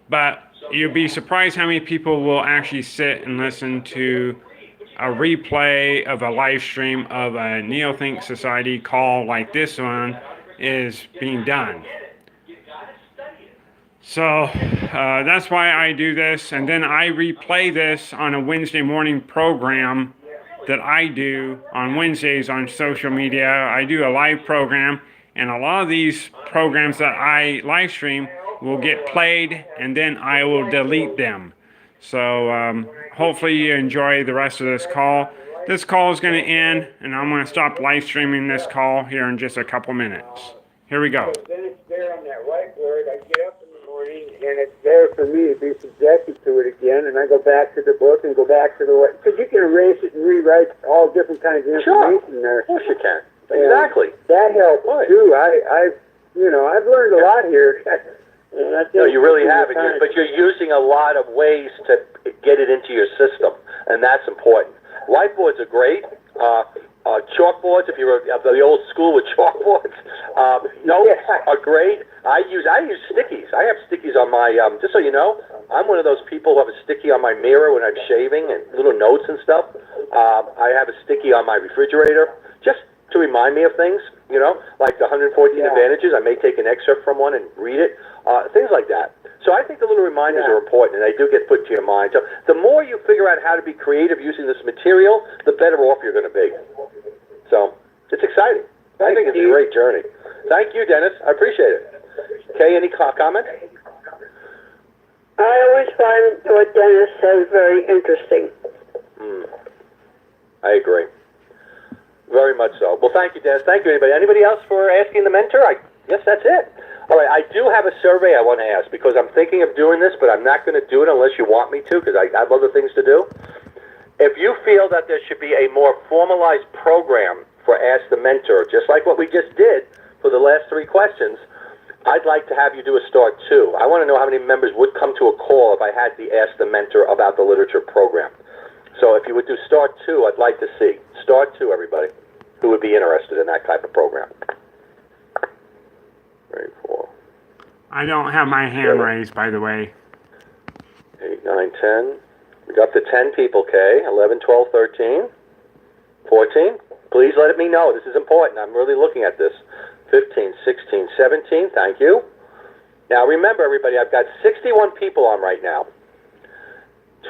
but you'll be surprised how many people will actually sit and listen to a replay of a live stream of a Neothink Society call like this one is being done. So that's why I do this, and then I replay this on a Wednesday morning program that I do on Wednesdays on social media. I do a live program, and a lot of these programs that I live stream will get played, and then I will delete them. So hopefully you enjoy the rest of this call. This call is going to end, and I'm going to stop live streaming this call here in just a couple minutes. Here we go. Then it's there on that whiteboard. I get up in the morning, and it's there for me to be subjected to it again, and I go back to the book and go back to the whiteboard. Because you can erase it and rewrite all different kinds of information there. Of course you can. Exactly. That helps too. I've learned a lot here. No, you really have it, but you're using a lot of ways to get it into your system, and that's important. Whiteboards are great. Chalkboards, if you're of the old school with chalkboards, notes are great. I use stickies. I have stickies on my, just so you know, I'm one of those people who have a sticky on my mirror when I'm shaving and little notes and stuff. I have a sticky on my refrigerator just to remind me of things, you know, like the 114 advantages. I may take an excerpt from one and read it, things like that. So I think the little reminders are important, and they do get put to your mind. So the more you figure out how to be creative using this material, the better off you're going to be. So it's exciting. I think it's a great journey. Thank you, Dennis. I appreciate it. Kay, any comment? I always find what Dennis says very interesting. I agree. Very much so. Well, thank you, Dennis. Thank you, anybody. Anybody else for asking the mentor? Yes, that's it. All right, I do have a survey I want to ask because I'm thinking of doing this, but I'm not going to do it unless you want me to because I have other things to do. If you feel that there should be a more formalized program for Ask the Mentor, just like what we just did for the last 3 questions, I'd like to have you do a Start 2. I want to know how many members would come to a call if I had the Ask the Mentor about the literature program. So if you would do Start 2, I'd like to see. Start 2, everybody, who would be interested in that type of program. 3, 4. I don't have my hand raised, by the way. 8, 9, 10. We got up to 10 people, Kay. 11, 12, 13, 14. Please let me know. This is important. I'm really looking at this. 15, 16, 17. Thank you. Now, remember, everybody, I've got 61 people on right now.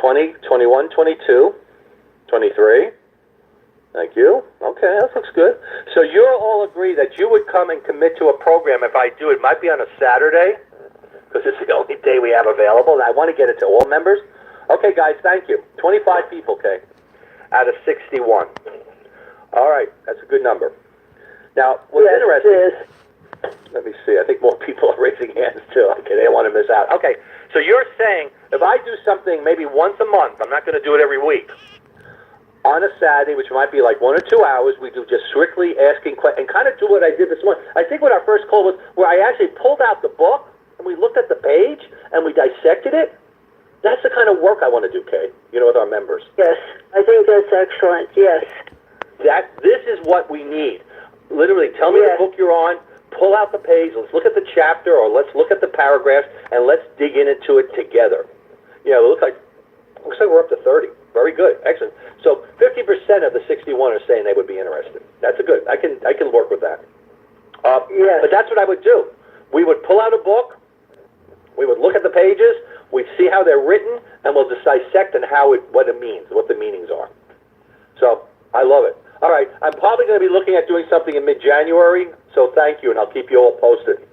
20, 21, 22, 23. Thank you. Okay, that looks good. So you'll all agree that you would come and commit to a program if I do. It might be on a Saturday, because it's the only day we have available, and I want to get it to all members. Okay, guys, thank you. 25 people, okay, out of 61. All right, that's a good number. Now, what's interesting... Let me see. I think more people are raising hands, too. Okay, they don't want to miss out. Okay, so you're saying if I do something maybe once a month, I'm not going to do it every week, on a Saturday, which might be like 1 or 2 hours, we do just strictly asking questions and kind of do what I did this morning. I think what our first call was where I actually pulled out the book and we looked at the page and we dissected it. That's the kind of work I want to do, Kay, you know, with our members. Yes, I think that's excellent, yes. This is what we need. Literally, tell me the book you're on, pull out the page, let's look at the chapter or let's look at the paragraphs and let's dig into it together. You know, it looks like we're up to 30. Very good. Excellent. So 50% of the 61 are saying they would be interested. That's a good. I can work with that. Yes. But that's what I would do. We would pull out a book. We would look at the pages. We'd see how they're written, and we'll just dissect and what it means, what the meanings are. So I love it. All right. I'm probably going to be looking at doing something in mid-January, so thank you, and I'll keep you all posted.